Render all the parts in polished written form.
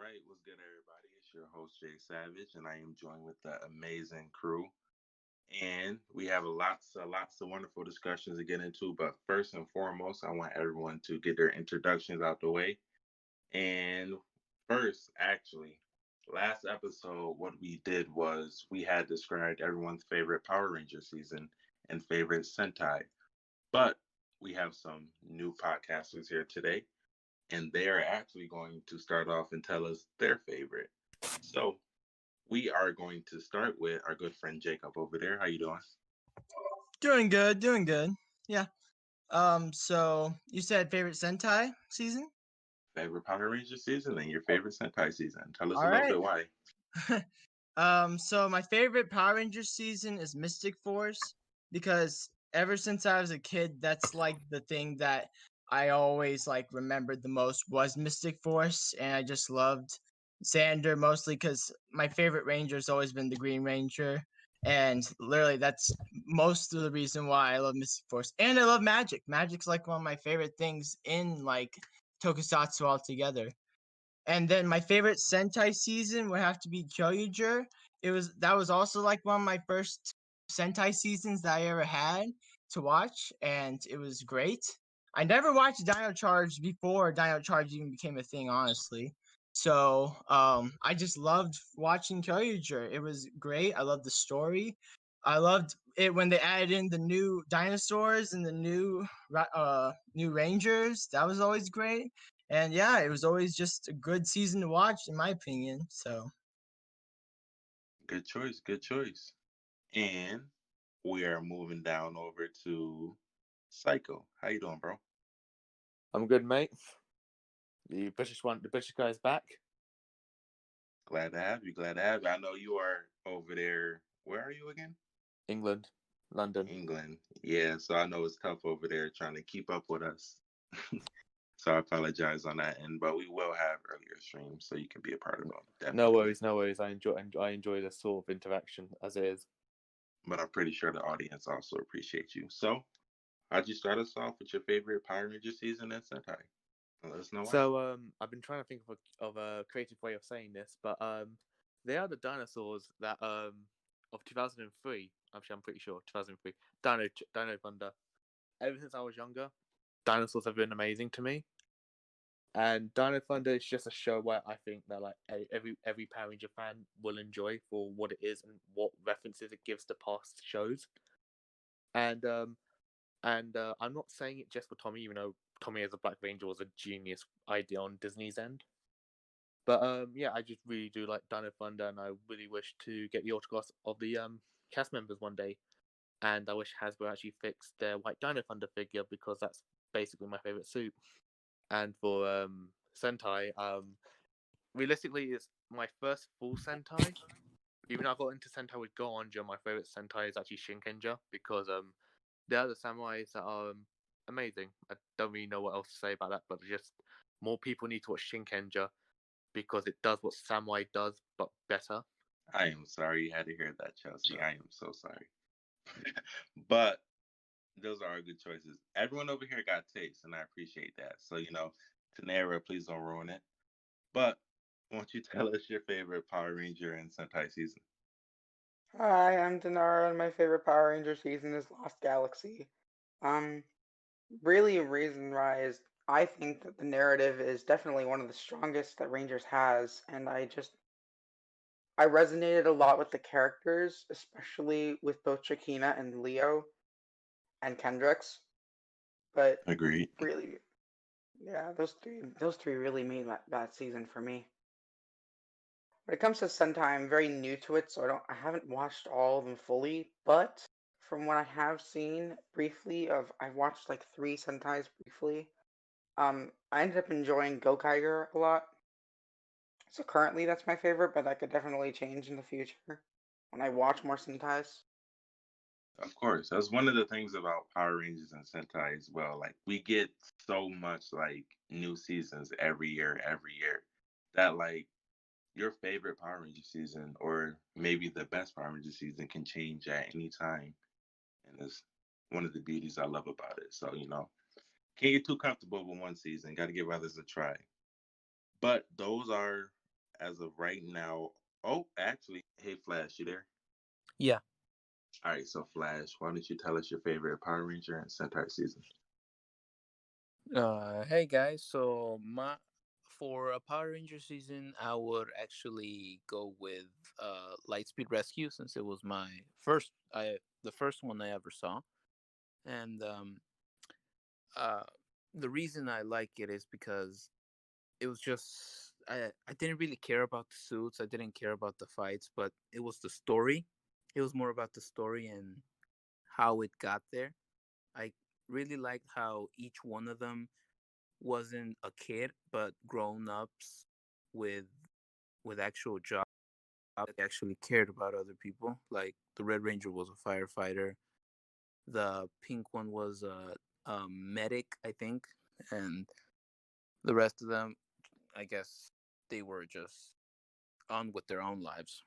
right, what's good, everybody? It's your host, Jsavage, and I am joined with the amazing crew. And we have lots of wonderful discussions to get into. But first and foremost, I want everyone to get their introductions out the way. And first, actually, last episode, what we did was we had described everyone's favorite Power Ranger season and favorite Sentai. But we have some new podcasters here today and they are actually going to start off and tell us their favorite. So we are going to start with our good friend Jacob over there. How you doing? Doing good, doing good. Yeah. So you said favorite Sentai season? Favorite Power Ranger season and your favorite Sentai season. Tell us a All little right. bit why. So my favorite Power Ranger season is Mystic Force because ever since I was a kid, that's like the thing that I always like remembered the most was Mystic Force, and I just loved Xander mostly because my favorite Ranger has always been the Green Ranger, and literally that's most of the reason why I love Mystic Force, and I love Magic. Magic's like one of my favorite things in like Tokusatsu altogether. And then my favorite Sentai season would have to be Kyoryuger. That was also like one of my first Sentai seasons that I ever had to watch, and it was great. I never watched Dino Charge before Dino Charge even became a thing, honestly. So I just loved watching Kyoryuger. It was great. I loved the story. I loved it when they added in the new dinosaurs and the new Rangers. That was always great. And yeah, it was always just a good season to watch, in my opinion. So Good choice, good choice. And we are moving down over to Psycho. How you doing, bro? I'm good, mate. The British guy's back. Glad to have you. Glad to have you. I know you are over there. Where are you again? England, London. England. Yeah, so I know it's tough over there trying to keep up with us. So I apologize on that end, but we will have earlier streams so you can be a part of them. Definitely. No worries, no worries. I enjoy this sort of interaction as it is. But I'm pretty sure the audience also appreciates you. So how'd you start us off with your favorite Power Ranger season and Sentai? Let us know why. So I've been trying to think of a creative way of saying this, but they are the dinosaurs that of 2003. Actually, I'm pretty sure 2003. Dino Thunder. Ever since I was younger, dinosaurs have been amazing to me. And Dino Thunder is just a show where I think that like every Power Ranger fan will enjoy for what it is and what references it gives to past shows. And I'm not saying it just for Tommy, even though Tommy as a Black Ranger was a genius idea on Disney's end. But yeah, I just really do like Dino Thunder, and I really wish to get the autographs of the cast members one day. And I wish Hasbro actually fixed their White Dino Thunder figure because that's basically my favorite suit. And for Sentai, realistically, it's my first full Sentai. Even though I got into Sentai with Go-Onja, my favorite Sentai is actually Shinkenja because they are the samurais that are amazing. I don't really know what else to say about that, but just more people need to watch Shinkenja because it does what samurai does, but better. I am sorry you had to hear that, Chelsea. I am so sorry. But those are good choices. Everyone over here got taste, and I appreciate that. So, Tenara, please don't ruin it. But won't you tell us your favorite Power Ranger and Sentai season? Hi, I'm Tenara, and my favorite Power Ranger season is Lost Galaxy. Um, really, a reason why is I think that the narrative is definitely one of the strongest that Rangers has, and I resonated a lot with the characters, especially with both Chakina and Leo and Kendricks. But Agreed. really, yeah, those three really made that season for me. When it comes to Sentai, I'm very new to it, so I haven't watched all of them fully. But from what I have seen briefly, I've watched like three Sentais briefly. I ended up enjoying Gokaiger a lot. So currently, that's my favorite, but that could definitely change in the future when I watch more Sentais. Of course. That's one of the things about Power Rangers and Sentai as well. Like we get so much like new seasons every year. That like your favorite Power Ranger season or maybe the best Power Ranger season can change at any time. And it's one of the beauties I love about it. So, can't get too comfortable with one season. Got to give others a try. But those are as of right now. Oh, actually, hey Flash, you there? Yeah. All right, so Flash, why don't you tell us your favorite Power Ranger and Sentai season? Hey guys. So my for a Power Ranger season, I would actually go with Lightspeed Rescue since it was my the first one I ever saw, and uh the reason I like it is because it was just I didn't really care about the suits, I didn't care about the fights, but it was the story. It was more about the story and how it got there. I really liked how each one of them wasn't a kid, but grown ups with actual jobs that actually cared about other people. Like the Red Ranger was a firefighter, the pink one was a medic, I think, and the rest of them, I guess, they were just on with their own lives.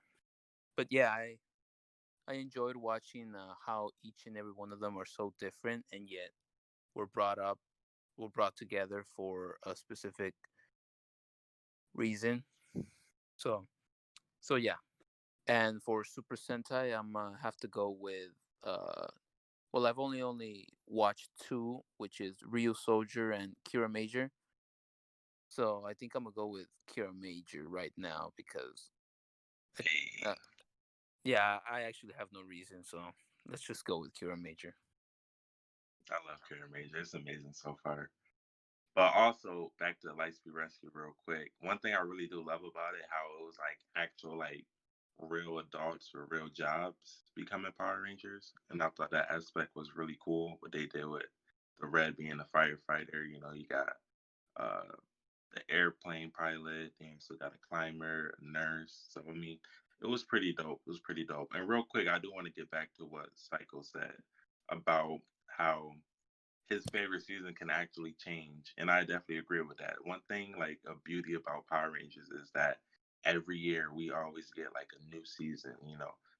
But yeah, I enjoyed watching how each and every one of them are so different, and yet were were brought together for a specific reason. So yeah. And for Super Sentai, I'm have to go with uh well, I've only watched two, which is Ryu Soldier and Kira Major. So I think I'm gonna go with Kira Major right now because Hey, uh, yeah, I actually have no reason. So let's just go with Kira Major. I love Kamen Rider. It's amazing so far. But also back to Lightspeed Rescue real quick. One thing I really do love about it, how it was like actual like real adults with real jobs becoming Power Rangers. And I thought that aspect was really cool. What they did with the Red being a firefighter, you got uh the airplane pilot, then you still got a climber, a nurse. So I mean, it was pretty dope. It was pretty dope. And real quick, I do want to get back to what Psycho said about how his favorite season can actually change. And I definitely agree with that. One thing, like a beauty about Power Rangers is that every year we always get like a new season,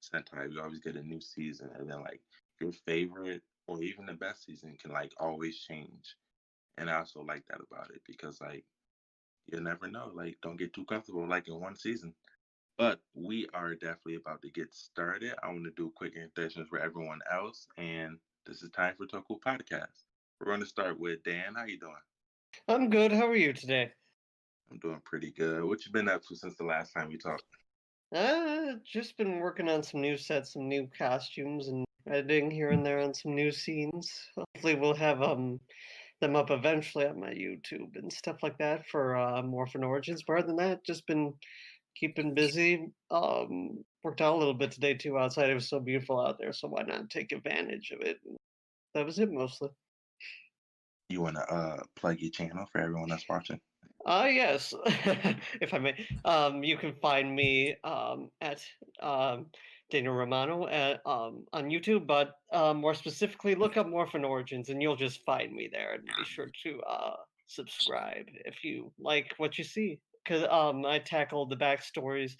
Sentai, we always get a new season. And then like your favorite or even the best season can like always change. And I also like that about it because like you never know. Like don't get too comfortable like in one season. But we are definitely about to get started. I want to do quick introductions for everyone else, and this is Time for Toku Podcast. We're going to start with Dan. How you doing? I'm good. How are you today? I'm doing pretty good. What you been up to since the last time we talked? Just been working on some new sets, some new costumes, and editing here and there on some new scenes. Hopefully, we'll have them up eventually on my YouTube and stuff like that for Morphin Origins. But other than that, just been keeping busy. Worked out a little bit today too outside. It was so beautiful out there, so why not take advantage of it? That was it mostly. You want to plug your channel for everyone that's watching? Yes, if I may. You can find me at Dana Romano on YouTube, but more specifically, look up Morphin Origins and you'll just find me there. And be sure to subscribe if you like what you see. Because I tackled the backstories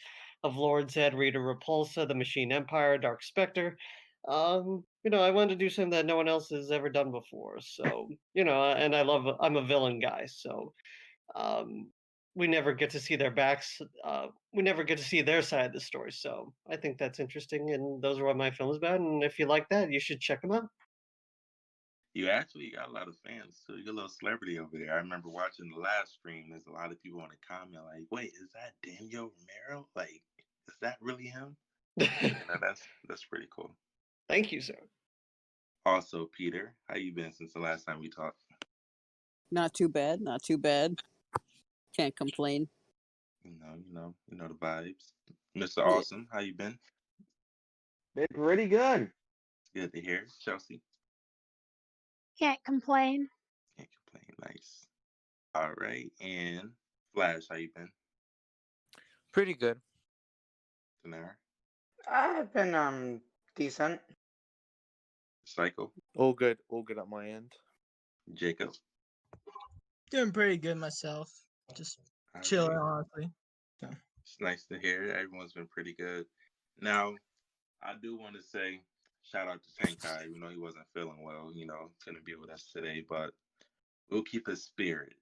of Lord Zed, Rita Repulsa, the Machine Empire, Dark Spectre. I wanted to do something that no one else has ever done before. So, and I'm a villain guy, so um, we never get to see their backs. We never get to see their side of the story. So I think that's interesting, and those are what my film is about. And if you like that, you should check them out. You actually got a lot of fans too. You're a little celebrity over there. I remember watching the last stream. There's a lot of people in the comment like, "Wait, is that Daniel Romero? Like, is that really him?" That's pretty cool. Thank you, sir. Also, Peter, how you been since the last time we talked? Not too bad. Not too bad. Can't complain. You know the vibes. Mr. Yeah. Awesome, how you been? Been pretty good. Good to hear. Chelsea, Can't complain. can't complain. Nice. All right, and Flash, how you been? Pretty good. Tenara, I've been decent. Psycho, All good. All good at my end. Jacob. Doing pretty good myself. Just All chilling, right. honestly. It's nice to hear. Everyone's been pretty good. Now, I do want to say shout out to Tenkai, even though he wasn't feeling well, couldn't be with us today, but we'll keep his spirit.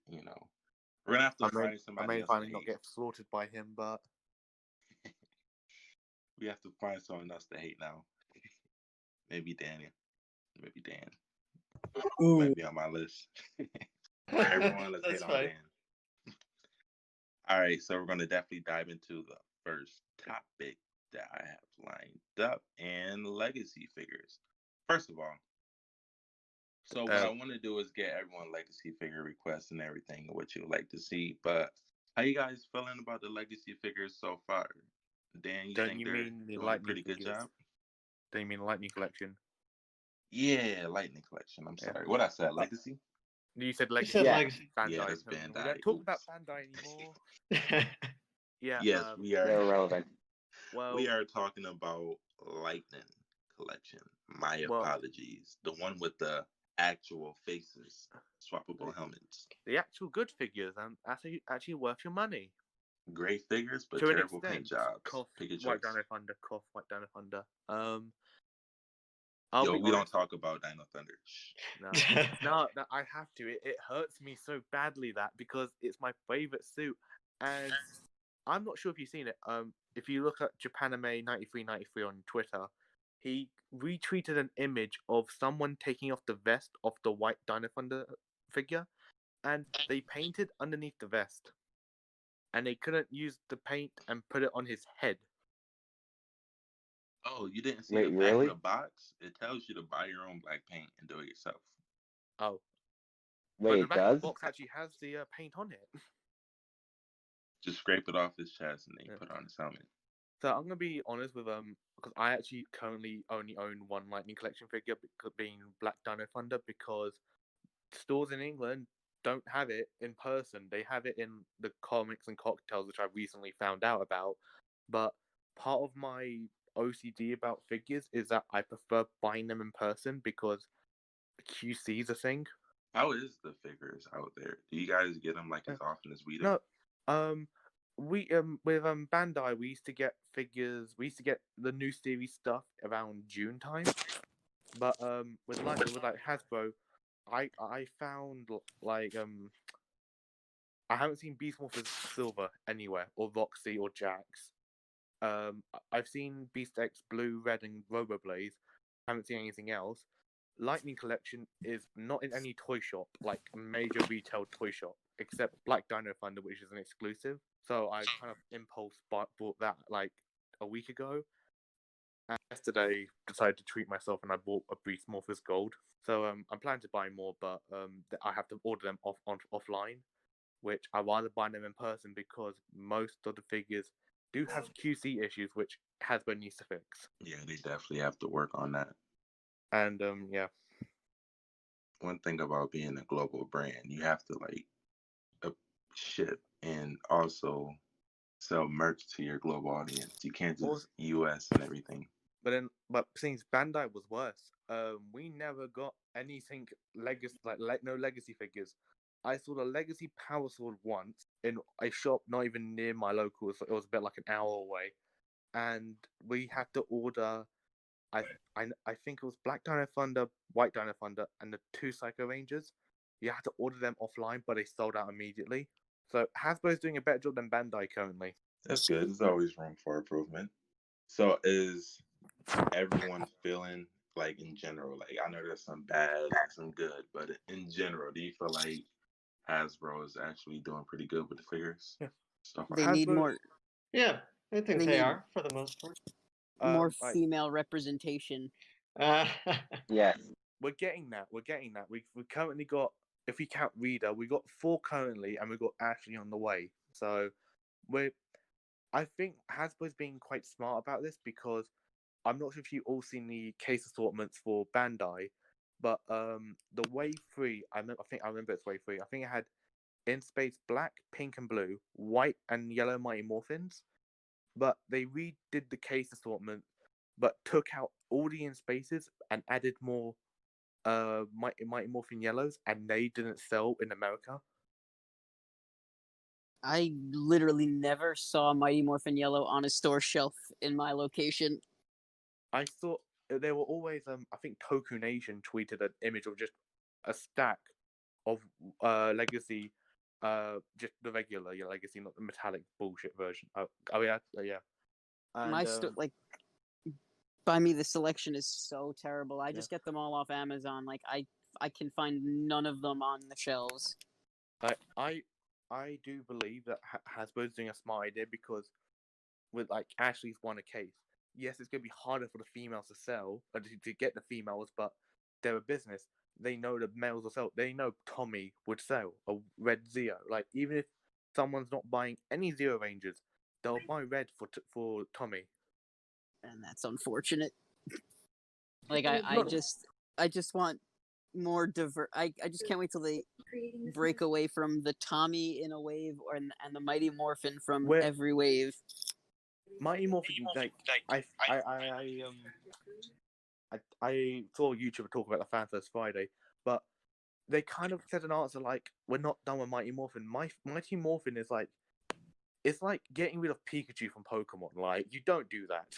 We're gonna have to I may, find I somebody may else finally to not hate. get slaughtered by him, but We have to find someone else to hate now. Maybe Daniel. Maybe Dan. Might be on my list. Everyone, let's That's hate on fine. Dan. All right, so we're gonna definitely dive into the first topic that I have lined up, and legacy figures. First of all, so what I want to do is get everyone legacy figure requests and everything, what you would like to see. But how you guys feeling about the legacy figures so far? Dan, you don't think you they're mean the doing a lightning pretty good figures? job? Don't you mean lightning collection? Yeah, Lightning Collection. I'm Yeah. sorry. What I said, Legacy? You said You legacy. said Yeah. legacy. Bandai. Yeah, that's We Bandai. don't talk about Oops. Bandai anymore. Yeah. Yes, we are. They're irrelevant. Well, We are talking about Lightning Collection. My Well- apologies. The one with the actual faces, swappable helmets. the actual good figures, and actually worth your money. Great figures, but To an terrible paint extent. jobs. Cough, Pick your White choice. Dino Thunder. Cough, White Dino Thunder. I'll Yo, be we don't honest. talk about Dino Thunder. Shh. No, I have to. It hurts me so badly that because it's my favorite suit, and I'm not sure if you've seen it. If you look at Japanime 9393 on Twitter, he retweeted an image of someone taking off the vest off the White Dino Thunder figure, and they painted underneath the vest, and they couldn't use the paint and put it on his head. Oh, you didn't see Wait, the back really? of the box? It tells you to buy your own black paint and do it yourself. Oh, Wait, but the it back of the does? box actually has the paint on it. Just scrape it off his chest and then you Yeah. put it on his helmet. So I'm gonna be honest with because I actually currently only own one Lightning Collection figure, being Black Dino Thunder, because stores in England don't have it in person. They have it in the comics and cocktails, which I recently found out about. But part of my OCD about figures is that I prefer buying them in person because QC is a thing. How is the figures out there? Do you guys get them like as often as we do? No, we with Bandai, we used to get figures. We used to get the new series stuff around June time. But with like Hasbro, I found like I haven't seen Beast Morphers Silver anywhere, or Roxy, or Jax. I've seen Beast X Blue, Red, and Roboblaze. Haven't seen anything else. Lightning Collection is not in any toy shop, like a major retail toy shop, except Black Dino Thunder, which is an exclusive. So I kind of impulse bought that like a week ago. And yesterday, decided to treat myself, and I bought a Beast Morphers Gold. So I'm planning to buy more, but I have to order them offline, which I rather buy them in person because most of the figures do have QC issues, which Hasbro needs to fix. Yeah, they definitely have to work on that. And yeah. One thing about being a global brand, you have to like ship and also sell merch to your global audience. You can't just US and everything. But since Bandai was worse, we never got anything legacy, no legacy figures. I saw the Legacy Power Sword once in a shop not even near my local, so it was a bit like an hour away, and we had to order. I think it was Black Dino Thunder, White Dino Thunder, and the 2 Psycho Rangers. You had to order them offline, but they sold out immediately. So Hasbro's doing a better job than Bandai currently. That's good. There's always room for improvement. So is everyone feeling like in general, like I know there's some bad and some good, but in general, do you feel like Hasbro is actually doing pretty good with the figures? Yeah. So far? They need more Yeah, I think They they need- are for the most part. more Like, female representation. Yes. we're getting that. We've currently got, if we count Reader, we got 4 currently, and we've got Ashley on the way. So I think Hasbro's being quite smart about this, because I'm not sure if you've all seen the case assortments for Bandai, but the Wave 3, I remember it's Wave 3. I think it had in space black, pink, and blue, white and yellow Mighty Morphins. But they redid the case assortment, but took out all the in spaces and added more Mighty Morphin yellows, and they didn't sell in America. I literally never saw Mighty Morphin Yellow on a store shelf in my location. I saw there were always I think Toku Nation tweeted an image of just a stack of Legacy just the regular your legacy, not the metallic bullshit version. Oh yeah, yeah. And, like, by me, the selection is so terrible. I Yeah. just get them all off Amazon. Like, I can find none of them on the shelves. I do believe that Hasbro's doing a smart idea because with like Ashley's won a case. Yes, it's going to be harder for the females to sell, or to get the females, but they're a business. They know the males will sell. They know Tommy would sell a red Zeo. Like, even if someone's not buying any Zeo Rangers, they'll buy red for Tommy. And that's unfortunate. Like, I Not- just want more I just can't wait till they break away from the Tommy in a wave and the Mighty Morphin from every wave. Mighty Morphin, like, I saw a YouTuber talk about the fan first Friday, but they kind of said an answer like, "We're not done with Mighty Morphin." Mighty Morphin is like, it's like getting rid of Pikachu from Pokemon. Like, you don't do that.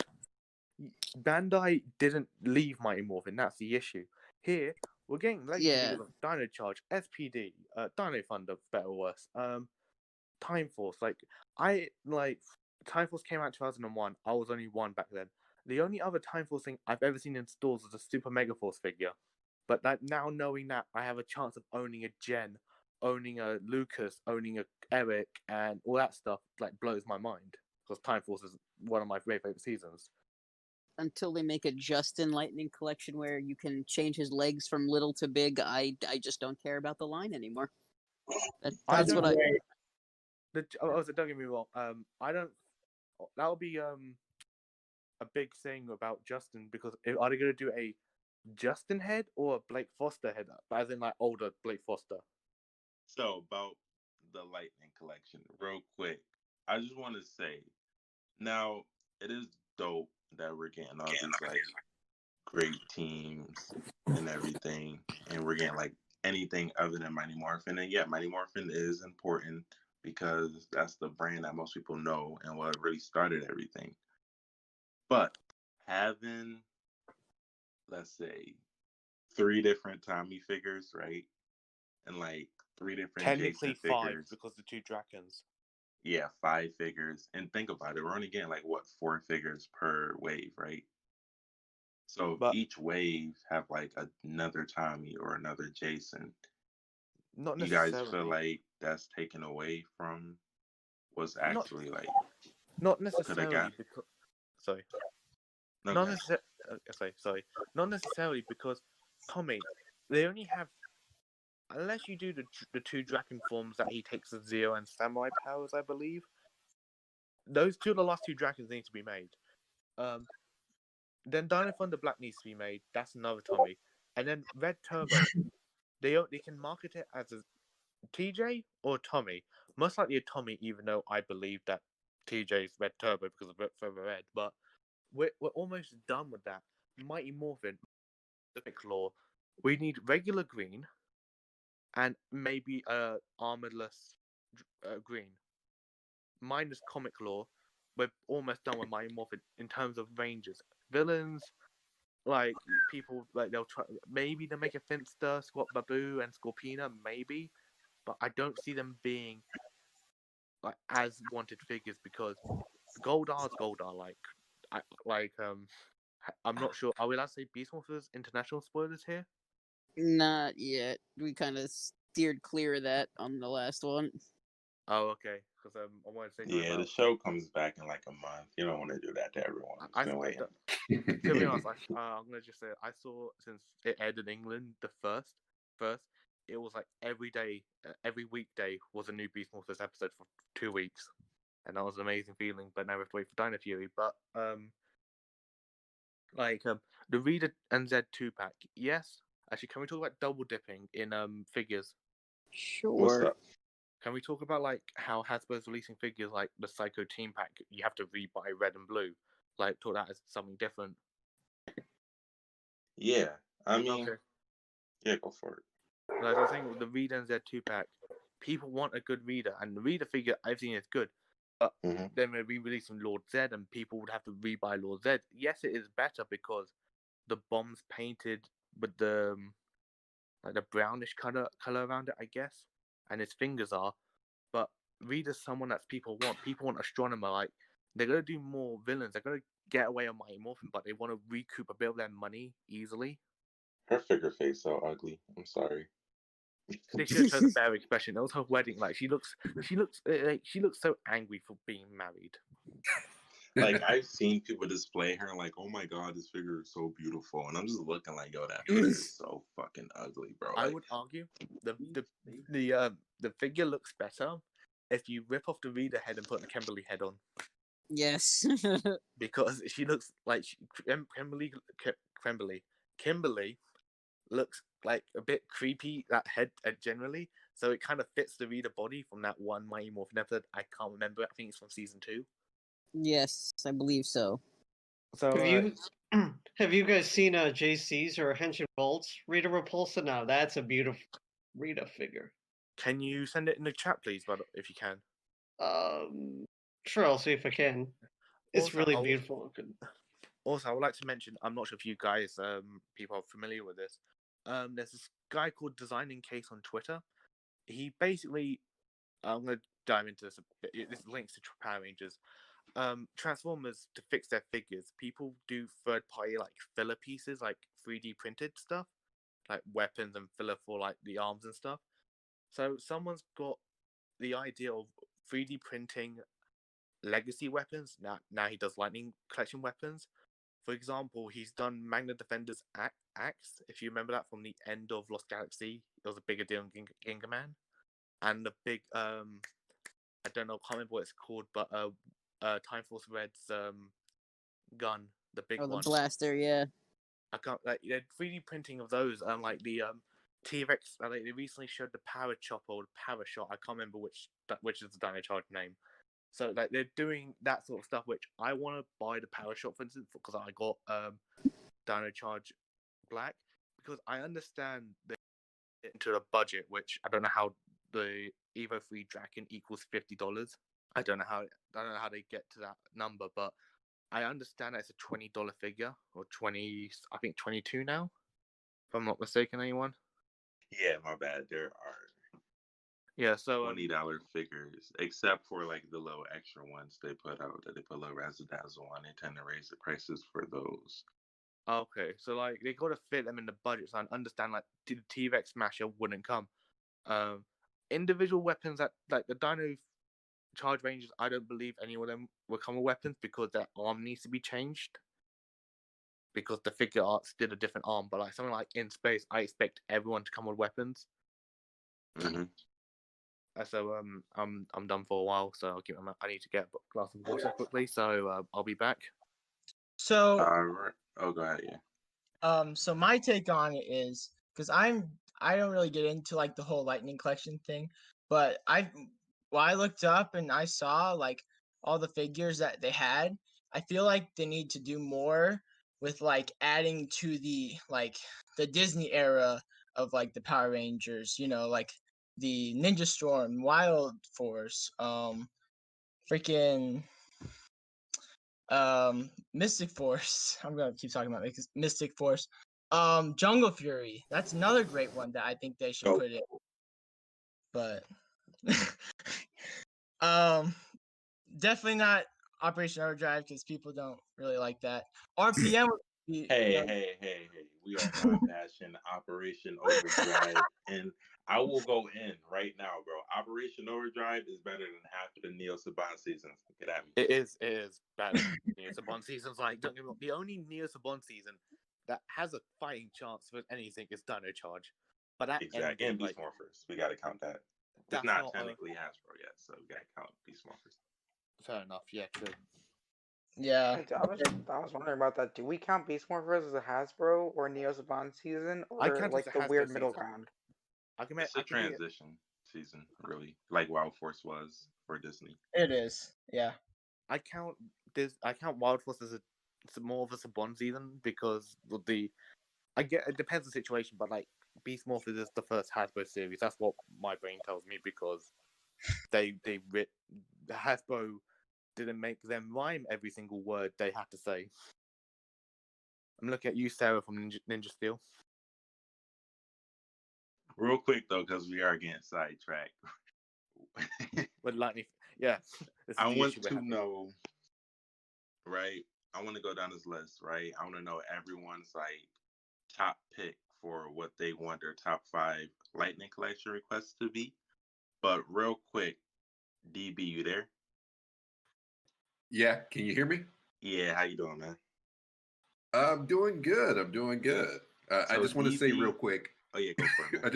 Bandai didn't leave Mighty Morphin. That's the issue. Here, we're getting legacy figures of Dino Charge, SPD, Dino Thunder, better or worse. Time Force. Time Force came out in 2001. I was only 1 back then. The only other Time Force thing I've ever seen in stores was a Super Mega Force figure. But that now knowing that I have a chance of owning a Jen, owning a Lucas, owning a Eric, and all that stuff, like, blows my mind. Because Time Force is one of my favorite seasons. Until they make a Justin Lightning collection where you can change his legs from little to big, I just don't care about the line anymore. That's what I. Don't get me wrong. I don't. That'll be a big thing about Justin, because are they going to do a Justin head or a Blake Foster head, as in like older Blake Foster? So about the Lightning collection, real quick, I just want to say, now it is dope that we're getting all these like great teams and everything, and we're getting like anything other than Mighty Morphin. And yeah, Mighty Morphin is important because that's the brand that most people know and what really started everything. But having, let's say, 3 different Tommy figures, right? And like 3 different Technically Jason 5 figures. because the 2 Drakens. Yeah, 5 figures. And think about it, we're only getting like 4 figures per wave, right? So each wave have like another Tommy or another Jason. Not you necessarily. guys feel like that's taken away from what's actually not necessarily because sorry. Okay. Not necessarily because Tommy, they only have, unless you do the 2 Draken forms that he takes as Zeo and Samurai powers, I believe. Those 2 of the last 2 Drakens need to be made. Then Dino Thunder Black needs to be made. That's another Tommy. And then Red Turbo, they can market it as a TJ or Tommy. Most likely a Tommy, even though I believe that TJ is Red Turbo because of Further Red. But we're almost done with that. Mighty Morphin, the Claw. We need regular green and maybe armorless green. Minus Comic Law, we're almost done with Mighty Morphin in terms of ranges. Villains, like, people, like, they'll try, maybe they'll make a Finster, Squat Babu, and Scorpina, maybe, but I don't see them being like as wanted figures because Goldar's Goldar. I'm not sure. Are we allowed to say Beast Morphers international spoilers here? Not yet. We kind of steered clear of that on the last one. Oh, okay. Because I wanted to say. Yeah, the show comes back in like a month. You don't want to do that to everyone. To be honest, I'm gonna just say I saw, since it aired in England the first, it was like every day, every weekday was a new Beast Morphers episode for 2 weeks, and that was an amazing feeling. But now we have to wait for Dino Fury. But the Reader and Z 2-pack, yes. Actually, can we talk about double dipping in figures? Sure. What's up? Can we talk about like how Hasbro's releasing figures like the Psycho Team Pack? You have to rebuy red and blue. Like, talk that as something different. Yeah, I mean, okay. Yeah, go for it. Like I was saying, with the Reader and Z 2-pack, people want a good Reader, and the Reader figure I've seen is good. But then we're re-releasing Lord Z, and people would have to rebuy Lord Z. Yes, it is better because the bomb's painted with the like the brownish color around it, I guess, and his fingers are. Reader's someone that people want. People want astronomer. Like they're gonna do more villains. They're gonna get away on Mighty Morphin, but they want to recoup a bit of their money easily. Her figure face so ugly. I'm sorry. They should show the bear expression. It was her wedding. Like she looks so angry for being married. Like I've seen people display her like, oh my god, this figure is so beautiful, and I'm just looking like, yo, that figure is so fucking ugly, bro. I Like, would argue the figure looks better if you rip off the Reader head and put the Kimberly head on. Yes. Because she looks like Kimberly looks like a bit creepy, that head generally, so it kind of fits the Reader body from that one Mighty Morphin episode. I can't remember. I think it's from season 2. Yes, I believe so. So have you guys seen JC's or Henshin Bolt's Rita Repulsa? Now that's a beautiful Rita figure. Can you send it in the chat, please, brother, if you can? Sure, I'll see if I can. It's Also, really beautiful looking. Also, I would like to mention, I'm not sure if you guys, people are familiar with this. There's this guy called Designing Case on Twitter. He basically, I'm going to dive into this a bit. This links to Power Rangers. Transformers, to fix their figures, people do third-party like filler pieces, like 3D printed stuff, like weapons and filler for like the arms and stuff. So someone's got the idea of 3D printing legacy weapons. Now he does Lightning Collection weapons. For example, he's done Magna Defender's axe. If you remember that from the end of Lost Galaxy, it was a bigger deal in Ginga Man, and the big I don't know, can't remember what it's called, but Time Force Red's gun, the big Oh, the one. blaster, yeah. I can't like 3D printing of those. Like the T-Rex. They recently showed the Power Chopper or the Power Shot. I can't remember which is the Dino Charge name. So like they're doing that sort of stuff, which I want to buy the Power Shot, for instance, because I got Dino Charge Black, because I understand they get into the budget, which I don't know how the Evo 3 Draken equals $50. I don't know how they get to that number, but I understand that it's a $20 figure, or 20, I think 22 now, if I'm not mistaken. Anyone? yeah, my bad. There are Yeah, so $20 figures, except for like the little extra ones they put out that they put a little razzle dazzle on. They tend to raise the prices for those. Okay, so like they got to fit them in the budget. So I understand like the T-Rex Smasher wouldn't come. Individual weapons that like the Dino Charge Rangers, I don't believe any of them will come with weapons because their arm needs to be changed. Because the figure arts did a different arm, but like something like In Space, I expect everyone to come with weapons. Mm-hmm. So I'm done for a while, so I need to get a glass of water quickly. So I'll be back. So Right. Oh, go ahead. Yeah. So my take on it is, because I don't really get into like the whole Lightning Collection thing, but I looked up and I saw like all the figures that they had. I feel like they need to do more with like adding to the Disney era of like the Power Rangers, like the Ninja Storm, Wild Force, freaking Mystic Force. I'm gonna keep talking about Mystic Force. Jungle Fury. That's another great one that I think they should put in. But definitely not Operation Overdrive because people don't really like that. RPM. Hey. We are not bashing Operation Overdrive, and I will go in right now, bro. Operation Overdrive is better than half of the Neo Saban seasons. Get at me. It is better than Neo Saban seasons. Like, don't get me wrong, the only Neo Saban season that has a fighting chance for anything is Dino Charge. But that exactly, and Beast Morphers. We gotta count that. It's not technically Hasbro yet, so we gotta count Beast Morphers. Fair enough. Yeah, true. Yeah. I was wondering about that. Do we count Beast Morphers as a Hasbro or Neo Saban season, or like the weird middle ground? It's a transition season, really, like Wild Force was for Disney. It is, yeah. I count Wild Force as it's more of a Saban season because it depends on the situation, but like Beast Morphers is the first Hasbro series. That's what my brain tells me because Hasbro didn't make them rhyme every single word they had to say. I'm looking at you, Sarah, from Ninja Steel. Real quick though, because we are getting sidetracked. With lightning, yeah. This is I the want issue we're to having. know, right? I want to go down this list, right? I want to know everyone's like top pick for what they want their top 5 Lightning Collection requests to be. But real quick, DB, you there? Yeah, can you hear me? Yeah, how you doing, man? I'm doing good. I'm doing good. I So just want to say DB real quick. Oh yeah, go for it. I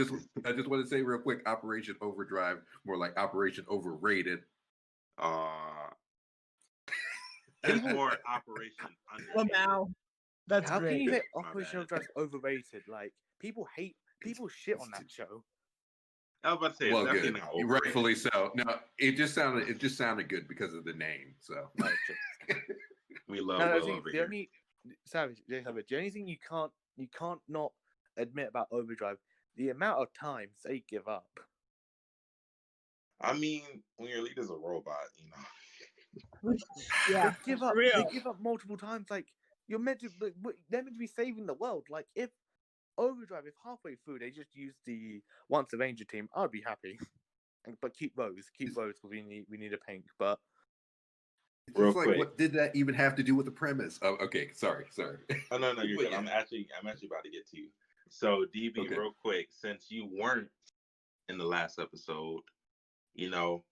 just want to say real quick. Operation Overdrive, more like Operation Overrated. It's more Operation Under. Well, now that's How great. can you hate My Operation bad. Overdrive overrated? Like people shit on that show. I was about to say, Well, it's definitely good. not overrated. Rightfully so. No, it just sounded good because of the name. So We love No, Will over the here. only Savage, the only thing you can't not admit about Overdrive, the amount of times they give up. I mean, when your leader's a robot, you know. Yeah, They give up. for real. They give up multiple times. Like they're meant to be saving the world. Like if Overdrive, if halfway through they just use the Once Avenger team, I'd be happy. But keep Rose because we need a pink. But it's Real just like, quick. what did that even have to do with the premise? Oh, okay. Sorry. Oh no, you're But good. yeah. I'm actually about to get to you. So DB, Okay. real quick, since you weren't in the last episode, you know,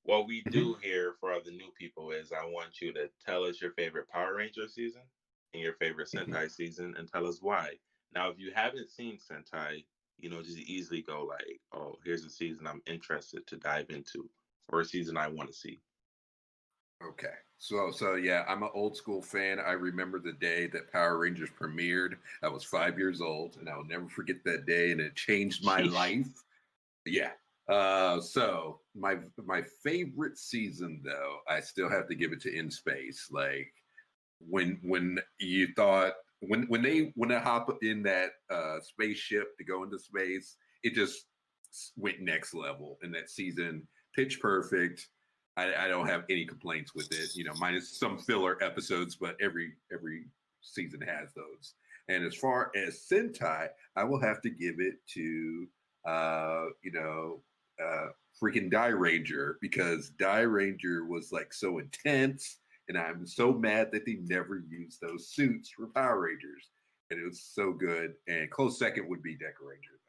what we do here for the new people is I want you to tell us your favorite Power Ranger season and your favorite Sentai season and tell us why. Now, if you haven't seen Sentai, you know, just easily go like, oh, here's a season I'm interested to dive into or a season I want to see. Okay. So yeah, I'm an old school fan. I remember the day that Power Rangers premiered. I was 5 years old, and I'll never forget that day, and it changed my life. Yeah. So my favorite season though, I still have to give it to In Space. Like when you thought when they hop in that spaceship to go into space, it just went next level in that season. Pitch perfect. I don't have any complaints with it, you know, minus some filler episodes, but every season has those. And as far as Sentai, I will have to give it to freaking Die Ranger, because Die Ranger was like so intense, and I'm so mad that they never used those suits for Power Rangers. And it was so good. And close second would be Deca Ranger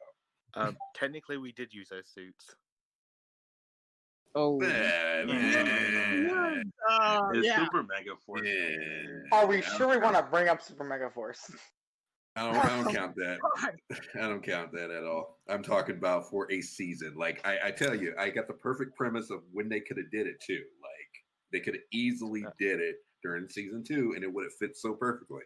though. Technically, we did use those suits. Oh, It's yeah. Super Mega Force. Yeah. Are we sure we want to bring up Super Mega Force? I don't count that. I don't count that at all. I'm talking about for a season. Like I tell you, I got the perfect premise of when they could have did it too. Like they could have easily did it during season 2, and it would have fit so perfectly.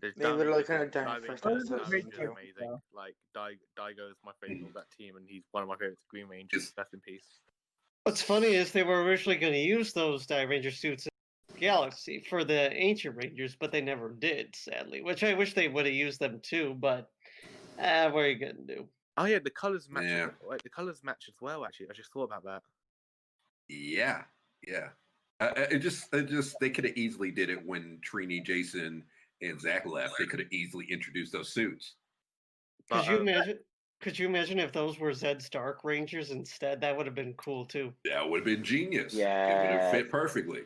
They literally could have done it first episode. Amazing. Like Daigo is my favorite of that team, and he's one of my favorites. Green Rangers. Rest in peace. What's funny is they were originally going to use those Die Ranger suits in Galaxy for the Ancient Rangers, but they never did, sadly. Which I wish they would have used them too, but what are you going to do? Oh yeah, the colors match. Yeah. The colors match as well. Actually, I just thought about that. Yeah. It just they could have easily did it when Trini, Jason, and Zach left. They could have easily introduced those suits. Could you imagine if those were Zed Stark Rangers instead? That would have been cool too. That would have been genius. Yeah. It would have fit perfully.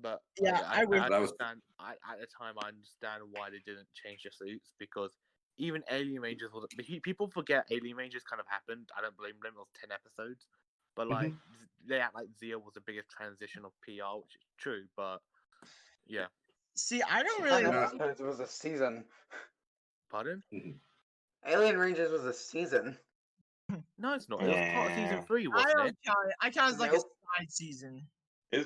But Yeah, I would. understand. At the time, I understand why they didn't change the suits, because even Alien Rangers was. People forget Alien Rangers kind of happened. I don't blame them. It was 10 episodes, but like they act like Zia was the biggest transition of PR, which is true. But yeah. See, I don't really. It was a season. Pardon? Alien Rangers was a season. No, it's not. It was part of season 3, I wasn't don't it? count it. I count it as like a Nope. side season.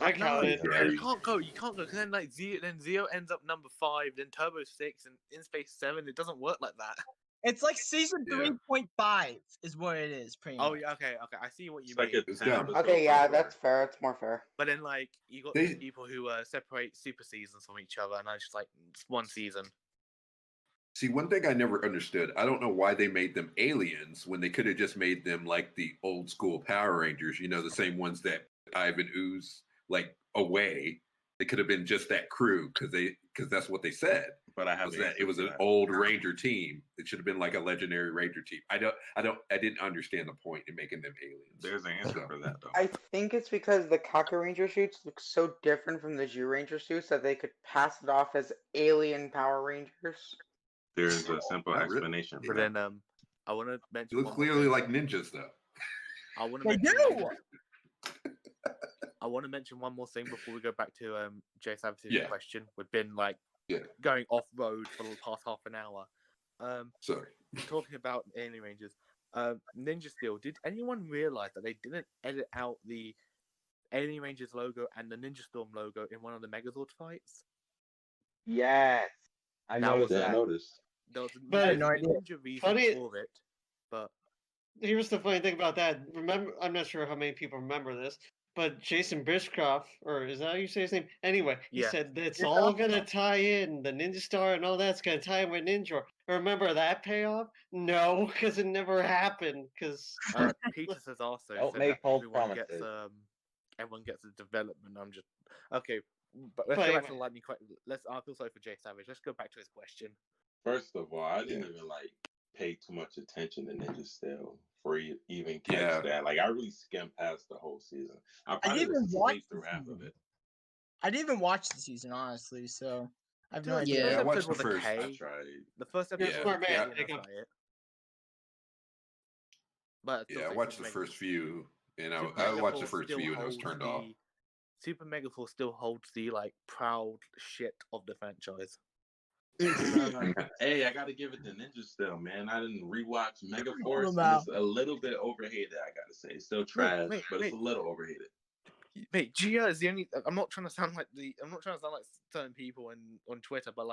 I count it. You can't go because then like Zio ends up number 5, then Turbo 6, and In Space 7. It doesn't work like that. It's like season 3.5 is what it is, pretty much. Oh yeah, okay. I see what you It's mean. like a It's 10 dumb. episode Okay, yeah, crossover. that's fair. It's more fair. But then like you got these people who separate super seasons from each other, and I just like it's one season. See, one thing I never understood, I don't know why they made them aliens when they could have just made them like the old school Power Rangers, you know, the same ones that Ivan Ooze like away. They could have been just that crew because that's what they said. But I have was that it was an that. old Ranger team. It should have been like a legendary Ranger team. I didn't understand the point in making them aliens. There's an answer for that though. I think it's because the Kaku Ranger suits look so different from the Jew Ranger suits that they could pass it off as alien Power Rangers. There's a simple explanation for But that. then I want to mention. They look clearly like ninjas, though. I want to They mention. do. I want to mention one more thing before we go back to Jsavage's question. We've been going off road for the past half an hour. Sorry. Talking about Alien Rangers, Ninja Steel. Did anyone realize that they didn't edit out the Alien Rangers logo and the Ninja Storm logo in one of the Megazord fights? Yes, I noticed that. I noticed. There was But- no ninja reason Funny- for it, but Here's the funny thing about that. Remember, I'm not sure how many people remember this, but Jason Bishkroff, or is that how you say his name? Anyway, he Yeah. said it's all gonna tie in. The Ninja Star and all that's gonna tie in with Ninja. Remember that payoff? No, because it never happened. Because Peter says also Don't said make that false everyone gets a development. I'm just okay. But let's But go back to anyway. the lightning question. I feel sorry for Jsavage. Let's go back to his question. First of all, I didn't even pay too much attention to Ninja Steel for even catch that. Like I really skimmed past the whole season. I probably didn't even was watch asleep through half of it. I didn't even watch the season, honestly, so I have no Dude, idea. Yeah, I the watched first the episode was first. okay. I tried. The first episode smart was man, okay, and pick that's up. about it. But I'd still Yeah, I say watched the Super first few, and Super I watched the Megaforce first still few, and I was holds turned off. Super Megaforce still holds the proud shit of the franchise. Hey, I gotta give it to Ninja Steel, man. I didn't rewatch Mega Hold Force, them and out. it's a little bit overhated. I gotta say, it's still trash, but it's a little overhated. Mate, Gia is the only. I'm not trying to sound like certain people on Twitter, but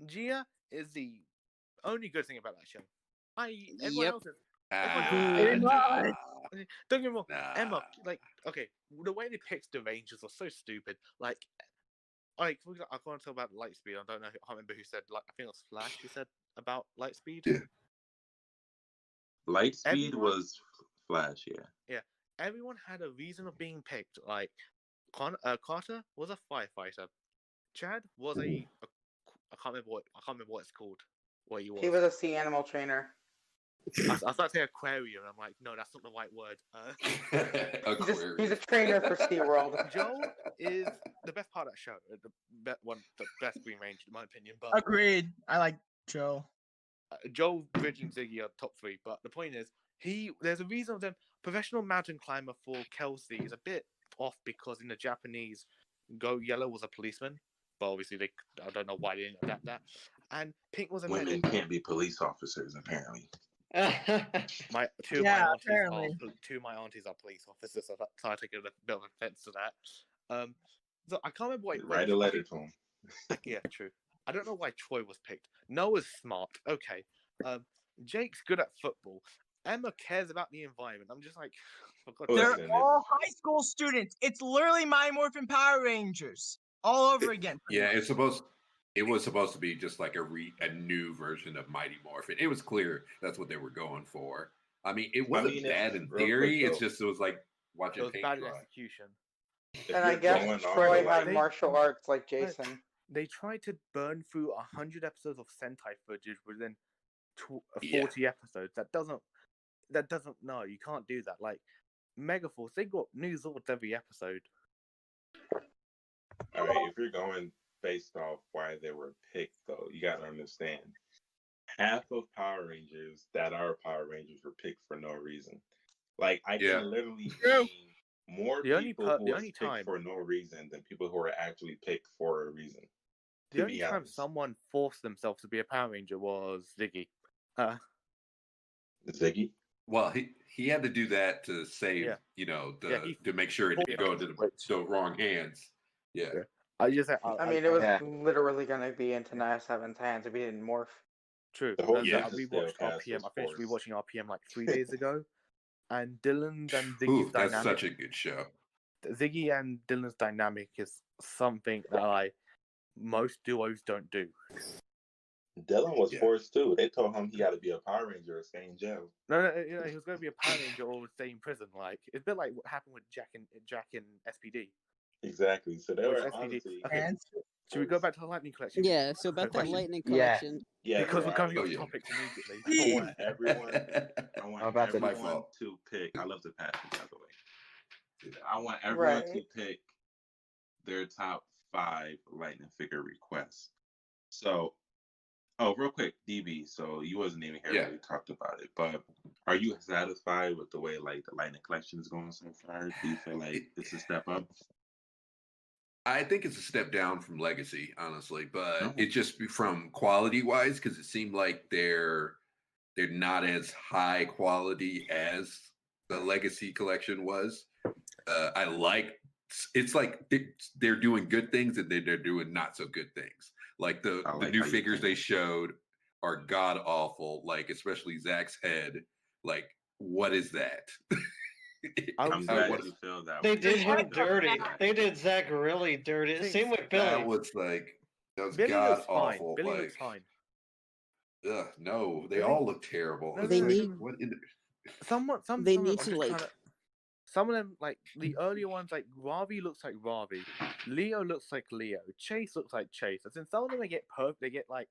Gia is the only good thing about that show. Everyone Yep. else is. Nah. Don't get me wrong, Nah. Emma. Okay, the way they picked the Rangers was so stupid. For example, I can't tell about Lightspeed. I don't know. I can't remember who said. I think it was Flash who said about Lightspeed. Yeah. Lightspeed Everyone- was Flash, yeah. Yeah, everyone had a reason of being picked. Carter was a firefighter. Chad was I can't remember what it's called. What he was. He was a sea animal trainer. I started to say aquarium. And I'm like, no, that's not the right word. He's a trainer for SeaWorld. Joel is the best part of that show. The best Green Ranger, in my opinion. But Agreed. I like Joe. Joel, Bridge, and Ziggy are top three. But the point is, there's a reason of them. Professional mountain climber for Kelsey is a bit off because in the Japanese, Go Yellow was a policeman. But obviously, I don't know why they didn't adapt that. And Pink was a Women medic. can't be police officers, apparently. Two of my aunties are police officers, so I take a bit of offense to that. So I can't remember why. Write a letter to him. Yeah, true. I don't know why Troy was picked. Noah's smart. Okay. Jake's good at football. Emma cares about the environment. I'm just like, for God's Oh, sake. that's They're an all high school students. It's literally Mighty Morphin Power Rangers all over again. Yeah, it was supposed to be just like a new version of Mighty Morphin. It was clear that's what they were going for. I mean, it wasn't bad in real theory. quick, It's just it was like It watching was paint bad in dry. execution. If And I you're guess going on Troy to, had like- martial arts like Jason. They tried to burn through 100 episodes of Sentai footage within 40 Yeah. episodes. That doesn't. No, you can't do that. Like Megaforce, they got new Zords every episode. all right, if you're going based off why they were picked, though, you got to understand. Half of Power Rangers that are Power Rangers were picked for no reason. Like, I Yeah. can literally True. name more The only people per- who the was only picked time- for no reason than people who were actually picked for a reason. The To only be time honest. someone forced themselves to be a Power Ranger was Ziggy. Ziggy? Well, he had to do that to save, Yeah. He to make sure it didn't go into the wrong hands. Yeah. Yeah. I just. I mean, it was Yeah. literally going to be in Tenara 7's hands if he didn't morph. True. The whole I Ninja Steel rewatched cast RPM. was I finished forced. rewatching RPM like 3 days ago, and Dylan's and Ziggy's Ooh, that's dynamic. such a good show. Ziggy and Dylan's dynamic is something that most duos don't do. Dylan was Yeah. forced too. They told him he got to be a Power Ranger or stay in jail. No, he was going to be a Power Ranger or stay in prison. Like it's a bit like what happened with Jack and SPD. Exactly. So they Which were SPD honestly. okay. And Should we go back to the Lightning Collection? Yeah, so about that Question. Lightning Yeah. Collection. Yeah, Because so we're coming Oh, off yeah. topics immediately. I want everyone. I I'm want about to- My everyone fault. to pick. I love the passion, by the way. I want everyone Right. to pick their top 5 Lightning figure requests. So, real quick, DB. So you wasn't even here Yeah. when we talked about it, but are you satisfied with the way like the Lightning collection is going so far? Do you feel like it's a step up? I think it's a step down from Legacy, honestly, but Oh. it just from quality wise because it seemed like they're not as high quality as the Legacy collection was. I like it's like they're doing good things and they're doing not so good things. Like the new figures they showed are god awful. Like especially Zach's head. Like what is that? I'm glad you feel that They way. did him dirty. They did Zach really dirty. Same with Billy. That was like that was Billy god looks fine. awful. Billy like, looks fine. Ugh, no, they Billy- all look terrible. No, It's They like, need- what in the... They some need of to them, like. some of them, like the earlier ones, like Ravi looks like Ravi, Leo looks like Leo, Chase looks like Chase. As in, some of them they get perfect. They get like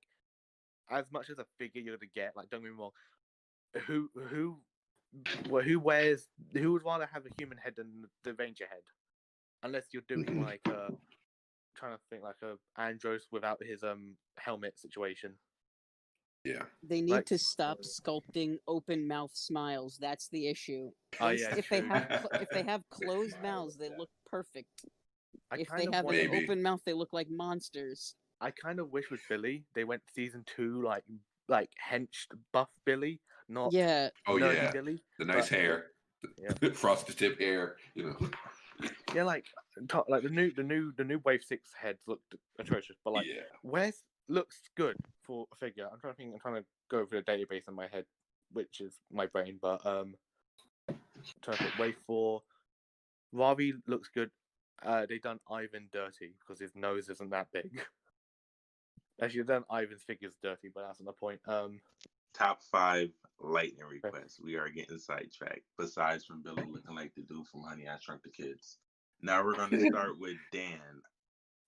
as much as a figure you're gonna get. Like, don't get me wrong. Who would rather have a human head than the Ranger head? Unless you're doing like trying to think like a Andros without his helmet situation. Yeah. They need Like- to stop sculpting open mouth smiles. That's the issue. Oh, yeah, if they true. have if they have closed mouths, they look perfect. I If kind they of have want- an Maybe. open mouth, they look like monsters. I kind of wish with Billy they went season 2 like hench buff Billy, not Yeah, Oh nerdy yeah, Billy. the nice but- hair, Yeah. frosted tip hair. You know. Yeah, like the new Wave 6 heads looked atrocious, but like Yeah. Wes looks good for a figure. I'm trying to go over the database in my head, which is my brain, but trying to think, Wave 4, Ravi looks good. They done Ivan dirty because his nose isn't that big. Actually, they've done Ivan's figures dirty, but that's not the point. Top 5 Lightning requests. We are getting sidetracked. Besides from Billy looking like the dude from Honey, I Shrunk the Kids. Now we're going to start with Dan.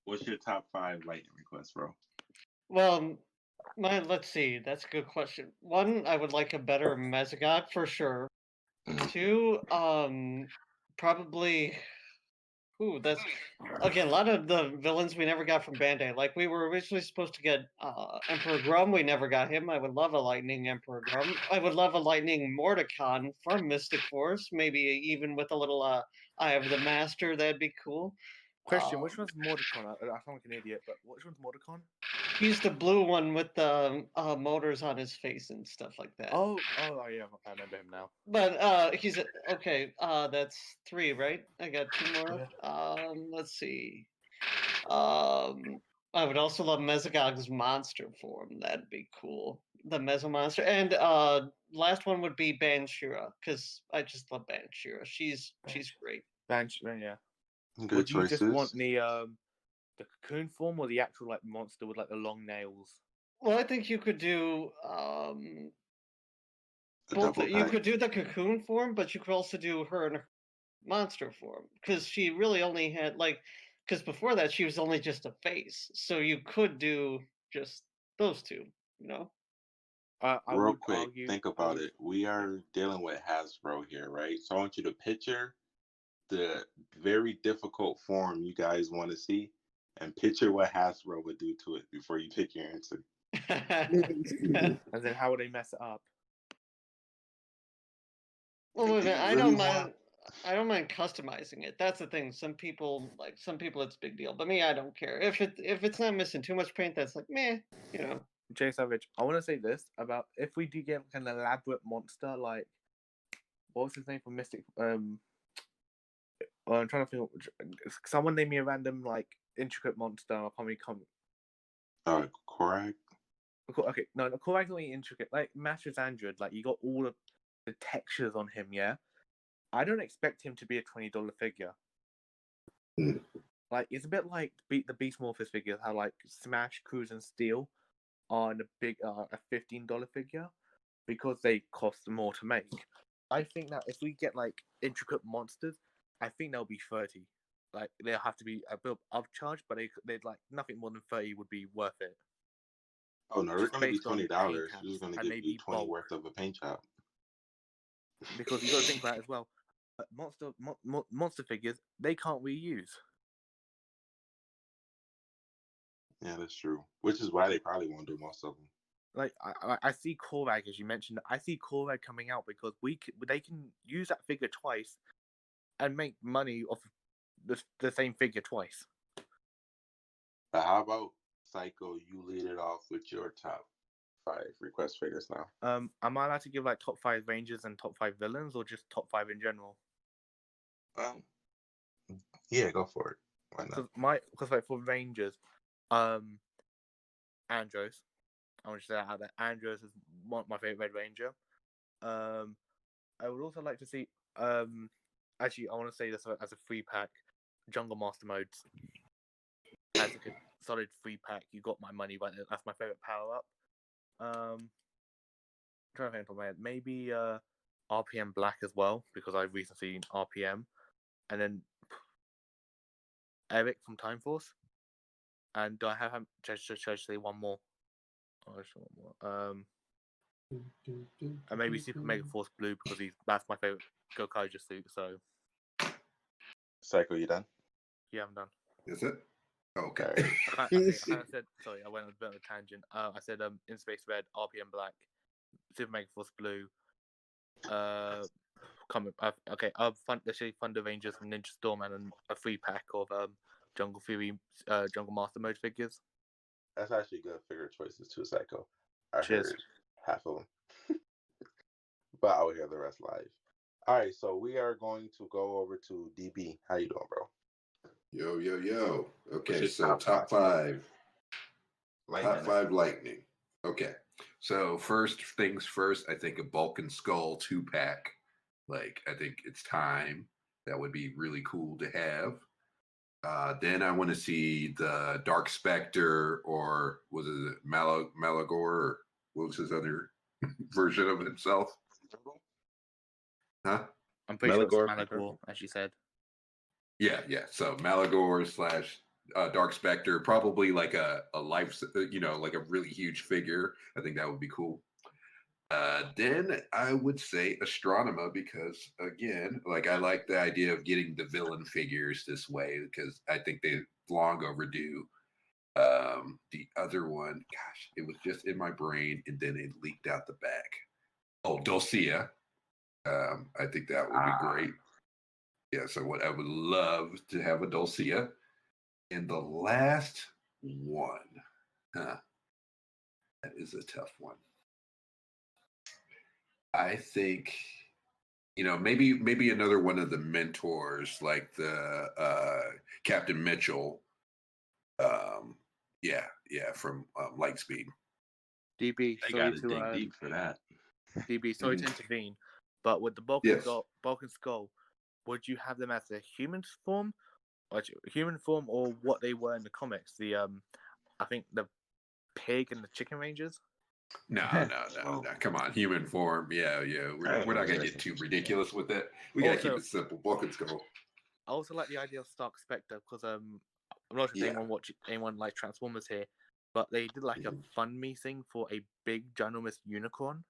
What's your top 5 Lightning requests, bro? Well, let's see. That's a good question. One, I would like a better Mesogod for sure. Mhm. 2, probably. Ooh, that's again a lot of the villains we never got from Bandai. Like we were originally supposed to get Emperor Grum, we never got him. I would love a Lightning Emperor Grum. I would love a Lightning Mordecon from Mystic Force, maybe even with a little Eye of the Master. That'd be cool. Question: which one's Mordecon? I sound like an idiot, but which one's Mordecon? He's the blue one with the motors on his face and stuff like that. Oh, yeah, I remember him now. But he's okay. That's 3, right? I got 2 more. Let's see. I would also love Mesogog's monster form. That'd be cool. The Meso monster. And last one would be Banshira, because I just love Banshira. She's great. Yeah. Good Would you choices. just want the cocoon form or the actual like monster with like the long nails? Well, I think you could do A both. double You pack. could do the cocoon form, but you could also do her in her monster form, because she really only had because before that she was only just a face, so you could do just those 2. You know. I Real would quick, argue, think about it. We are dealing with Hasbro here, right? So I want you to picture the very difficult form you guys want to see and picture what Hasbro would do to it before you pick your answer. And then how would they mess it up? Well, Do look, you I really don't wanna- mind. I don't mind customizing it. That's the thing. Some people it's a big deal, but me, I don't care. If it's not missing too much paint, that's like meh. You know. Jsavage, I want to say this about if we do get like an elaborate monster, like what was his name from Mystic? I'm trying to think. Someone name me a random like intricate monster. I can't really come. Korak? Okay, no, Korag's not really intricate. Like Master's Android, like you got all of the textures on him. Yeah, I don't expect him to be a $20 figure. Mm. Like it's a bit like the Beast Morphers figures, how like Smash, Cruise, and Steel are a big a $15 figure because they cost more to make. I think that if we get like intricate monsters, I think they'll be 30. like they'll have to be a bit upcharged, but they'd like nothing more than 30 would be worth it. Oh no, they're Just going to be based on $20. paint You're caps just going to and give you maybe 20 bulk, worth of a paint job. because you got to think about it as well. Monster figures they can't reuse. Yeah, that's true. Which is why they probably won't do most of them. Like I see Korag, as you mentioned. I see Korag coming out because they can use that figure twice and make money off the same figure twice. But how about Psycho? You lead it off with your top 5 request figures now. Am I allowed to give like top 5 Rangers and top 5 villains, or just top 5 in general? Yeah, go for it. Why not? Because like for Rangers, Andros. I want to say that out there. Andros is my favorite Red Ranger. I would also like to see. Actually, I want to say this as a free pack, Jungle Master modes. As like a solid free pack, you got my money right there. That's my favorite power up. I'm trying to think of my head. Maybe RPM Black as well, because I've recently seen RPM, and then Eric from Time Force. And do I have him? Should I say one more? And maybe Super Mega Force Blue, because that's my favorite Gokaiger suit. So, Psycho, you done? yeah, I'm done. Is it? Okay. I said, sorry, I went on a bit of a tangent. I said In Space Red, RPM Black, Super Mega Force Blue. Let's say Thunder Rangers and Ninja Storm, and a free pack of Jungle Fury, Jungle Master mode figures. That's actually good figure choices too, Psycho. I Cheers. heard half of them, but I'll hear the rest live. All right, so we are going to go over to DB. How you doing, bro? Yo. Okay, so top top 5. Lightning. Top 5 Lightning. Okay. So first things first, I think a Bulk and Skull 2-pack. Like, I think it's time. That would be really cool to have. Then I want to see the Dark Spectre, or was it Malagor, or what was his other version of himself? Huh? I'm pretty sure it's Malagor, as you said. Yeah. So Malagor / Dark Spectre, probably like a life, like a really huge figure. I think that would be cool. Then I would say Astronema, because again, like I like the idea of getting the villain figures this way, because I think they're long overdue. The other one, gosh, it was just in my brain and then it leaked out the back. Oh, Dulcia. I think that would be great. Yeah, so what I would love to have a Dulcia. And the last one, that is a tough one. I think, maybe another one of the mentors, like the Captain Mitchell. From Lightspeed. DB, They got to dig deep for that. DB, sorry to intervene, but with the Bulk and Skull, would you have them as a human form, or what they were in the comics? The I think the pig and the chicken rangers. No. Come on, human form. Yeah. We're not gonna get too ridiculous with it. We gotta keep it simple. Bulk and Skull. I also like the idea of Stark Spectre, because I'm not sure if anyone like Transformers here, but they did like a fund me thing for a big ginormous unicorn.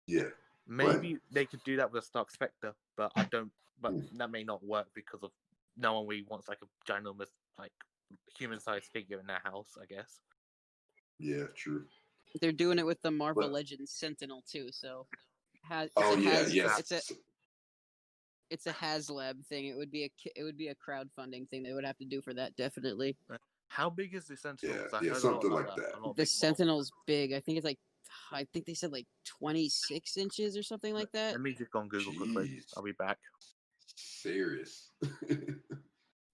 Yeah. Maybe they could do that with a Stark Spectre, but I don't. But that may not work, because of no one really wants like a ginormous, like human-sized figure in their house, I guess. Yeah, true. They're doing it with the Marvel Legends Sentinel too, so it's a HasLab thing. It would be a crowdfunding thing they would have to do for that, definitely. How big is the Sentinel? Yeah, something like that. The Sentinel's big. I think it's I think they said 26 inches or something like that. Let me just go on Google quickly. I'll be back. Serious.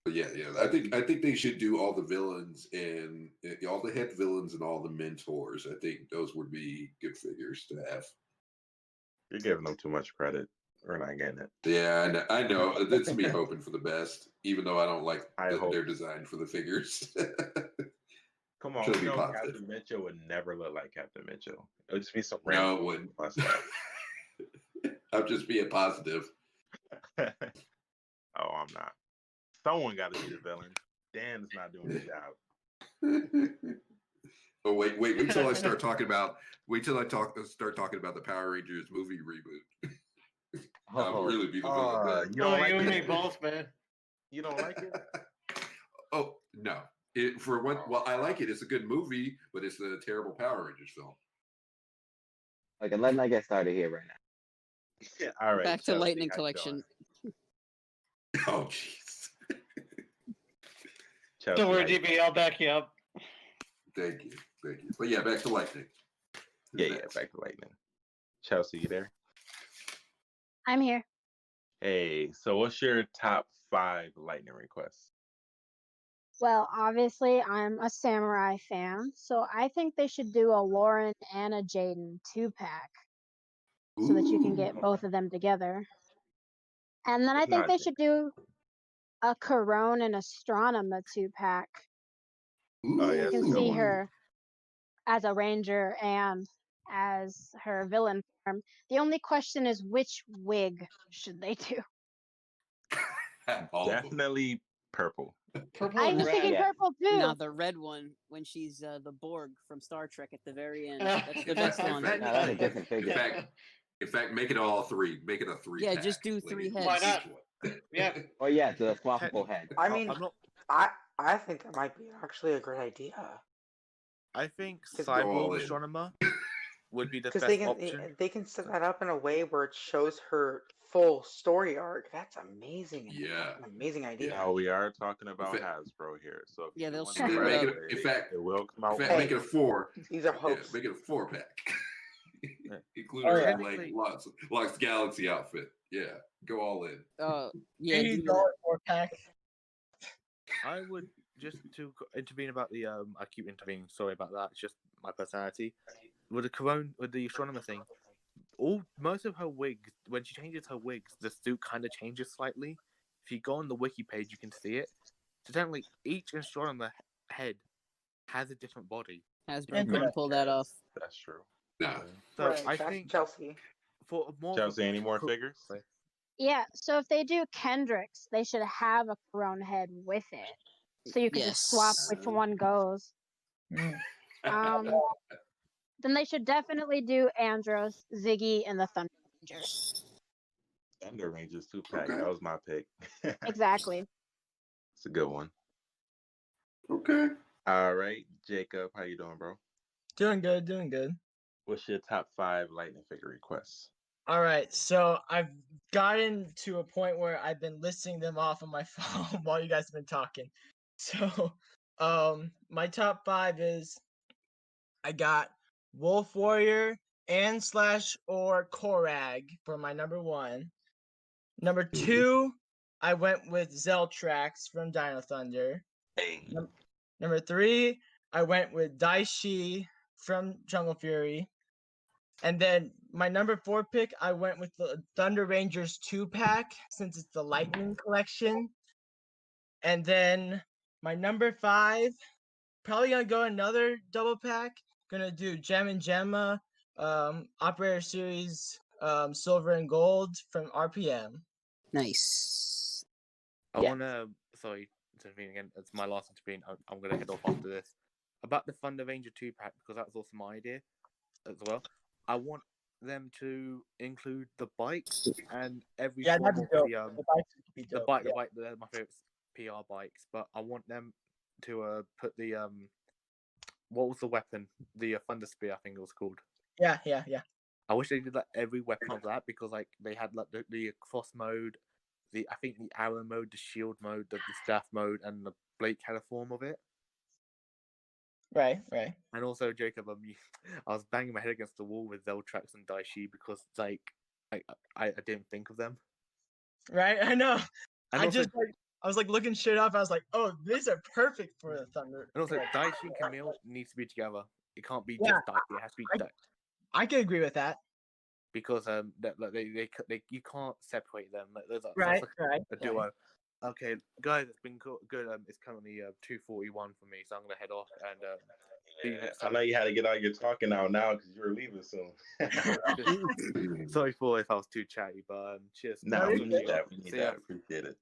But yeah. I think they should do all the villains and all the head villains and all the mentors. I think those would be good figures to have. You're giving them too much credit. We're not getting it. Yeah, I know. That's me hoping for the best, even though I don't like their design for the figures. Come on, Captain Mitchell would never look like Captain Mitchell. It would just be some random. No, it wouldn't. I'm just being positive. Oh, I'm not. someone got to be the villain. Dan's not doing the job. Oh wait till I start talking about. Wait till I start talking about the Power Rangers movie reboot. I'll really be the villain. You don't like you and me it? both, man. You don't like it? Oh no! Well, I like it. It's a good movie, but it's a terrible Power Rangers film. Okay, let's not get started here right now. Yeah, all right. Back to Chelsea, Lightning how you Collection. doing? Oh jeez. Chelsea, Don't worry, how you DB. I'll back you up. Thank you. But yeah, back to Lightning. Yeah, back to Lightning. Chelsea, you there? I'm here. Hey, so what's your top 5 Lightning requests? Well, obviously, I'm a samurai fan, so I think they should do a Lauren and a Jaden 2-pack so that you can get both of them together. And then I It's think not they Jaden. should do a Corone and Astronema 2-pack. Oh, yeah, You that's a can good see one. her as a ranger and as her villain form. The only question is which wig should they do? All of them. Definitely purple. Purple I and was red. thinking Yeah. purple too. Now the red one when she's the Borg from Star Trek at the very end. That's the best one. In No, that's a different In figure. fact, make it all 3. Make it a 3. Yeah, just do 3 heads. Why not? Yeah. Oh yeah, the swappable head. I mean, I'm not. I think that might be actually a great idea. I think Because all Cyborg in. Astronomer would be the Because best option. they can set that up in a way where it shows her full story arc. That's amazing. Yeah. An amazing idea. Now we are talking about In fact- Hasbro here, so if Yeah, you they'll want screw to it write up. it, In fact- it will come out. In fact, make it a 4. These are Yeah, hopes. make it a 4-pack. Including Oh, her, yeah. like Lux Galaxy outfit. Yeah, go all in. Yeah, do $80 that. 4-pack. I would just to intervene about the I keep intervening. Sorry about that. It's just my personality. With the astronomer thing, most of her wigs, when she changes her wigs, the suit kind of changes slightly. If you go on the wiki page, you can see it. So technically, each astronomer head has a different body. Hasbro couldn't pull that off. That's true. Nah. So Right, I that's think Chelsea. for more Chelsea, any more figures? Yeah, so if they do Kendrick's, they should have a Corone head with it. So you can just swap which one goes. Mm. Then they should definitely do Andros, Ziggy, and the Thunder Rangers. Thunder Rangers 2-pack. That was my pick. Exactly. It's a good one. Okay. All right, Jacob, how you doing, bro? Doing good, doing good. What's your top 5 Lightning figure requests? All right, so I've gotten to a point where I've been listing them off on my phone while you guys have been talking. So, my top 5 is I got Wolf Warrior and / or Korag for my number 1. Number 2, I went with Zeltrax from Dino Thunder. Hey. Number 3, I went with Daishi from Jungle Fury. And then my number 4 pick, I went with the Thunder Rangers 2-pack since it's the Lightning collection. And then my number 5, probably gonna go another double pack. Gonna do Gem and Gemma, Operator Series, Silver and Gold from RPM. Nice. I Yeah. wanna sorry to intervene again. It's my last intervene. I'm gonna head off after this. About the Thunder Ranger 2-pack, because that was also my idea as well. I want them to include the bikes and every Yeah, form that'd of be dope. the The bikes would be the dope. bike, yeah. the bike. They're my favorite PR bikes, but I want them to put the what was the weapon? The Thunder Spear, I think it was called. Yeah. I wish they did like every weapon of that because like they had like the cross mode, I think the arrow mode, the shield mode, the staff mode, and the Blake had a form of it. Right. And also, Jacob, I was banging my head against the wall with Zeltrax and Daishi because like I didn't think of them. Right. I know. And I also, just I was like looking shit up. I was like, oh, these are perfect for the Thunder. and also like, Daishi and Camille needs to be together. It can't be Yeah, just Daishi. It has to be I can agree with that. because they you can't separate them. Like, there's Right. a duo. Okay, guys, it's been good. It's currently 2:41 for me, so I'm gonna head off and see you next I time. know you had to get all your talking out now because you were leaving soon. Sorry for if I was too chatty, but cheers. No, No, we you're need good. that. We need See ya. that. Appreciate it.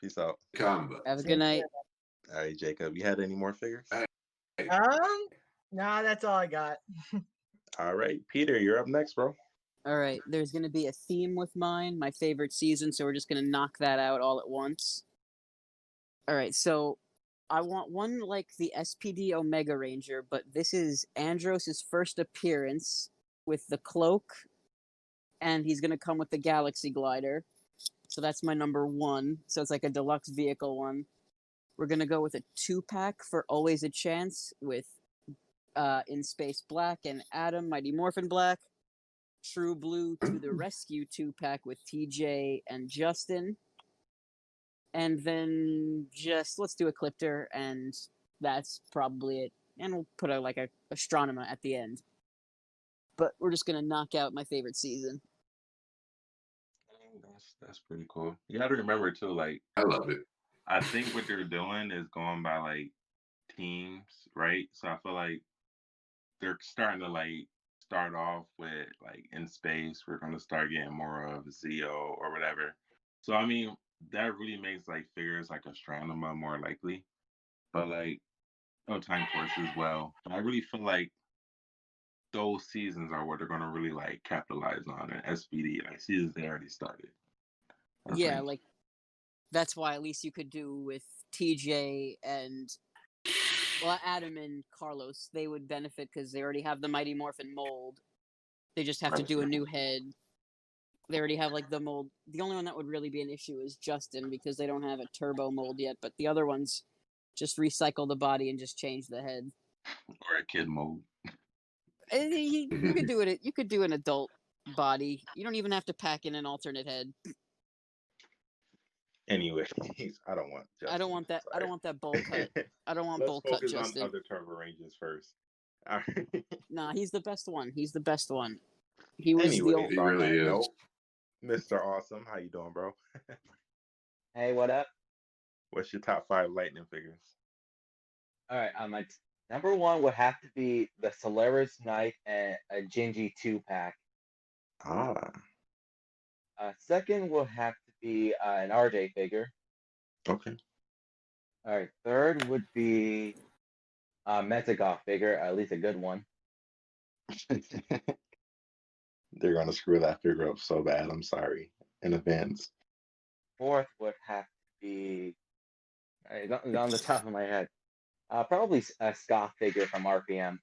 Peace out. Combo. Have a good night. All right, Jacob. You had any more figures? Nah, that's all I got. All right, Peter, you're up next, bro. All right, there's gonna be a theme with mine, my favorite season, so we're just gonna knock that out all at once. All right, so I want one like the SPD Omega Ranger, but this is Andros's first appearance with the cloak, and he's gonna come with the Galaxy Glider. So that's my number one. So it's like a deluxe vehicle one. We're gonna go with a 2-pack for Always a Chance with In Space Black and Adam Mighty Morphin Black. True Blue to the Rescue 2-pack with TJ and Justin. And then just let's do a Clipter, and that's probably it. And we'll put a Astronema at the end. But we're just gonna knock out my favorite season. That's pretty cool. You got to remember too, like I love it. I think what they're doing is going by like teams, right? So I feel like they're starting to like start off with like In Space. We're going to start getting more of Zeo or whatever. So I mean, that really makes like figures like Astronema more likely, but like Time Force as well. But I really feel like those seasons are what they're going to really like capitalize on in SPD, like seasons they already started. Yeah, like that's why at least you could do with TJ and Adam and Carlos. They would benefit because they already have the Mighty Morphin mold. They just have to do a new head. They already have like the mold. The only one that would really be an issue is Justin because they don't have a turbo mold yet. But the other ones just recycle the body and just change the head. Or a kid mold. You could do it. You could do an adult body. You don't even have to pack in an alternate head. Anyway, I don't want Justin. I don't want that. Sorry. I don't want that bowl cut. I don't want bowl cut Justin. Let's focus on other Turbo Rangers first. All right. Nah, he's the best one. He's the best one. He was anyway, the only. He really is. Nope. Mr. Awesome, how you doing, bro? Hey, what up? What's your top 5 Lightning figures? All right, my number one would have to be the Solaris Knight and a Gingy 2-pack. Ah. Second will have to be an RJ figure. Okay. All right, third would be a Metagoth figure, at least a good one. They're gonna screw that figure up so bad. I'm sorry in advance. Fourth would have to be on the top of my head. Probably a Scott figure from RPM.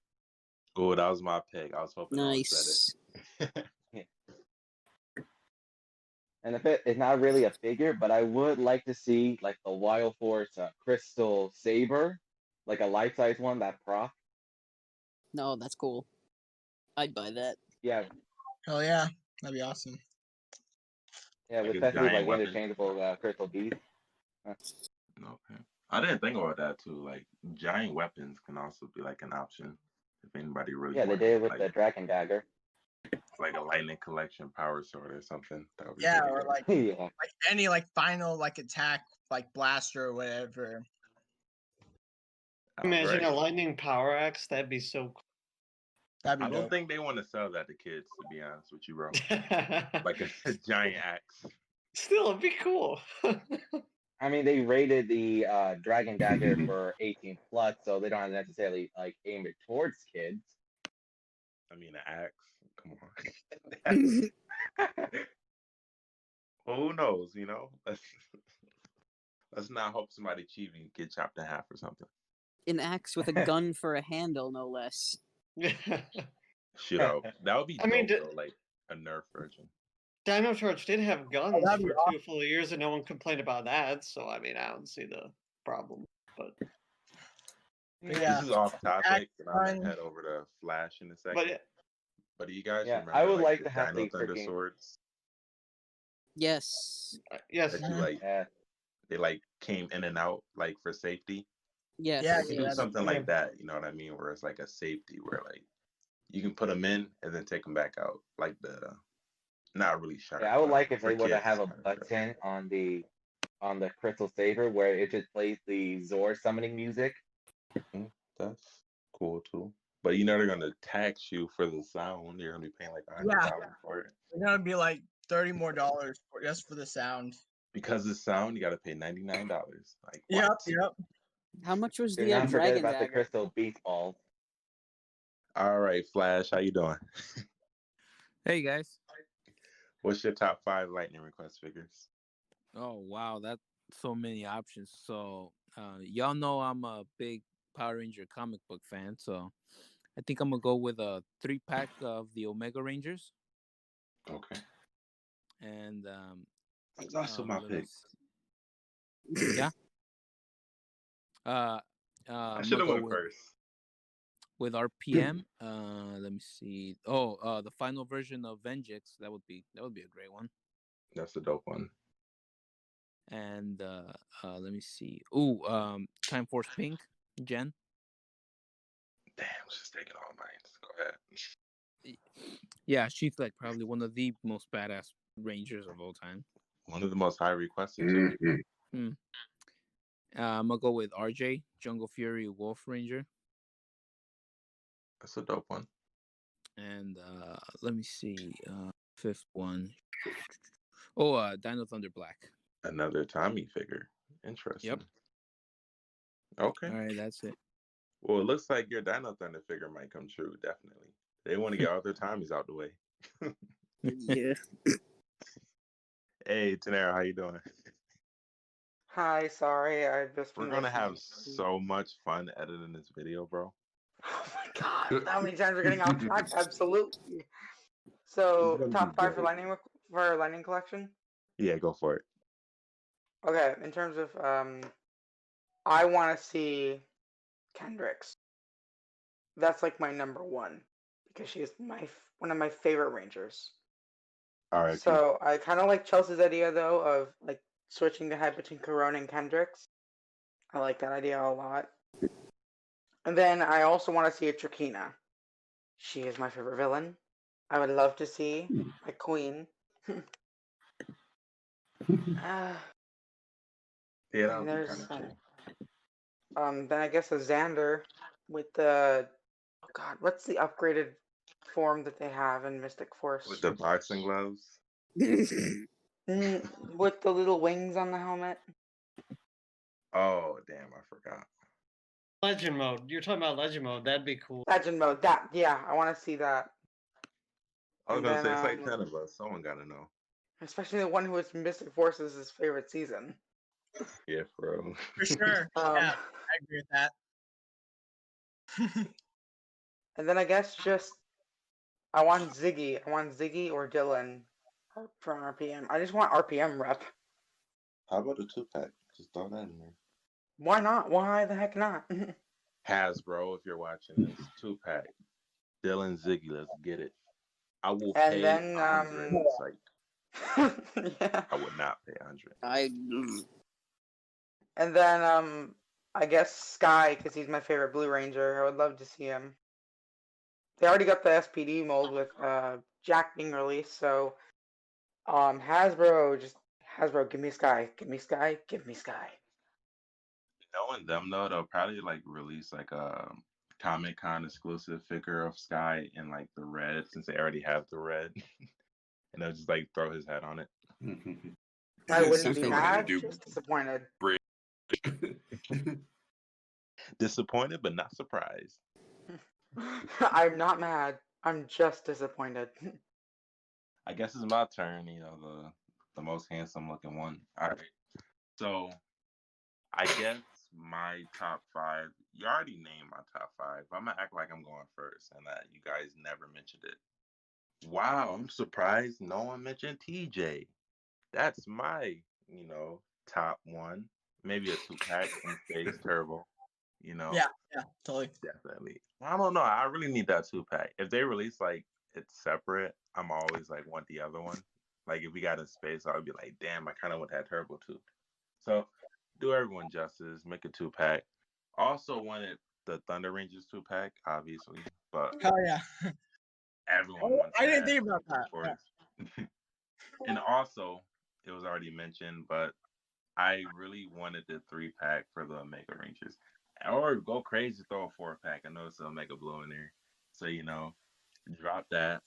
Oh, that was my pick. I was hoping Nice. I said it. And if it's not really a figure, but I would like to see like the Wild Force Crystal Saber, like a life-size one, that prop. No, that's cool. I'd buy that. Yeah, Hell yeah, that'd be awesome. yeah, Like with a especially giant like weapon. interchangeable crystal beads. Okay. I didn't think about that too. Like giant weapons can also be like an option if anybody really. Yeah, they wanted, did it with like, the Dragon Dagger. like a lightning collection power sword or something. That would be Yeah, pretty or good. like Yeah. like any like final like attack like blaster or whatever. Imagine a Alright. lightning power axe. That'd be so That'd be I don't dope. think they want to sell that to kids, to be honest with you, bro. cool. Like a giant axe. Still, it'd be cool. I mean, they rated the Dragon Dagger for 18 plus, so they don't necessarily like aim it towards kids. I mean, an axe. Come on. Well, who knows? You know, let's not hope somebody cheap and get chopped in half or something. An axe with a gun for a handle, no less. Shoutout. That would be I mean, dope, though, like a Nerf version. Dino Charge did have guns that'd be for 2 full years, and no one complained about that. So I mean, I don't see the problem. But Yeah. This is off topic, and I'm Fun. gonna head over to Flash in a second. But do you guys Yeah, remember I would like the to have Dino the Thunder freaking- swords Yes. yes, that you like? Yeah. They like came in and out like for safety. Yes. Yeah, We can do yeah, something yeah. like that. You know what I mean? Where it's like a safety, where like you can put them in and then take them back out, like the not really sharp. Yeah, I would but like if for they were to kids, have a kinda sharp. button on the Crystal Saber where it just plays the Zor summoning music. That's cool too. But you know they're gonna tax you for the sound. You're gonna be paying like $100 for it. It's gonna be like $30 more just for the sound. Because it's sound, you got to pay $99. Like Yep, what? yep. How much was Do the not forget Dragon about the Dagger? crystal beast balls. All right, Flash, how you doing? Hey guys. What's your top 5 lightning request figures? Oh wow, that's so many options. So y'all know I'm a big Power Ranger comic book fan, so I think I'm gonna go with a 3-pack of the Omega Rangers. Okay, And that's also my let me pick. see. Yeah. I I'm should gonna have go went first. with RPM. Let me see. Oh, the final version of Vengeance. That would be a great one. That's a dope one. And let me see. Ooh, Time Force Pink, Jen. Damn, she's taking all mine. Go ahead. Yeah, she's like probably one of the most badass Rangers of all time. One of the most high requested too. Hmm. I'm gonna go with RJ, Jungle Fury Wolf Ranger. That's a dope one. And let me see. Fifth one. Oh, Dino Thunder Black. Another Tommy figure. Interesting. Yep. Okay. All right, that's it. Well, it looks like your Dino Thunder figure might come true. Definitely. They want to get all their Tommies out the way. Yeah. Hey, Tenara, how you doing? Hi, sorry, I've just We're been gonna listening have to- so much fun editing this video, bro. Oh my god, how many times we're getting off track? Absolutely. It's So, gonna be top 5 for great. lightning collection. Yeah, go for it. Okay, in terms of I want to see Kendricks. That's like my number one because she is one of my favorite Rangers. All right. So I kind of like Chelsea's idea though of like switching the head between Corona and Kendricks. I like that idea a lot. And then I also want to see a Trakina. She is my favorite villain. I would love to see my queen. Yeah, that And would be there's kind of cool. then I guess a Xander with the oh god, what's the upgraded form that they have in Mystic Force? With the boxing gloves. With the little wings on the helmet. Oh, damn, I forgot. Legend mode. You're talking about legend mode. That'd be cool. Legend mode. That yeah, I want to see that. I was And gonna then say it's like 10 of us. Someone gotta know. especially the one who was Mystic Forces' his favorite season. Yeah, bro. For sure. Yeah, I agree with that. And then I guess just I want Ziggy. I want Ziggy or Dylan from RPM. I just want RPM rep. How about a 2-pack? Just throw that in there. Why not? Why the heck not? Hasbro, if you're watching this, 2-pack. Dylan Ziggy, let's get it. I will And pay then 100. It's like yeah. I would not pay 100. And then I guess Sky because he's my favorite Blue Ranger. I would love to see him. They already got the SPD mold with Jack being released, so Hasbro, give me Sky, give me Sky, give me Sky. Knowing them though, they'll probably like release like a Comic Con exclusive figure of Sky in like the red, since they already have the red, and they'll just like throw his head on it. I wouldn't Since be they were gonna mad, do just disappointed. Disappointed but not surprised. I'm not mad. I'm just disappointed. I guess it's my turn. You know, the most handsome looking one. All right. So I guess my top 5. You already named my top 5. I'm gonna act like I'm going first, and that you guys never mentioned it. Wow, I'm surprised no one mentioned TJ. That's my, top one. Maybe a 2-pack in Space Turbo. Yeah, totally. Definitely. I don't know. I really need that 2-pack. If they release like it's separate, I'm always like want the other one. Like if we got in space, I would be like, damn, I kind of want that turbo too. So do everyone justice, make a 2-pack. Also wanted the Thunder Rangers 2-pack, obviously, but Hell yeah. everyone wants I didn't that, think about that. of course. And also, it was already mentioned, but I really wanted the 3-pack for the Omega Rangers. Or go crazy, throw a 4-pack. I know it's Omega Blue in there. So, drop that,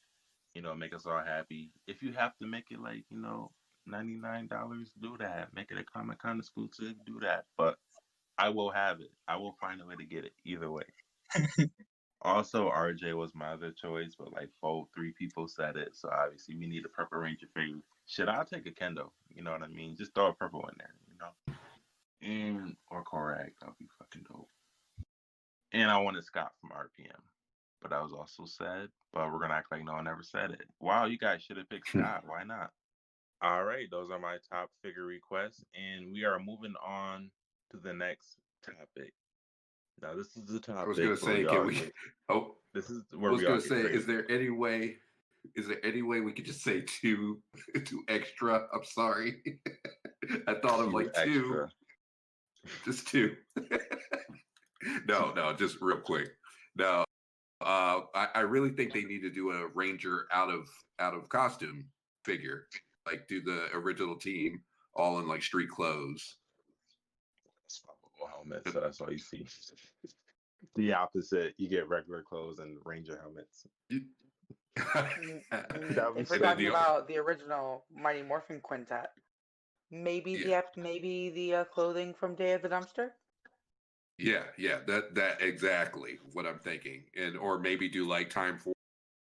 make us all happy. If you have to make it like, $99, do that. Make it a Comic-Con exclusive, do that. But I will have it. I will find a way to get it either way. Also, RJ was my other choice, but like three people said it, so obviously we need a Purple Ranger figure. Shit, I'll take a Kendo. You know what I mean? Just throw a purple in there, you know? And or Korak, that'll be fucking dope. And I wanted Scott from RPM, but that was also said. But we're gonna act like no one ever said it. Wow, you guys should have picked Scott. Why not? All right, those are my top figure requests, and we are moving on to the next topic. Now, this is the topic. I was gonna say, can we? Oh, this is where I was we gonna say, is there any way? Is there any way we could just say two extra? I'm sorry, I thought of like two, just two. No, just real quick. No, I really think they need to do a Ranger out of costume figure, like do the original team all in like street clothes. Helmets, so that's all you see. The opposite, you get regular clothes and Ranger helmets. If we're talking about the original Mighty Morphin Quintet, maybe the clothing from Day of the Dumpster. Yeah, that exactly what I'm thinking, and or maybe do like Time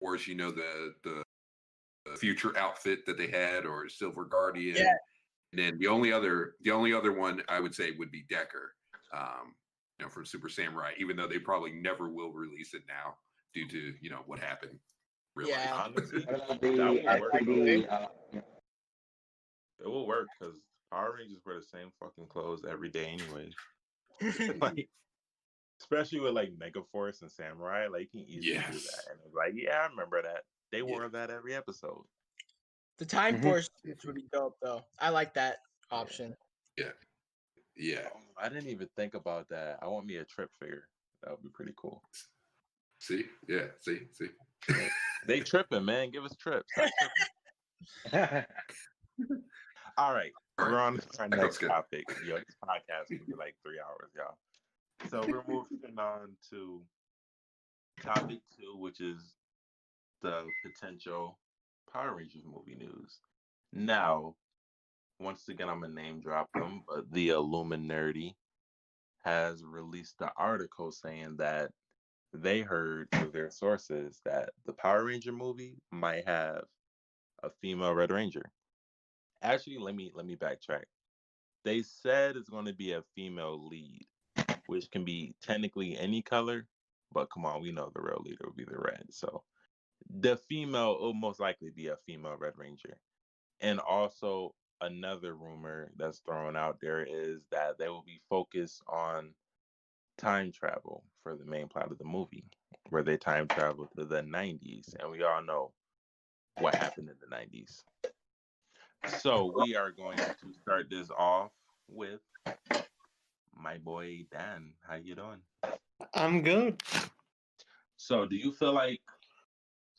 Force, you know, the future outfit that they had, or Silver Guardian. Yeah. And then the only other one I would say would be Decker, you know, from Super Samurai, even though they probably never will release it now due to, you know, what happened. Really. Yeah, honestly, it will work because Power Rangers wear the same fucking clothes every day anyway. Like, especially with like Mega Force and Samurai, like you can easily do that. And it's like, yeah, I remember that. They wore that every episode. The Time Force would be dope though. I like that option. Yeah. Oh, I didn't even think about that. I want me a Trip figure. That would be pretty cool. See? Yeah, see. They tripping, man. Give us Trip. Stop tripping. All right. We're on to our next topic. Yo, this podcast will be like 3 hours, y'all. So we're moving on to topic 2, which is the potential Power Rangers movie news. Now, once again, I'm going to name drop them, but the Illuminerdi has released the article saying that they heard through their sources that the Power Ranger movie might have a female Red Ranger. Actually, let me backtrack. They said it's going to be a female lead, which can be technically any color, but come on, we know the real leader will be the red. So the female will most likely be a female Red Ranger. And also another rumor that's thrown out there is that they will be focused on time travel for the main plot of the movie, where they time travel to the 90s. And we all know what happened in the 90s. So we are going to start this off with my boy Dan. How you doing? I'm good. So do you feel like,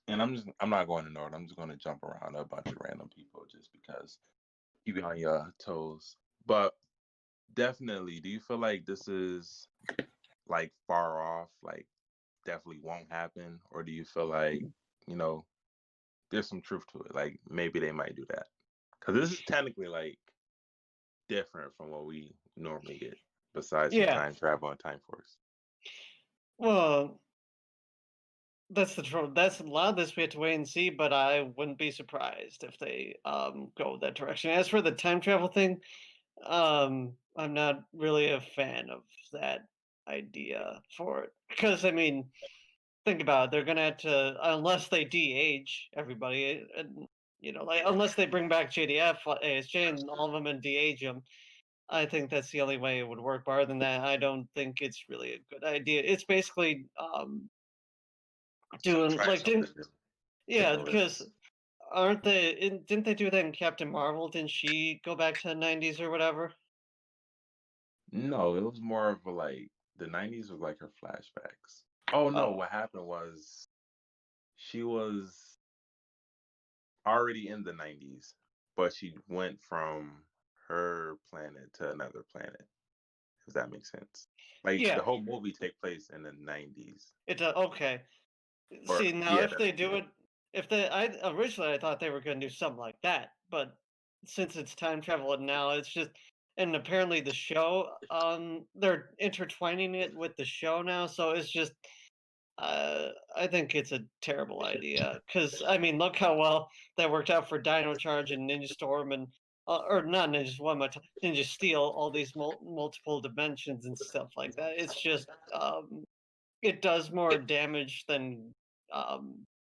and I'm not going in order, I'm just going to jump around a bunch of random people just because keep you on your toes. But definitely, do you feel like this is like far off, like definitely won't happen? Or do you feel like, you know, there's some truth to it? Like maybe they might do that. Because this is technically like different from what we normally get, besides some time travel and Time Force. Well, that's the trouble. That's a lot of this we have to wait and see, but I wouldn't be surprised if they go that direction. As for the time travel thing, I'm not really a fan of that idea for it. Because, I mean, think about it. They're going to have to, unless they de-age everybody, and, you know, like, unless they bring back JDF, ASJ, and all of them and de-age them, I think that's the only way it would work. But other than that, I don't think it's really a good idea. It's basically doing like because aren't they? Didn't they do that in Captain Marvel? Didn't she go back to the 90s or whatever? No, it was more of a like the 90s was like her flashbacks. Oh no, what happened was she was already in the 90s, but she went from her planet to another planet. If that makes sense. Like the whole movie take place in the 90s. It does. Okay. See now, if they do it, if they, originally I thought they were going to do something like that, but since it's time travel and now it's just, and apparently the show, they're intertwining it with the show now, so it's just, I think it's a terrible idea. Because I mean, look how well that worked out for Dino Charge and Ninja Storm and or not Ninja Storm, but Ninja Steel, all these multiple dimensions and stuff like that. It's just it does more damage than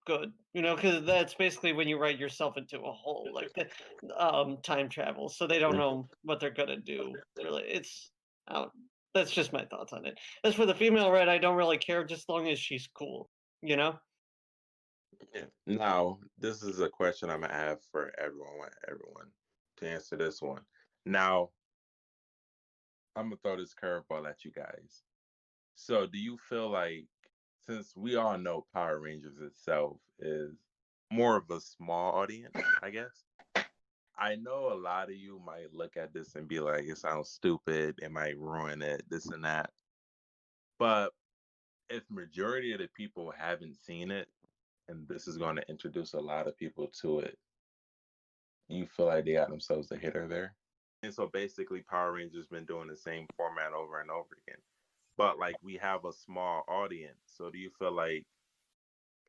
good, because that's basically when you write yourself into a hole, like the time travel. So they don't know what they're gonna do. Really, it's that's just my thoughts on it. As for the female Red, I don't really care, just as long as she's cool, you know. Yeah. Now, this is a question I'm gonna have for everyone to answer this one. Now, I'm gonna throw this curveball at you guys. So, do you feel like, since we all know Power Rangers itself is more of a small audience, I guess? I know a lot of you might look at this and be like, it sounds stupid, it might ruin it, this and that. But if majority of the people haven't seen it, and this is going to introduce a lot of people to it, you feel like they got themselves a hitter there? And so basically Power Rangers been doing the same format over and over again. But like, we have a small audience. So do you feel like,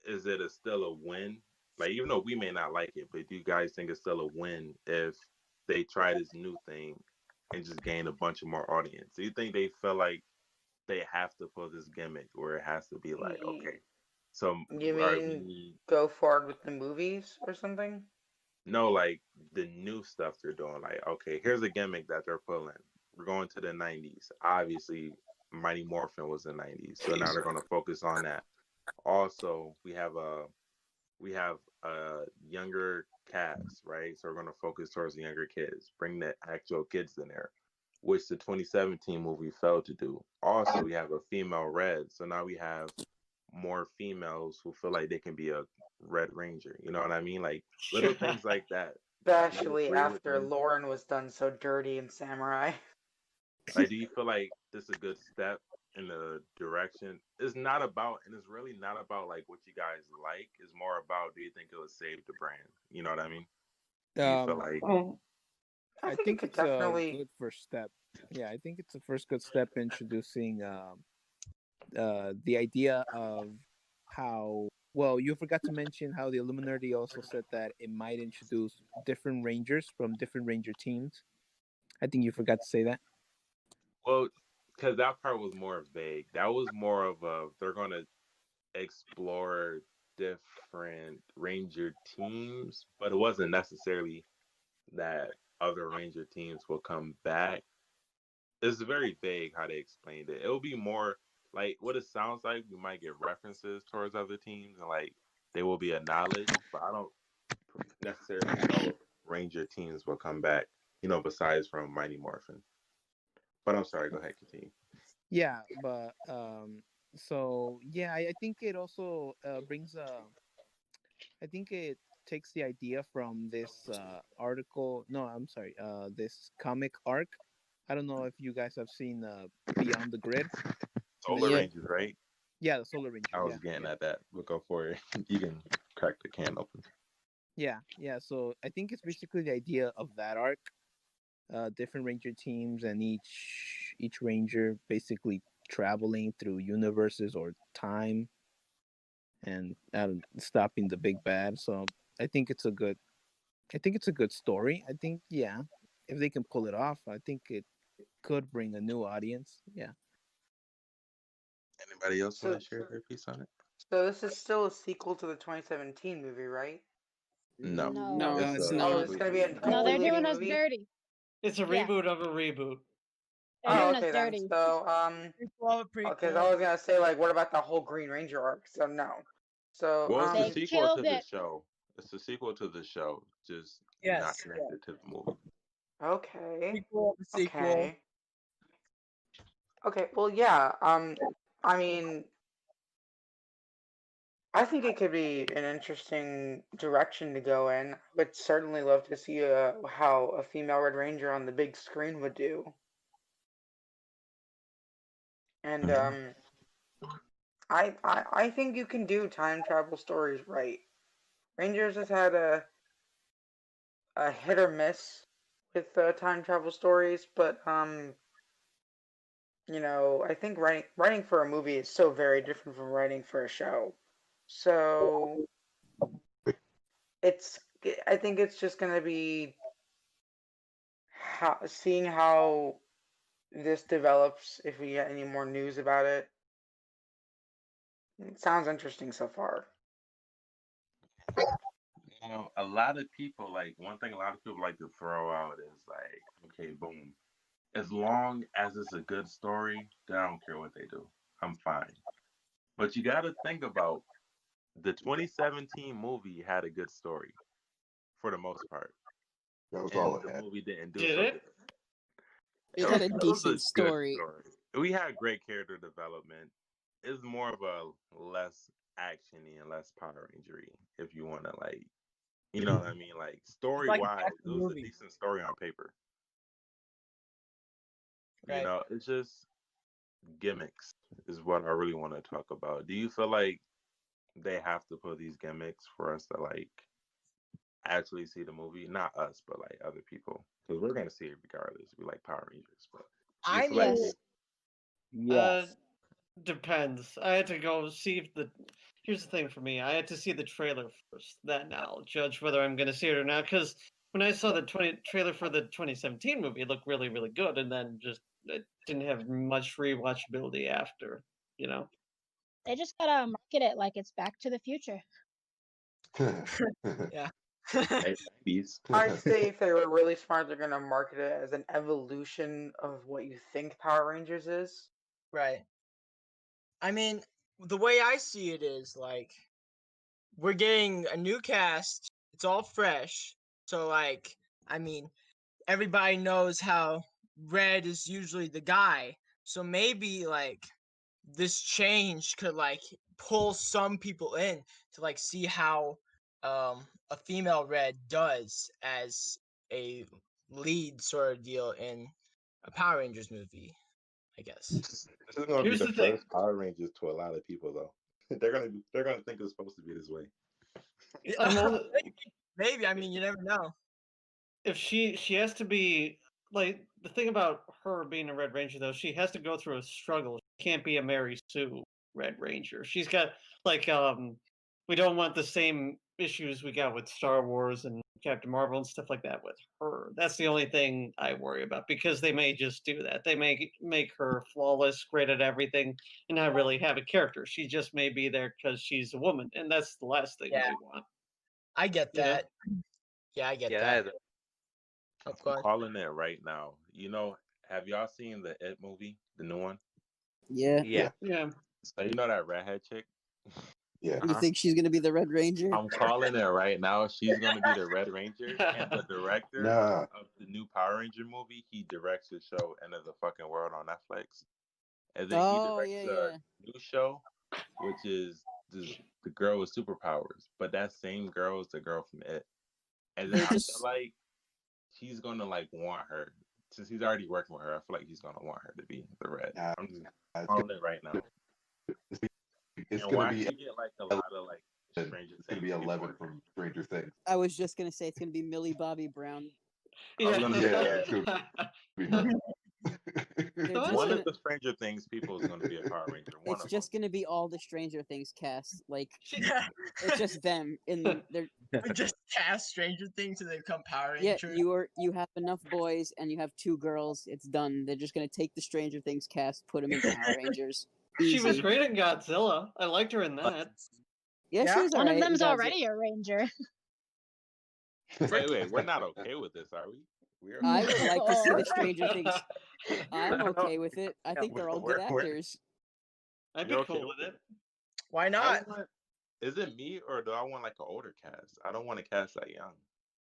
is it still a win? Like, even though we may not like it, but do you guys think it's still a win if they try this new thing and just gain a bunch of more audience? Do you think they feel like they have to pull this gimmick where it has to be like, okay, so You mean go forward with the movies or something? No, like the new stuff they're doing. Like, okay, here's a gimmick that they're pulling. We're going to the 90s. Obviously, Mighty Morphin was the 90s, so now they're going to focus on that. Also, we have a younger cast, right? So we're going to focus towards the younger kids. Bring the actual kids in there, which the 2017 movie failed to do. Also, we have a female Red, so now we have more females who feel like they can be a Red Ranger. You know what I mean? Like little things like that. Especially after Lauren was done so dirty in Samurai. Like, do you feel like this is a good step in the direction? It's not about, and it's really not about like what you guys like. It's more about, do you think it will save the brand? You know what I mean? Do you feel like? I think it's definitely a good first step. Yeah, I think it's a first good step introducing the idea of how, well, you forgot to mention how the Illuminerdi also said that it might introduce different Rangers from different Ranger teams. I think you forgot to say that. Well, because that part was more vague. That was more of a, they're going to explore different Ranger teams, but it wasn't necessarily that other Ranger teams will come back. It's very vague how they explained it. It'll be more like what it sounds like. We might get references towards other teams, and like they will be acknowledged, but I don't necessarily know if Ranger teams will come back, besides from Mighty Morphin. But I'm sorry, go ahead, continue. Yeah, but so yeah, I think it also brings I think it takes the idea from this article. No, I'm sorry, this comic arc. I don't know if you guys have seen Beyond the Grid. Solar Rangers, right? Yeah, the Solar Rangers. I was getting at that. We'll go for it. You can crack the can open. Yeah. So I think it's basically the idea of that arc. Different Ranger teams, and each Ranger basically traveling through universes or time, and stopping the big bad. So I think it's a good story. I think, yeah, if they can pull it off, I think it could bring a new audience. Yeah. Anybody else want to share their piece on it? So this is still a sequel to the 2017 movie, right? No, it's not. Oh, it's gonna be a No, they're doing us movie? dirty. It's a reboot of a reboot. They're doing okay us then. dirty. So because I was gonna say, like, what about the whole Green Ranger arc? So no. So well, it's a They sequel killed to the it. show. It's a sequel to the show, just Yes. not connected to the movie. okay. Sequel. Okay. Well, yeah. I mean, I think it could be an interesting direction to go in. Would certainly love to see how a female Red Ranger on the big screen would do. And I think you can do time travel stories right. Rangers has had a hit or miss with time travel stories, but I think writing for a movie is so very different from writing for a show. So it's I think it's just gonna be seeing how this develops if we get any more news about it. It sounds interesting so far. A lot of people one thing a lot of people like to throw out is okay, boom. As long as it's a good story, then I don't care what they do. I'm fine. But you got to think about the 2017 movie had a good story for the most part. That was And all it the had. movie didn't do Did so it? good. It had a It was decent good story. We had great character development. It's more of a less actiony and less Power Rangery, if you want to you know what I mean? Story like wise, action it was a movie. decent story on paper. Right. It's just gimmicks is what I really want to talk about. Do you feel like they have to put these gimmicks for us to actually see the movie? Not us, but other people, because we're gonna see it regardless. We like Power Rangers, but do you I feel like Yes. Yes. Depends. I had to go see if the. Here's the thing for me. I had to see the trailer first. Then I'll judge whether I'm going to see it or not. Because when I saw the trailer for the 2017 movie, it looked really, really good, and then just it didn't have much rewatchability after. They just gotta market it like it's Back to the Future. Yeah. hey, 90s? I'd say if they were really smart, they're gonna market it as an evolution of what you think Power Rangers is. Right. I mean, the way I see it is we're getting a new cast. It's all fresh. So I mean, everybody knows how Red is usually the guy. So maybe this change could pull some people in to see how a female Red does as a lead sort of deal in a Power Rangers movie, I guess. This is gonna be Here's the the thing. first Power Rangers to a lot of people, though. They're gonna think it's supposed to be this way. I'm only, Maybe. I mean, you never know. if she has to be the thing about her being a Red Ranger though, she has to go through a struggle. She can't be a Mary Sue Red Ranger. She's got we don't want the same issues we got with Star Wars and Captain Marvel and stuff like that with her. That's the only thing I worry about, because they may just do that. They may make her flawless, great at everything, and not really have a character. She just may be there because she's a woman, and that's the last thing Yeah. we want. I get You know? that. Yeah, I get Yeah, that. Of I'm course. calling it right now. Have y'all seen the It movie, the new one? Yeah. yeah. Yeah. So that redhead chick? Yeah. You think she's gonna be the Red Ranger? I'm calling it right now. She's gonna be the Red Ranger, and the director Nah. of the new Power Ranger movie, he directs the show End of the Fucking World on Netflix, and then he Oh, directs yeah, a yeah. new show, which is the girl with superpowers. But that same girl is the girl from It, and then They're I feel just like he's gonna want her, since he's already working with her. I feel like he's gonna want her to be the Red. Nah, I'm just it's calling it right now. It's And gonna why be she get a lot of Stranger it's gonna Things be 11 people? from Stranger Things. I was just gonna say it's gonna be Millie Bobby Brown. I was gonna say Yeah, that. it's gonna be her. They're just One gonna, of the Stranger Things people is going to be a Power Ranger. One it's of just gonna be all the Stranger Things cast. Yeah. It's just them in their. We just cast Stranger Things and they become Power Yeah, Rangers. you have enough boys and you have 2 girls. It's done. They're just gonna take the Stranger Things cast, put them in Power Rangers. She was Easy. great in Godzilla. I liked her in that. Yeah, Yeah? she was One of alright. them's already a ranger. Wait, we're not okay with this, are we? We're I okay. would like to see the No. Stranger Things. I'm okay with it. I think they're all good We're- actors. I'd be You're okay cool with with it. Why not? Is it me or do I want an older cast? I don't want to cast that young.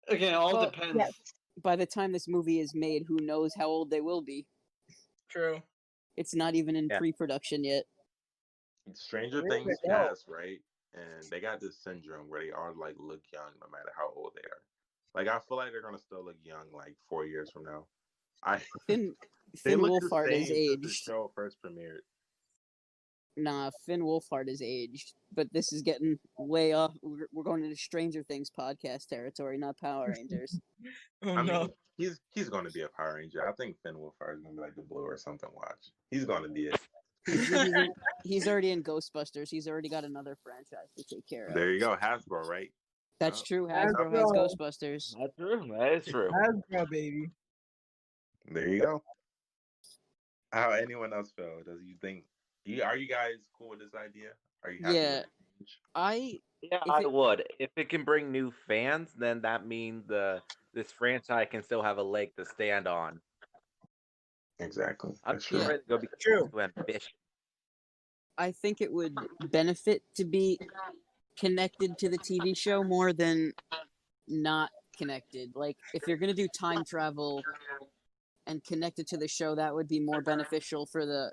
Again, all Well, depends. Yes. By the time this movie is made, who knows how old they will be? True. It's not even in Yeah. pre-production yet. Stranger Really Things don't. cast, right? And they got this syndrome where they all look young no matter how old they are. I feel like they're gonna still look young 4 years from now. Finn They look the Wolfhard same is since the aged. show first premiered. Nah, Finn Wolfhard is aged, but this is getting way off. We're going into Stranger Things podcast territory, not Power Rangers. Oh I no. mean, he's going to be a Power Ranger. I think Finn Wolfhard is going to be like the Blue or something. Watch, he's going to be it. He's already in Ghostbusters. He's already got another franchise to take care of. There you go, Hasbro, right? That's Oh. true. Hasbro has Hasbro. Ghostbusters. That's true. That is true. Hasbro, baby. There you go. How anyone else feel? Does you think? Are you guys cool with this idea? Are you happy? Yeah, with the change? Yeah, If I it- would. If it can bring new fans, then that means this franchise can still have a leg to stand on. Exactly. I'm That's sure true. it's gonna be True. too ambitious. I think it would benefit to be connected to the TV show more than not connected. Like, if you're gonna do time travel and connect it to the show, that would be more beneficial for the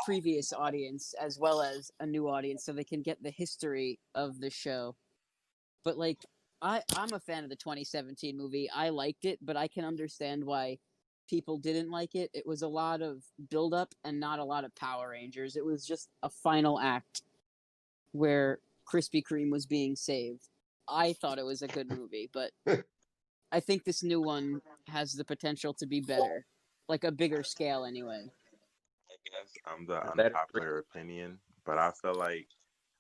previous audience as well as a new audience, so they can get the history of the show. But like, I'm a fan of the 2017 movie. I liked it, but I can understand why people didn't like it. It was a lot of build up and not a lot of Power Rangers. It was just a final act where Krispy Kreme was being saved. I thought it was a good movie, but I think this new one has the potential to be better, like a bigger scale anyway. I guess I'm the Better. unpopular opinion, but I feel like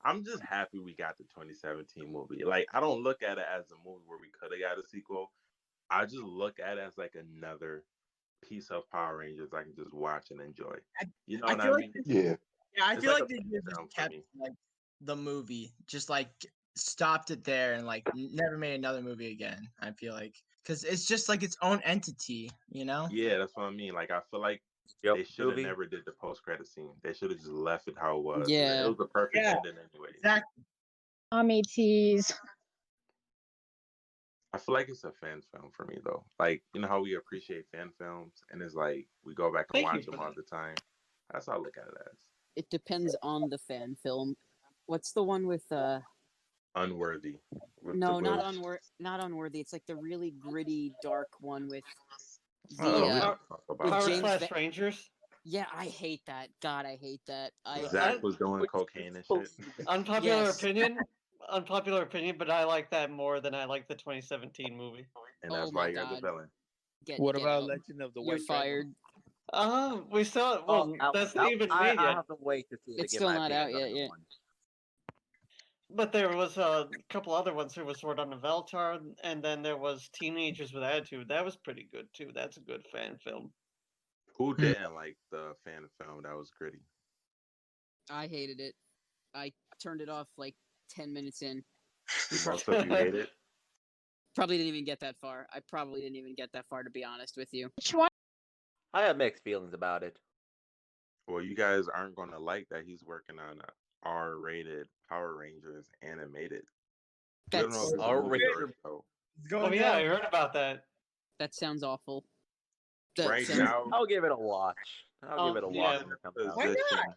I'm just happy we got the 2017 movie. Like, I don't look at it as a movie where we could have got a sequel. I just look at it as like another piece of Power Rangers I can just watch and enjoy. You know I what feel I like mean? Yeah. Yeah, I It's feel like like a they film just for kept me. like the movie, just like stopped it there and like never made another movie again. I feel like because it's just like its own entity, you know? Yeah, that's what I mean. Like, I feel like Yep, they should have movie. never did the post-credit scene. They should have just left it how it was. Yeah. It was the perfect Yeah. ending anyway. Exactly. Tommy tease. I feel like it's a fan film for me though. Like, you know how we appreciate fan films, and it's like we go back and Thank you watch for them all the time. That's how I look at it as It depends on the fan film. What's the one with unworthy. with no, the not Wills. not Unworthy. It's like the really gritty, dark one with the Oh, we uh, don't talk with about Power James that. Slash Ba- Rangers. Yeah, I hate that. God, I hate that. Zach was doing cocaine and shit. Unpopular Yes. unpopular opinion, but I like that more than I like the 2017 movie. And Oh that's my why you're the God. villain. What Get about out. Legend of the You're White Dragon? fired. We still well, that's not even made I yet. have to wait to see it. It's to give still my not opinion out on yet, the yeah. one. But there was a couple other ones. There was Sword on the Veltar, and then there was Teenagers with Attitude. That was pretty good too. That's a good fan film. Who didn't like the fan film that was gritty? I hated it. I turned it off like 10 minutes in. Most of you hate it. Probably didn't even get that far. I probably didn't even get that far, to be honest with you. Which one? I have mixed feelings about it. Well, you guys aren't going to like that he's working on a R-rated Power Rangers animated. I don't know That's if it's a movie or a show. It's Oh going yeah, I down. heard about that. that sounds awful. That Right sounds- now, I'll give it a watch. I'll give it a yeah. watch when it comes out. Why not?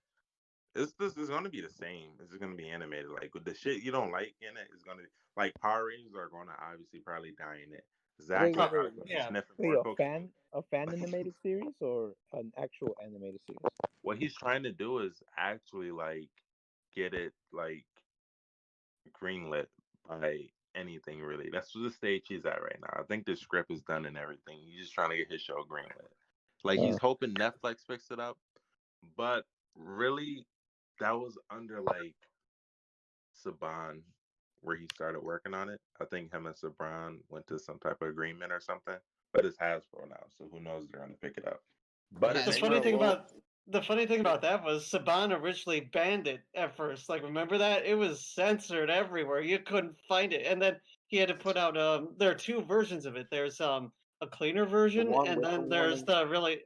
This is going to be the same. This is going to be animated. Like, with the shit you don't like in it, it's going to be like Power Rangers are going to obviously probably die in it. Zach Wait, is wait, probably yeah. sniffing Wait, more a cocaine. fan animated series or an actual animated series? What he's trying to do is actually like get it like greenlit by anything really. That's the stage he's at right now. I think the script is done and everything. He's just trying to get his show greenlit. Like, he's hoping Netflix picks it up, but really that was under like Saban where he started working on it. I think him and Saban went to some type of agreement or something. But it's Hasbro now, so who knows if they're gonna pick it up. But Yeah, if The they funny thing will- about that was Saban originally banned it at first. Like, remember that? It was censored everywhere. You couldn't find it, and then he had to put out. There are two versions of it. There's a cleaner version, one and with then the there's warning. the really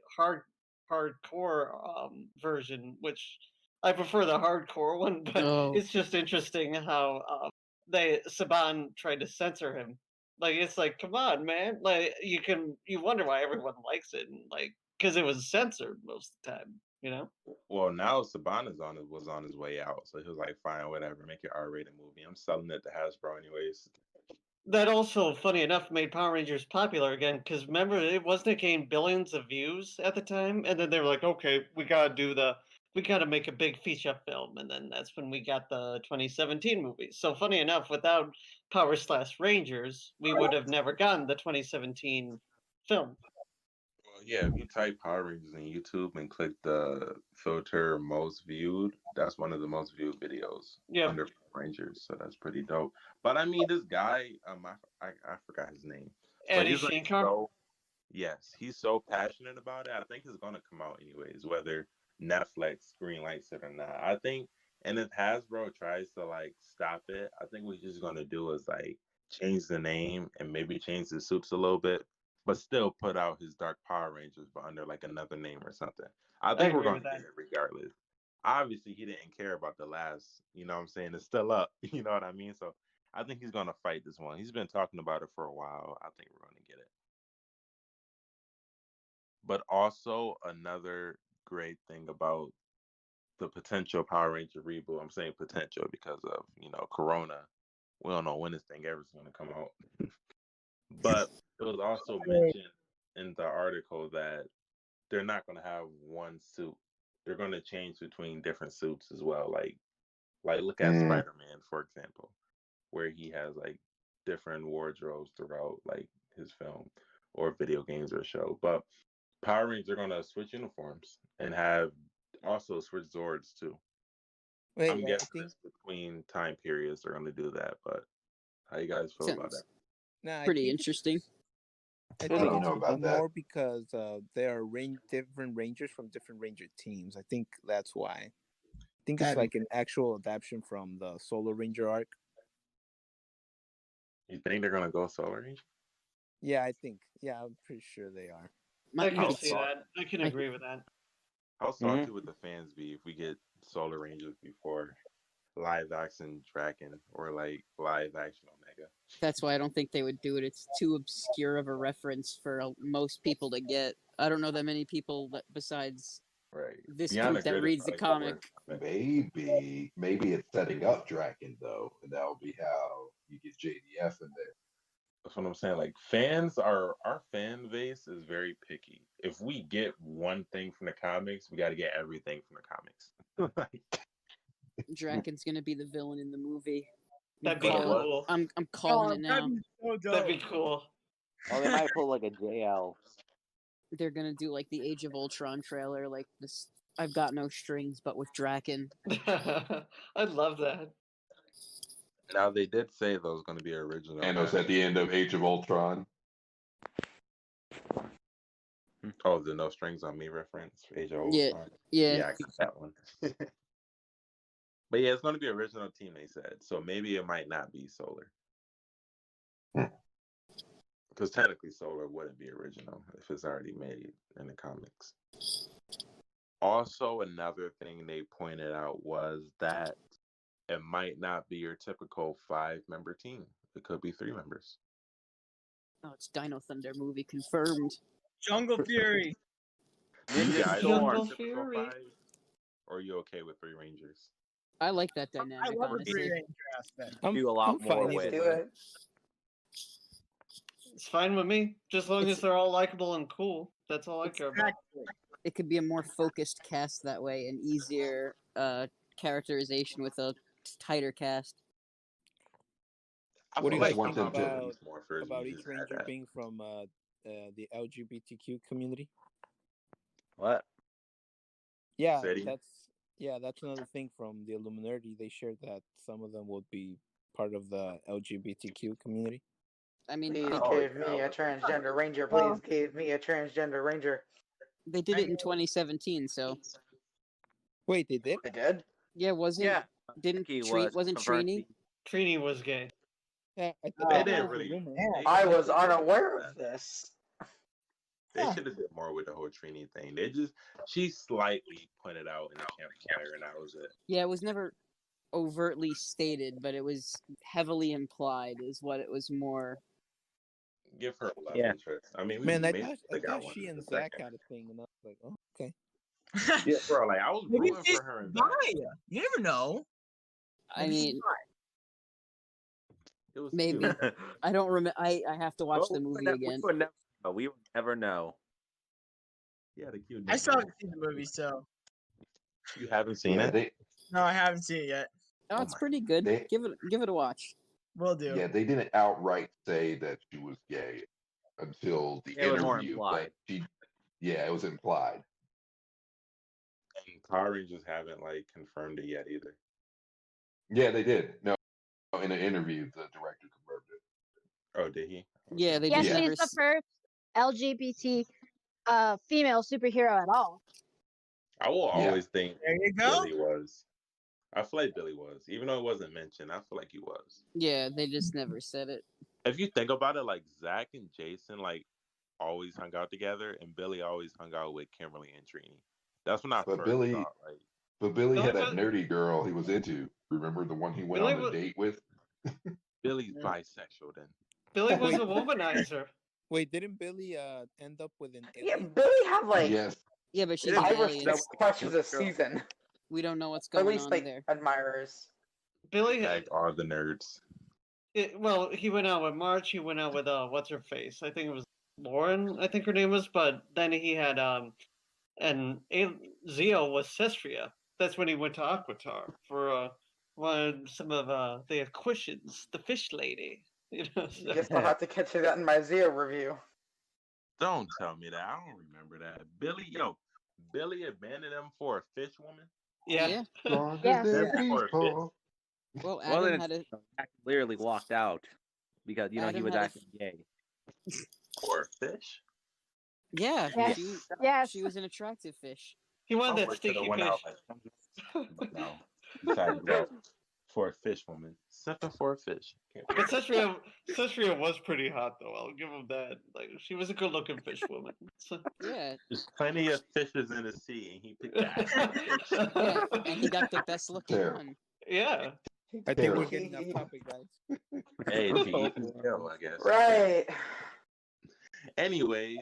hardcore version, which I prefer the hardcore one. But Oh. it's just interesting how Saban tried to censor him. Like, it's like, come on, man! Like, you wonder why everyone likes it, and like, because it was censored most of the time, you know. Well, now Saban was on his way out, so he was like, "Fine, whatever, make your R-rated movie. I'm selling it to Hasbro anyways." That also, funny enough, made Power Rangers popular again. Because remember, it gained billions of views at the time, and then they were like, "Okay, we gotta do the we got to make a big feature film, and then that's when we got the 2017 movie. So funny enough, without Power/Rangers, we would have never gotten the 2017 film. Well, yeah, if you type Power Rangers in YouTube and click the filter most viewed, that's one of the most viewed videos under Power Rangers. So that's pretty dope. But I mean, this guy, I forgot his name. But Eddie he's like Shankar? yes, he's so passionate about it. I think it's gonna come out anyways, whether Netflix greenlights it or not. I think, and if Hasbro tries to like stop it, I think what he's just gonna do is like change the name and maybe change the suits a little bit, but still put out his Dark Power Rangers, but under like another name or something. I think we're agree gonna with get that. it regardless. Obviously, he didn't care about the last. You know what I'm saying? It's still up. You know what I mean? So I think he's gonna fight this one. He's been talking about it for a while. I think we're gonna get it. But also another great thing about the potential Power Ranger reboot. I'm saying potential because of Corona. We don't know when this thing ever is going to come out. But it was also mentioned in the article that they're not going to have one suit. They're going to change between different suits as well. Like look at Spider-Man, for example, where he has like different wardrobes throughout like his film or video games or show. But Power Rangers are going to switch uniforms and have also switch Zords too. Wait, I'm guessing it's between time periods they're going to do that. But how you guys feel about that? Nah, Pretty interesting. I I think don't it's know about that. more because there are different Rangers from different Ranger teams. I think that's why. I think it's like an actual adaptation from the Solar Ranger arc. You think they're going to go Solar Ranger? Yeah, I think. Yeah, I'm pretty sure they are. I can see that. I can agree with that. How salty would the fans be if we get Solar Rangers before live action Draken or like live action Omega? That's why I don't think they would do it. It's too obscure of a reference for most people to get. I don't know that many people besides this group that reads the comic. Maybe it's setting up Draken though, and that'll be how you get JDF in there. That's what I'm saying. Like our fan base is very picky. If we get one thing from the comics, we got to get everything from the comics. Draken's gonna be the villain in the movie. That'd be cool. I'm calling it now. That'd be cool. Oh, they might pull like a JL. They're gonna do like the Age of Ultron trailer, like this. I've got no strings, but with Draken. I'd love that. Now they did say those was going to be original. And it was at the end of Age of Ultron. Oh, the No Strings on Me reference, Age of Yeah, Ultron. yeah. I got that one. But yeah, it's going to be original team. They said so. Maybe it might not be Solar. Because technically, Solar wouldn't be original if it's already made in the comics. Also, another thing they pointed out was that it might not be your typical 5-member team. It could be 3 members. Oh, it's Dino Thunder movie confirmed. Jungle Fury. You guys Jungle are typical Fury. 5, or are you okay with 3 Rangers? I like that dynamic. I love the honestly. Three Ranger aspect. Do a lot more fine with either Do way. it. It's fine with me, just as long as they're all likable and cool. That's all I care about. Exactly. It could be a more focused cast that way, and easier characterization with a tighter cast. What do you Like guys one think to- about each Ranger being from the LGBTQ community? what? Yeah, City? that's another thing from the Illuminerdi. They shared that some of them would be part of the LGBTQ community. I mean, Please Oh, give me yeah. a transgender ranger. Please give me a transgender ranger. they did it in 2017, so Wait, they did? They did? yeah, wasn't Yeah. didn't He wasn't confirmed Trini? Trini was gay. Yeah, I They thought that didn't was a really. rumor. I was unaware of this. They should have did more with the whole Trini thing. She slightly pointed out in the campfire, and that was it. Yeah, it was never overtly stated, but it was heavily implied. Is what it was more. Give her love Yeah. interest. I mean, Man, I maybe thought they got one she in and the Zach second. had a thing, and I was like, oh, okay. Yeah, bro. Like I was Maybe rooting she's for her and bi. Zach. You never know. I Maybe she's mean, It was maybe cute. I don't remember. I have to watch Well, the we would movie ne- again. We would never know. Yeah, the cute. I still nickname. haven't seen the movie, so You haven't seen Yeah, it? No, I haven't seen it yet. Oh, Oh it's my- pretty good. They- Give it a watch. Will do. yeah, they didn't outright say that she was gay until the It was more interview, implied. but it was implied. And Power Rangers haven't like confirmed it yet either. Yeah, they did. No, in an interview, the director confirmed it. Oh, did he? Yeah, they Yes, just never. she's the first LGBT female superhero at all. I will Yeah. always think There you go. Billy was. I feel like Billy was, even though it wasn't mentioned. I feel like he was. Yeah, they just never said it. If you think about it, like Zach and Jason, like always hung out together, and Billy always hung out with Kimberly and Trini. That's when I But first Billy- thought, like, But Billy had Billy that was- nerdy girl he was into. Remember the one he went Billy on a was- date with? Billy's Yeah. bisexual. Then Billy was a womanizer. Wait, didn't Billy end up with an Yeah, alien? Billy had like Yes. Yeah, but she's It an is- 5 or alien. 6 crushes a season. We don't know what's Or at going least on like there. admirers. Billy, like all the nerds. well, he went out with March. He went out with what's her face? I think it was Lauren. I think her name was. But then he had Zio was Cestria. That's when he went to Aquatar for some of the Aquitians, the fish lady. You know. So. Guess I'll have to catch you that in my Zio review. Don't tell me that. I don't remember that. Billy abandoned him for a fish woman. Yeah. Strong as Yes. their Yeah. people. Well, Well, Adam then had a Jack clearly walked out because he Adam was had a- acting gay. For a fish? yeah. Yes. Yes. She was an attractive fish. He wanted I that could've sticky went fish. out like, no. Decided to go for a fish woman. Something for a fish. But Cestria was pretty hot though. I'll give him that. Like she was a good-looking fish woman. So. Yeah. There's plenty of fishes in the sea, and he picked the ass fish. Yeah. And he got the best looking Terrible. one. Yeah. I think Terrible. we're getting off topic, guys. Hey, to each his own, I guess. Right. Anyways,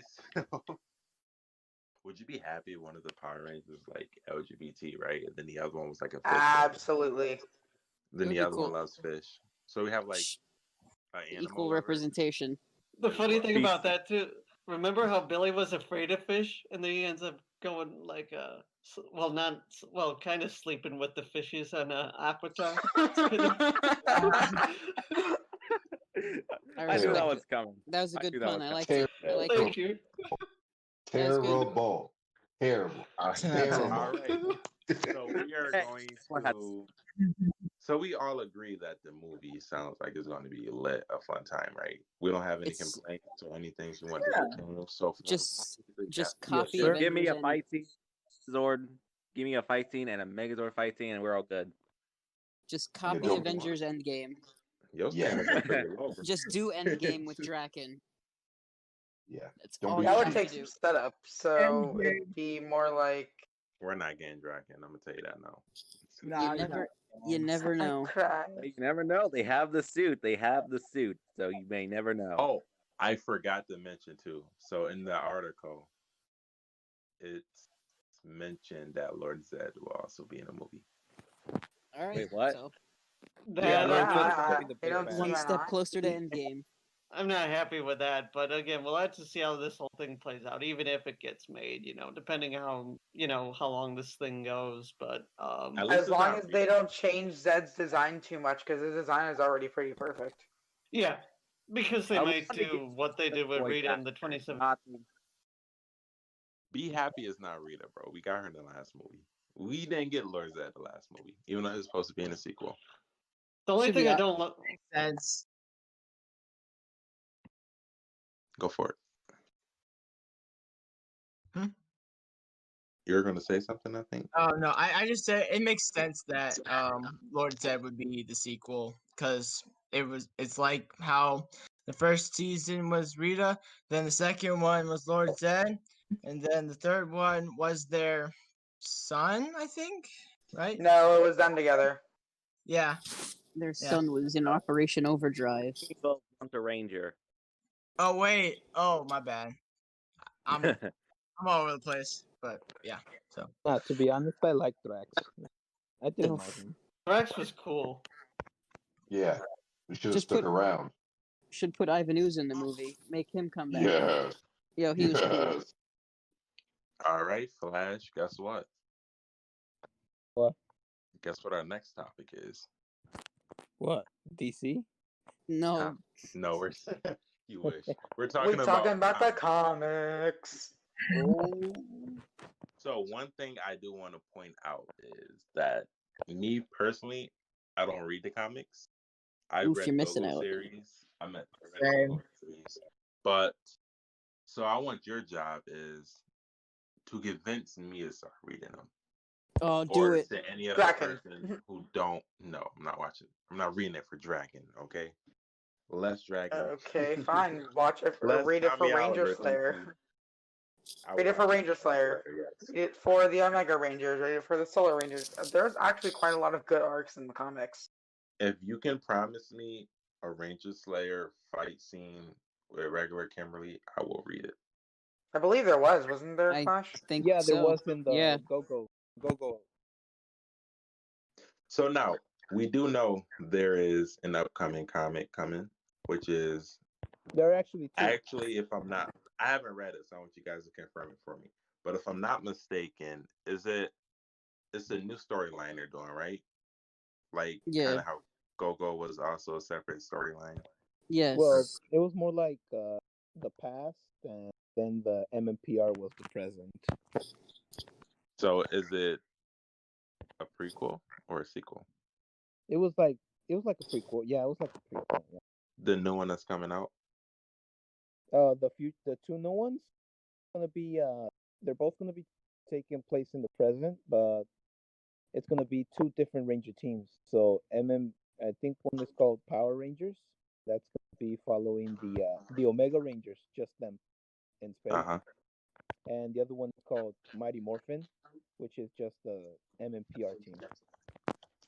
would you be happy if one of the Power Rangers was like LGBT, right? And then the other one was like a fish. Absolutely. Then That'd the be other one cool. loves fish. So we have like an animal Equal lover. representation. The funny thing Beast. about that too, remember how Billy was afraid of fish, and then he ends up going like kind of sleeping with the fishes on Aquatar. I I knew that respect was it. coming. That was a I good knew that pun. was I like coming. it. I like Thank it. you. Terrible. Terrible. Terrible. All right. So we are going to. So we all agree that the movie sounds like it's going to be lit, a fun time, right? We don't have any It's- complaints or anything we want to do. So far, Just yeah. copy Sure. Avengers Give me a and- fight scene, Zord. Give me a fight scene and a Megazord fight scene, and we're all good. Just copy don't Avengers Endgame. Your Yeah. standards are pretty low, bro. Just do Endgame with Draken. Yeah. That's Don't all be- you That have would to take do. some setup, so it'd be more like. We're not getting Draken. I'm gonna tell you that now. Nah, You never know. Cry. You never know. They have the suit. So you may never know. Oh, I forgot to mention too. So in the article, it's mentioned that Lord Zed will also be in a movie. All right. Wait, what? So That, Lord I'm, Zed is not, gonna be the I big don't bad. see one why step not. closer to Endgame. I'm not happy with that, but again, we'll have to see how this whole thing plays out, even if it gets made. Depending how long this thing goes. But At least As it's long not as they don't change Zed's design too much, because his design is already pretty perfect. yeah, because they I might wanna do get what they did with voice Rita in the actor, 27th. not- Be happy it's not Rita, bro. We got her in the last movie. We didn't get Lord Zed the last movie, even though it was supposed to be in a sequel. The only Should be thing I up. don't look. makes sense. Go for it. Hmm? You're gonna say something, I think. Oh no, I just said it makes sense that Lord Zed would be the sequel because it's like how the first season was Rita, then the second one was Lord Zed, and then the third one was their son, I think, right? No, it was them together. Yeah. Their Yeah. son was in Operation Overdrive. People want the Ranger. Oh wait. Oh my bad. I'm all over the place, but yeah. So To be honest, I like Drax. I didn't Oof. like him. Rex was cool. Yeah. We should have Just stuck put- around. Should put Ivan Ooze in the movie. Make him come back. Yes. Yo, he was cool. Yes. All right, Flash. Guess what? What? Guess what our next topic is? What? DC? No. No, we're you wish. We're We're talking talking about about the comics. Oh. So one thing I do want to point out is that me personally, I don't read the comics. I Oof, read you're missing Go-Go out. series. I read Same. Go-Go series. But so I want your job is to convince me to start reading them. Oh, do Or it. to any other Draken. person who don't know. I'm not watching. I'm not reading it for Dragon, okay? Less Dragon. Okay, fine. Watch it or Less read it for Tommy Ranger Oliver, thank Slayer. you. I Read it for watch Ranger Slayer. yes. Read it for the Omega Rangers. Read it for the Solar Rangers. There's actually quite a lot of good arcs in the comics. If you can promise me a Ranger Slayer fight scene with regular Kimberly, I will read it. I believe there wasn't there, I Flash? think Yeah, there so. was in the Yeah. Go-Go. So now we do know there is an upcoming comic coming, which is There are actually two. actually, if I'm not, I haven't read it, so I want you guys to confirm it for me. But if I'm not mistaken, it's a new storyline they're doing, right? Like Yeah. kind of how Go-Go was also a separate storyline. Yes. Well, it was more like the past, and then the MMPR was the present. So is it a prequel or a sequel? It was like a prequel. Yeah, it was like a prequel. Yeah. The new one that's coming out. The two new ones gonna be they're both gonna be taking place in the present, but it's gonna be two different Ranger teams. So I think one is called Power Rangers. That's gonna be following the Omega Rangers, just them in space. And the other one is called Mighty Morphin, which is just the MMPR team.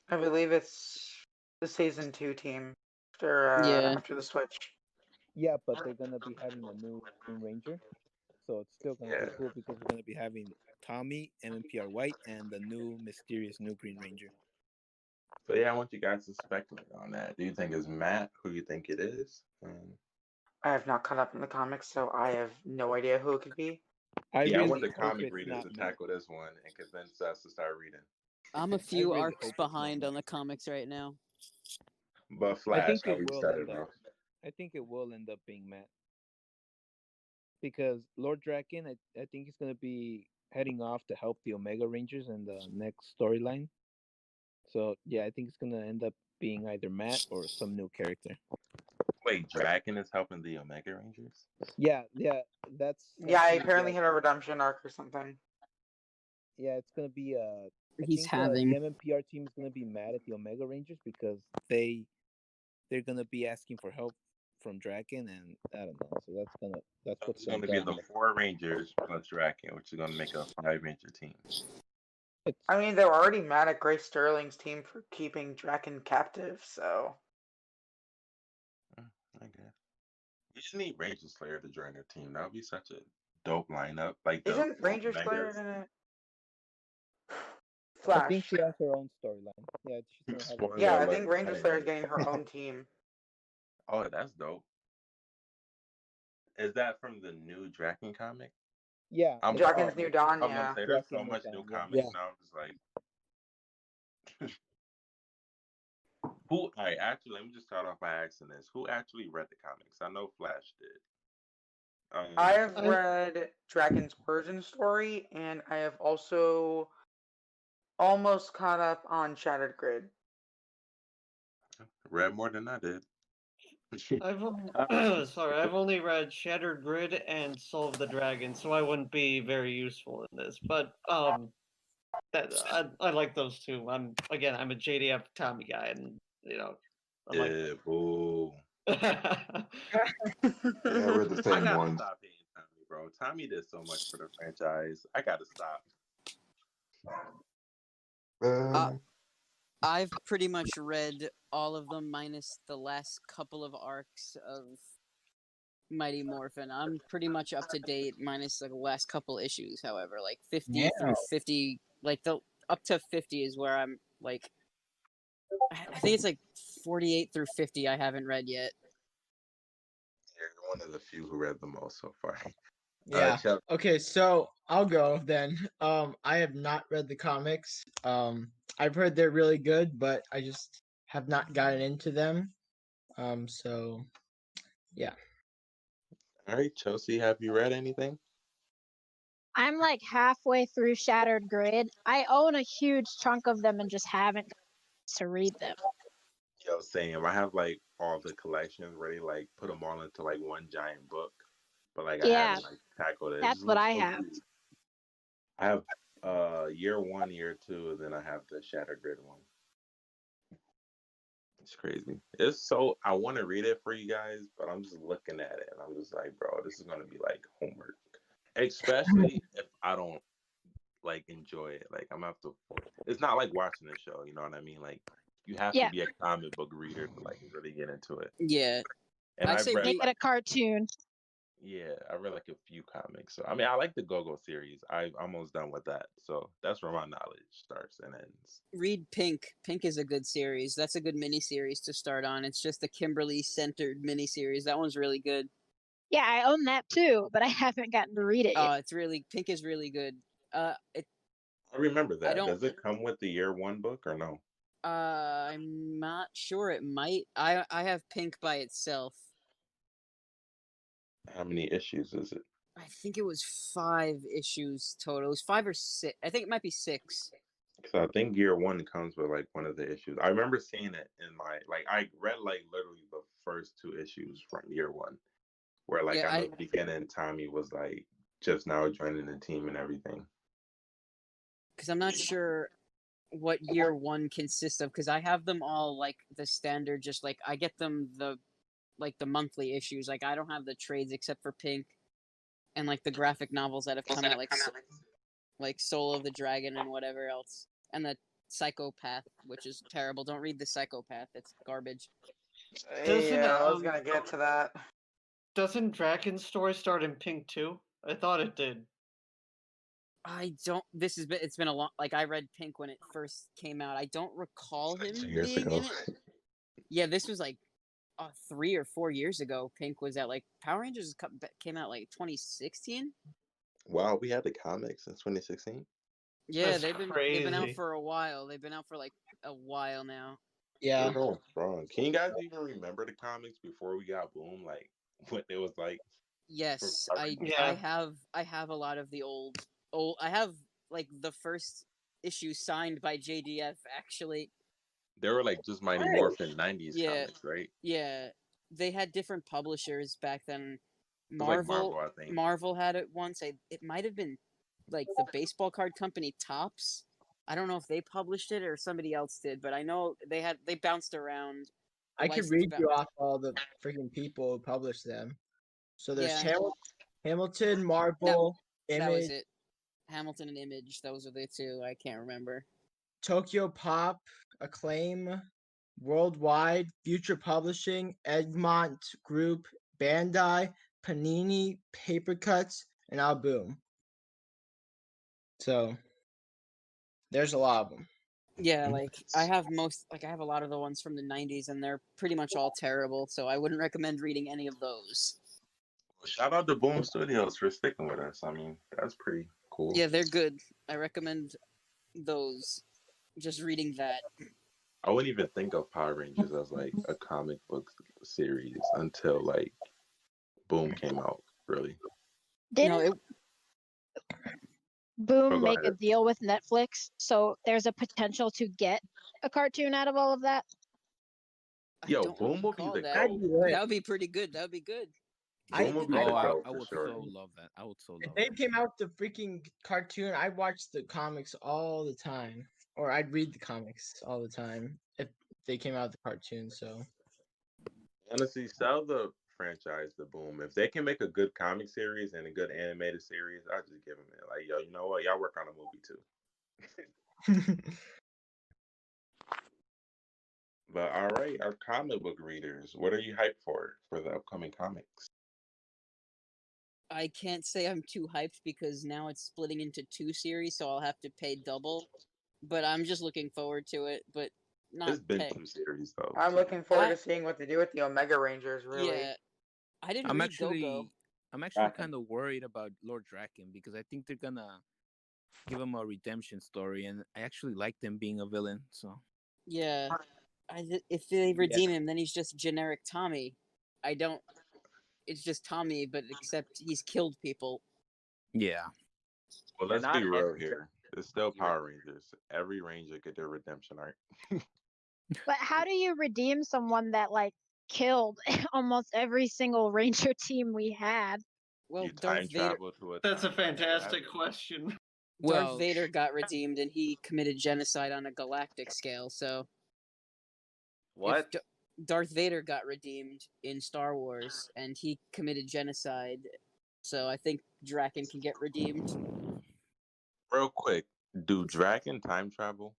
I believe it's the season 2 team Yeah. after the switch. Yeah, but they're gonna be having a new Green Ranger, so it's still gonna be cool because we're gonna be having Tommy, MMPR White, and the new mysterious new Green Ranger. So yeah, I want you guys to speculate on that. Do you think it's Matt? Who you think it is? I have not caught up in the comics, so I have no idea who it could be. I want the comic readers to tackle this one and convince us to start reading. I'm a few arcs behind on the comics right now. But Flash, how we started off. I think it will end up being Matt. Because Lord Draken, I think he's going to be heading off to help the Omega Rangers in the next storyline. So, yeah, I think it's going to end up being either Matt or some new character. Wait, Draken is helping the Omega Rangers? Yeah, that's... Yeah, I apparently had a redemption arc or something. Yeah, it's going to be... He's the having... MMPR team is going to be mad at the Omega Rangers because they're going to be asking for help from Draken, and I don't know. So that's what's going to be the 4 Rangers plus Draken, which is going to make a 5-Ranger team. I mean, they were already mad at Grace Sterling's team for keeping Draken captive, so... I guess. You just need Ranger Slayer to join their team. That would be such a dope lineup. Like Isn't Ranger Slayer Omegas. gonna... Flash. I think she has her own storyline. Yeah, she's gonna have yeah, I think Ranger Slayer is getting her own team. Oh, that's dope. Is that from the new Draken comic? Yeah. Draken's New Dawn, I'm yeah. gonna say there's so much new comics now. I'm just like... All right, actually, let me just start off by asking this. Who actually read the comics? I know Flash did. I have read Draken's origin story, and I have also almost caught up on Shattered Grid. Read more than I did. I've only read Shattered Grid and Soul of the Dragon, so I wouldn't be very useful in this. But I like those two. I'm a JDF Tommy guy, and I'm boo. Yeah, we're the same I gotta ones. stop hating Tommy, bro. Tommy did so much for the franchise. I gotta stop. I've pretty much read all of them minus the last couple of arcs of Mighty Morphin. I'm pretty much up to date minus the last couple issues, however. Like 50 through 50, like the up to 50 is where I'm like I think it's like 48 through 50 I haven't read yet. You're one of the few who read the most so far. Yeah. Okay, so I'll go then. I have not read the comics. I've heard they're really good, but I just have not gotten into them. So yeah. All right, Chelsea, have you read anything? I'm like halfway through Shattered Grid. I own a huge chunk of them and just haven't to read them. Yo, same. I have like all the collections ready, like put them all into like one giant book, but like I Yeah, haven't like tackled it. It that's just what looks I so have. good. I have year 1, year 2, and then I have the Shattered Grid one. It's crazy. It's so I want to read it for you guys, but I'm just looking at it and I'm just like, bro, this is gonna be like homework, especially if I don't like enjoy it. Like I'm gonna have to. It's not like watching a show. You know what I mean? Like you have to Yeah, be a comic book reader to like really get into it. Yeah, And I'd I've say read make it a like cartoon. yeah, I read like a few comics. So I mean, I like the Go-Go series. I'm almost done with that. So that's where my knowledge starts and ends. read Pink. Pink is a good series. That's a good miniseries to start on. It's just a Kimberly-centered miniseries. That one's really good. Yeah, I own that too, but I haven't gotten to read it yet. It's really Pink is really good. It I remember I that. don't. Does it come with the year 1 book or no? I'm not sure. It might. I have Pink by itself. How many issues is it? I think it was 5 issues total. It was 5 or 6. I think it might be 6. Because I think year 1 comes with like one of the issues. I remember seeing it in my like I read like literally the first 2 issues from year 1, where like Yeah, I know the beginning Tommy was like just now joining the team and everything. because I'm not sure what year 1 consists of. Because I have them all like the standard. Just like I get them the monthly issues. Like I don't have the trades except for Pink and like the graphic novels that have come out like Soul of the Dragon and whatever else, and the Psychopath, which is terrible. Don't read the Psychopath; it's garbage. Doesn't Yeah, I was gonna get to that. doesn't Dragon's story start in Pink too? I thought it did. I don't. It's been a long. Like I read Pink when it first came out. I don't recall him 2 years being ago. in it. Yeah, this was like 3 or 4 years ago. Pink was at like Power Rangers came out like 2016. Wow, we had the comics in 2016. Yeah, That's they've been out crazy. for a while. They've been out for like a while now. Yeah. They're going strong. Can you guys even remember the comics before we got Boom? Like what it was like? Yes, For I Yeah. have a lot of the old. I have like the first issue signed by JDF actually. They were like just Mighty Hey. Morphin 90s Yeah. comics, right? Yeah, they had different publishers back then. It was like Marvel, Marvel, I think. Marvel had it once. It might have been like the baseball card company Topps. I don't know if they published it or somebody else did, but I know they bounced around. The I could license read bou- you off all the freaking people who published them. So there's Yeah. Hamilton, Marvel, That was Image, it. Hamilton and Image. Those are the 2. I can't remember. Tokyo Pop, Acclaim, Worldwide, Future Publishing, Egmont Group, Bandai, Panini, Paper Cuts, and now Boom. So there's a lot of them. Yeah, like I have a lot of the ones from the 90s and they're pretty much all terrible, so I wouldn't recommend reading any of those. Shout out to Boom Studios for sticking with us. I mean, that's pretty cool. Yeah, they're good. I recommend those. Just reading that. I wouldn't even think of Power Rangers as like a comic book series until like Boom came out, really. Didn't Boom go make a ahead. deal with Netflix, so there's a potential to get a cartoon out of all of that? Yo, Boom will be the that. GOAT. That would be pretty good. That would be good. Boom will be the I GOAT for would sure. so love that. I would so If love they that. came out the freaking cartoon, I'd watch the comics all the time. Or I'd read the comics all the time if they came out the cartoon, so Honestly, sell the franchise to Boom. If they can make a good comic series and a good animated series, I just give them it. Like, yo, you know what? Y'all work on a movie too. But all right, our comic book readers, what are you hyped for the upcoming comics? I can't say I'm too hyped because now it's splitting into 2 series, so I'll have to pay double. But I'm just looking forward to it. But not. It's been 2 series though. I'm looking forward to seeing what they do with the Omega Rangers. Really. Yeah, I didn't I'm read actually Go-Go. I'm actually kind of worried about Lord Draken because I think they're gonna give him a redemption story, and I actually liked him being a villain. So Yeah, if they redeem him, then he's just generic Tommy. I don't. It's just Tommy, but except he's killed people. yeah. Well, Yeah, let's not be real every here. It's still Dragon Power Rangers. Every Ranger get their redemption arc. But how do you redeem someone that like killed almost every single Ranger team we had? Well, You Darth time Vader. travel to a That's a time that never fantastic happened. question. Darth Well, Vader got redeemed, and he committed genocide on a galactic scale. So What? if Darth Vader got redeemed in Star Wars, and he committed genocide, so I think Draken can get redeemed. Real quick, do Draken time travel?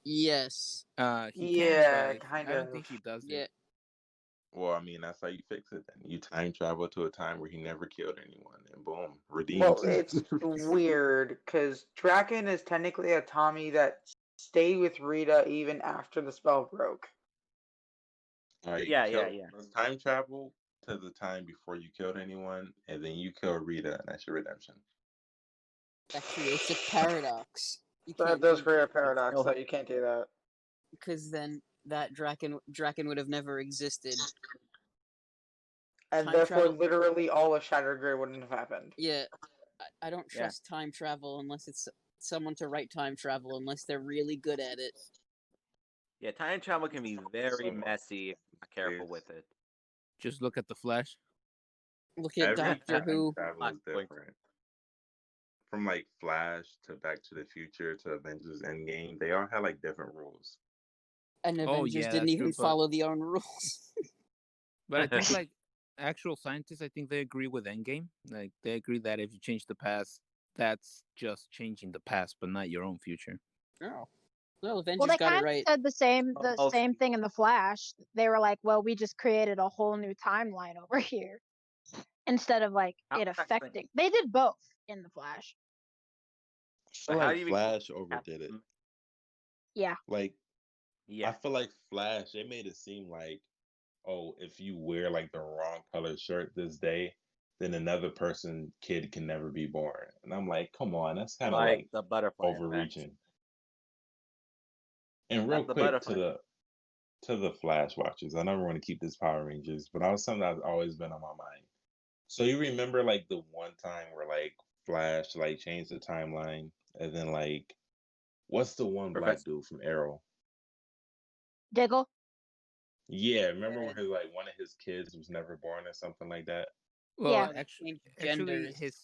Yes. he Yeah, can, but kind I don't of. think he does Yeah. it. Well, I mean, that's how you fix it then. You time travel to a time where he never killed anyone, and boom, redeemed. Well, it's weird because Draken is technically a Tommy that stayed with Rita even after the spell broke. All right, Yeah. let's time travel to the time before you killed anyone, and then you kill Rita, and that's your redemption. Actually, it's a paradox. You That can't does do create a that paradox that you can't do that. because then that Draken would have never existed. And Time therefore, travel. literally all of Shattered Grid wouldn't have happened. Yeah, I don't Yeah. trust time travel unless it's someone to write time travel unless they're really good at it. Yeah, time travel can be very So, messy if you're not careful it's- with it. Just look at the Flash. Look at Every Doctor time Who. travel is different. From like Flash to Back to the Future to Avengers Endgame, they all had like different rules. And Oh, Avengers yeah, didn't that's even true, but- follow their own rules. But I think like actual scientists, I think they agree with Endgame. Like they agree that if you change the past, that's just changing the past, but not your own future. Oh. Well, Avengers Well, they got it kind of right. said the same Oh, thing in the Flash. They were like, "Well, we just created a whole new timeline over here," instead of like How it does that affecting. They did both in the Flash. I feel How like do you Flash overdid it. Yeah. Like, Yeah. I feel like Flash, they made it seem like, oh, if you wear like the wrong color shirt this day, then another kid can never be born. And I'm like, come on, that's kind of Like like the butterfly effect. overreaching. And real That's the quick butterfly. to the Flash watchers, I never want to keep this Power Rangers, but I was something that's always been on my mind. So you remember like the one time where like Flash like changed the timeline, and then like what's the one black Professor. dude from Arrow? Diggle. Yeah, remember when his like one of his kids was never born or something like that? Well, Yeah. actually, Genders. his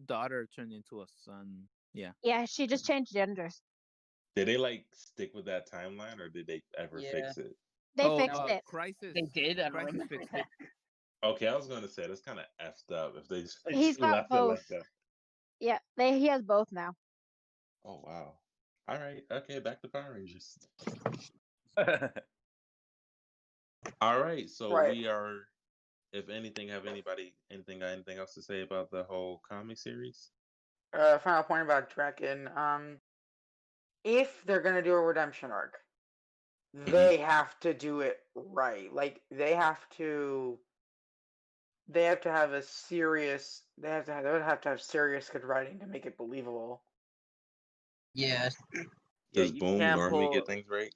daughter turned into a son. Yeah. Yeah, she just changed genders. Did they like stick with that timeline, or did they ever fix it? They fixed it. Crisis. They did. I don't Crisis remember fixed that. it. Okay, I was gonna say that's kind of effed up if they just He's got left both. it like that. Yeah, he has both now. Oh wow. All right. Okay, back to Power Rangers. All right. So Right. we are. If anything, have anything else to say about the whole comic series? Final point about Draken. If they're gonna do a redemption arc, they have to do it right. Like they have to have a serious. They would have to have serious good writing to make it believable. Yeah. Yeah, Does you Boom can't normally pull. get things right?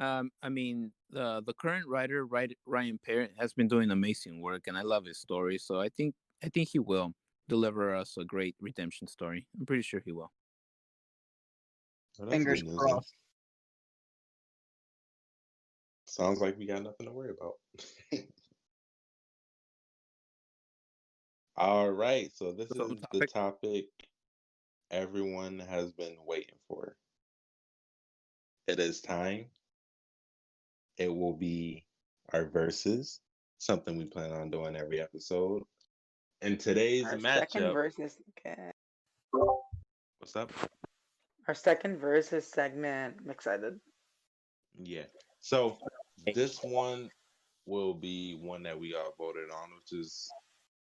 I mean, the current writer, Ryan Parrott, has been doing amazing work, and I love his story. So I think he will deliver us a great redemption story. I'm pretty sure he will. Well, that's Fingers good news, crossed. then. Sounds like we got nothing to worry about. All right, so this So, is the topic everyone has been waiting for. It is time. It will be our verses, something we plan on doing every episode. And today's Our second matchup. versus. Okay. What's up? Our second versus segment. I'm excited. Yeah. So this one will be one that we all voted on, which is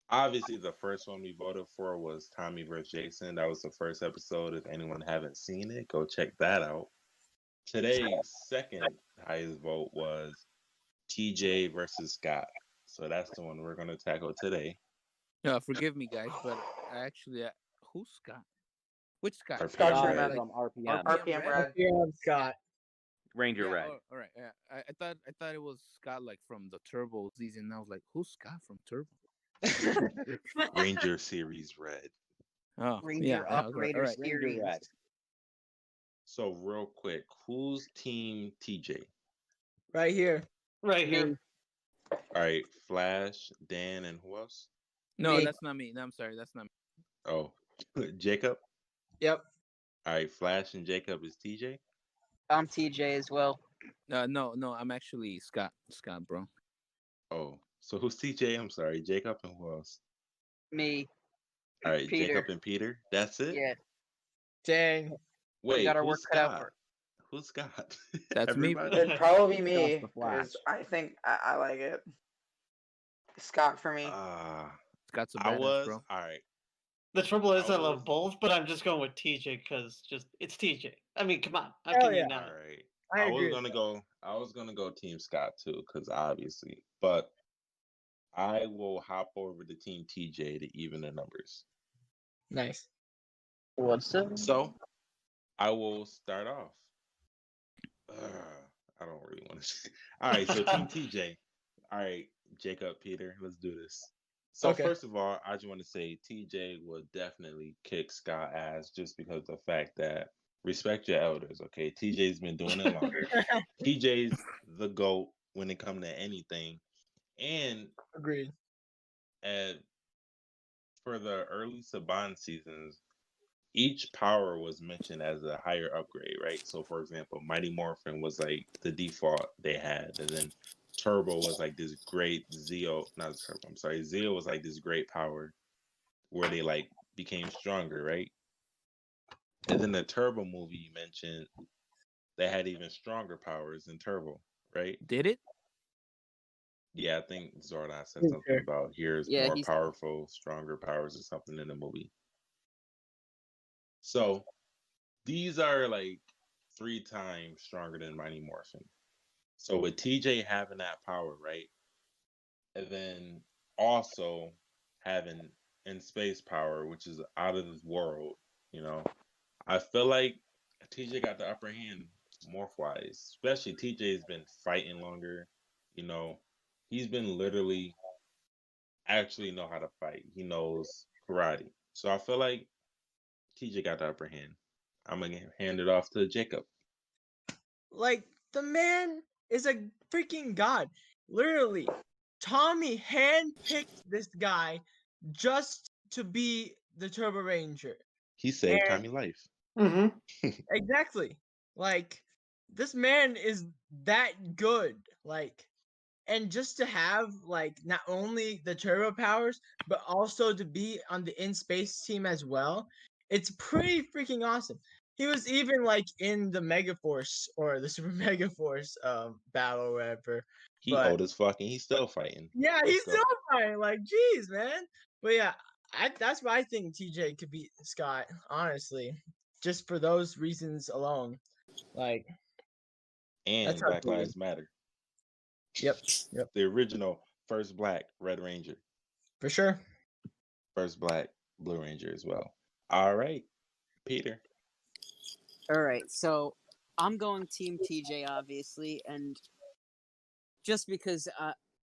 obviously the first one we voted for was Tommy versus Jason. That was the first episode. If anyone haven't seen it, go check that out. Today's second highest vote was TJ versus Scott. So that's the one we're going to tackle today. Forgive me, guys, but actually, who's Scott? Which Scott? RPM Scott Red. Truman. from RPM. RPM Red. Yeah, Scott. Ranger Yeah, Red. all right. Yeah, I thought it was Scott like from the Turbo season. I was like, who's Scott from Turbo? Ranger Series Red. Oh, Ranger yeah. All Operator right. Ranger Series. Red. So real quick, who's team TJ? Right here. Right here. Me. All right, Flash, Dan, and who else? No, Me. that's not me. No, I'm sorry, that's not me. Oh, Jacob. Yep. All right, Flash and Jacob is TJ. I'm TJ as well. No, I'm actually Scott. Scott, bro. Oh, so who's TJ? I'm sorry, Jacob and who else? Me. All right, Peter. Jacob and Peter. That's it. Yeah. Dang. Wait, got our who's work cut out Scott? for it. Who's Scott? That's me. Everybody? It'd probably be me. Scott's the Flash. 'Cause I think I like it. Scott for me. Scott's a I badass, was bro. all right. The trouble is, I I love was- both, but I'm just going with TJ because it's TJ. I mean, come on, how Hell can yeah. you not? All right. I I was agree. gonna go Team Scott too, because obviously, but I will hop over to Team TJ to even the numbers. Nice. What's up? So I will start off. I don't really want to. All right, so Team TJ. All right, Jacob, Peter, let's do this. So Okay. first of all, I just want to say TJ will definitely kick Scott ass just because of the fact that respect your elders, okay? TJ's been doing it longer. TJ's the GOAT when it comes to anything. And Agreed. for the early Saban seasons, each power was mentioned as a higher upgrade, right? So for example, Mighty Morphin was like the default they had, and then Turbo was like this great Zeo was like this great power where they like became stronger, right? And then the Turbo movie you mentioned, they had even stronger powers than Turbo, right? Did it? Yeah, I think Zordon said Yeah. something about here's Yeah, more he's- powerful, stronger powers or something in the movie. So these are like 3 times stronger than Mighty Morphin. So with TJ having that power, right? And then also having in space power, which is out of this world, you know, I feel like TJ got the upper hand morph wise. Especially TJ's been fighting longer, you know. He's been literally actually know how to fight. He knows karate. So I feel like TJ got the upper hand. I'm gonna hand it off to Jacob. Like, the man is a freaking god. Literally, Tommy handpicked this guy just to be the Turbo Ranger. He saved And- Tommy life. Mm-hmm. Exactly. Like, this man is that good. Like, and just to have, like, not only the turbo powers, but also to be on the in-space team as well, it's pretty freaking awesome. He was even, like, in the Megaforce, or the Super Megaforce battle or whatever. He But- old as fuck and he's still fighting. Yeah, Let's he's go. still fighting. Like, jeez, man. But yeah, that's why I think TJ could beat Scott, honestly. Just for those reasons alone. Like, And That's how Black cool it Lives Matter. yep, The original first black Red Ranger. for sure. First black Blue Ranger as well. All right, Peter. All right, so I'm going Team TJ, obviously, and just because,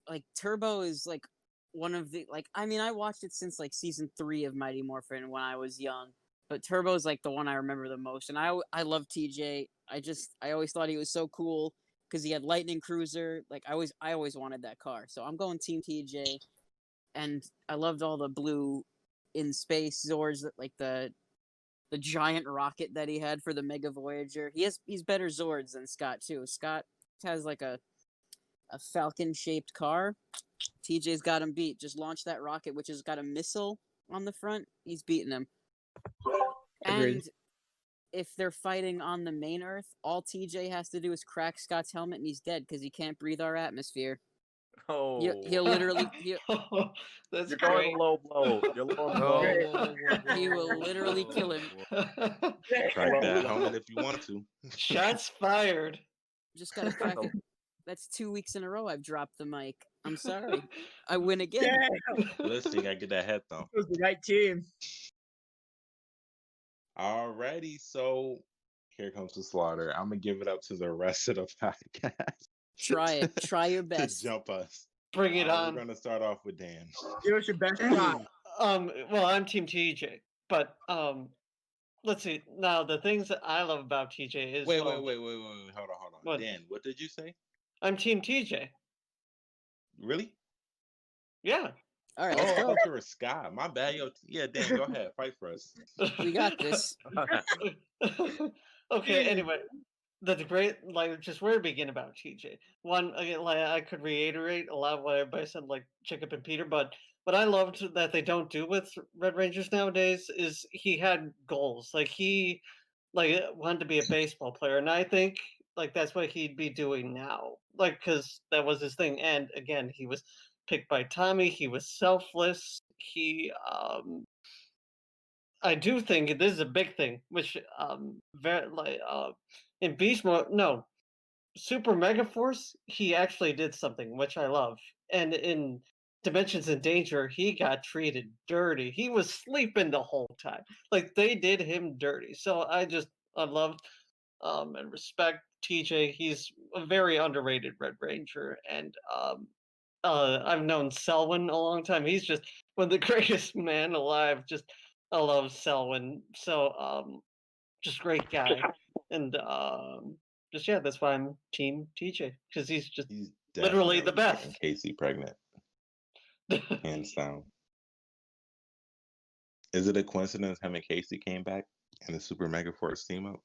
like, Turbo is like one of the I mean, I watched it since like season 3 of Mighty Morphin when I was young, but Turbo is like the one I remember the most, and I love TJ. I always thought he was so cool because he had Lightning Cruiser. Like, I always wanted that car, so I'm going Team TJ, and I loved all the blue in space Zords, like the giant rocket that he had for the Mega Voyager. He's better Zords than Scott too. Scott has like a falcon shaped car. TJ's got him beat. Just launch that rocket, which has got a missile on the front. He's beating him. Agreed. And if they're fighting on the main Earth, all TJ has to do is crack Scott's helmet and he's dead because he can't breathe our atmosphere. Oh, He'll literally That's you're going great. a low blow. You're low blow. he will literally kill him. Crack that helmet if you want to. Shots fired. Just gotta crack it. That's 2 weeks in a row I've dropped the mic. I'm sorry. I win again. Damn, Listen, you gotta get that head though. it was the right team. Alrighty, so here comes the slaughter. I'm gonna give it up to the rest of the podcast. Try it. Try your to best. jump us. Bring it on. We're gonna start off with Dan. Give us your best shot. Well, I'm Team TJ, but let's see. Now, the things that I love about TJ is Wait. Hold on. What? Dan, what did you say? I'm Team TJ. Really? Yeah. All right, Oh, let's I go. thought you were Sky. My bad, yo. Yeah, Dan, go ahead, fight for us. We got this. Okay. Anyway, that's great. Like, just where to begin about TJ? One, again, like I could reiterate a lot of what everybody said, like Jacob and Peter, but what I loved that they don't do with Red Rangers nowadays is he had goals. Like he, like wanted to be a baseball player, and I think like that's what he'd be doing now. Like because that was his thing, and again, he was picked by Tommy. He was selfless. I do think this is a big thing, which very like in Beast Mode, no, Super Mega Force, he actually did something which I love, and in Dimensions in Danger, he got treated dirty. He was sleeping the whole time. Like they did him dirty. So I love and respect TJ. He's a very underrated Red Ranger, and I've known Selwyn a long time. He's just one of the greatest man alive. Just I love Selwyn. So just great guy, and just yeah, that's why I'm Team TJ because he's literally the definitely best. getting Casey pregnant, hands down. Is it a coincidence him and Casey came back in the Super Mega Force team up?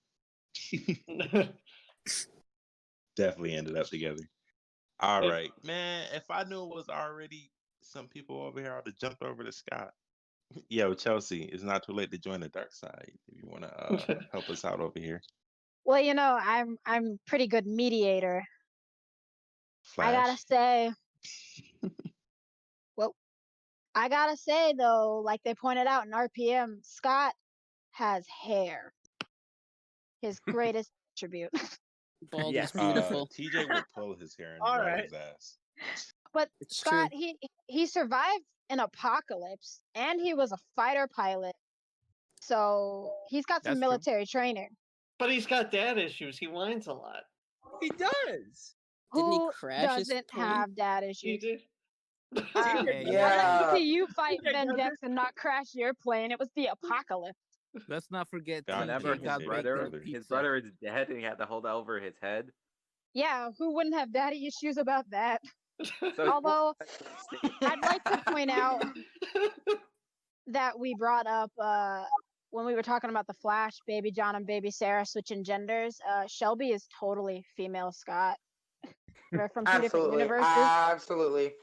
Definitely ended up together. All right, man. If I knew it was already some people over here, I'd have jumped over to Scott. Yo, Chelsea, it's not too late to join the dark side if you want to help us out over here. Well, I'm pretty good mediator. Flash. I gotta say, I gotta say though, like they pointed out in RPM, Scott has hair. His greatest attribute. Bald Yes. is beautiful. TJ will pull his hair and All ride right. his ass. But It's Scott, true. he survived an apocalypse, and he was a fighter pilot, so he's got some That's true. military training. But he's got dad issues. He whines a lot. He does. Didn't he Who crash his doesn't plane? have dad He issues? did. Yeah. I'd like to see you fight Vendex and not crash your plane. It was the apocalypse. Let's not forget God, Whenever TJ his got baked brother- in his pizza. brother is dead and he had to hold that over his head. Yeah, who wouldn't have daddy issues about that? So Although, I'd like to point out that we brought up when we were talking about the Flash, Baby John and Baby Sarah switching genders. Shelby is totally female Scott. They're from two different Absolutely, universes. absolutely.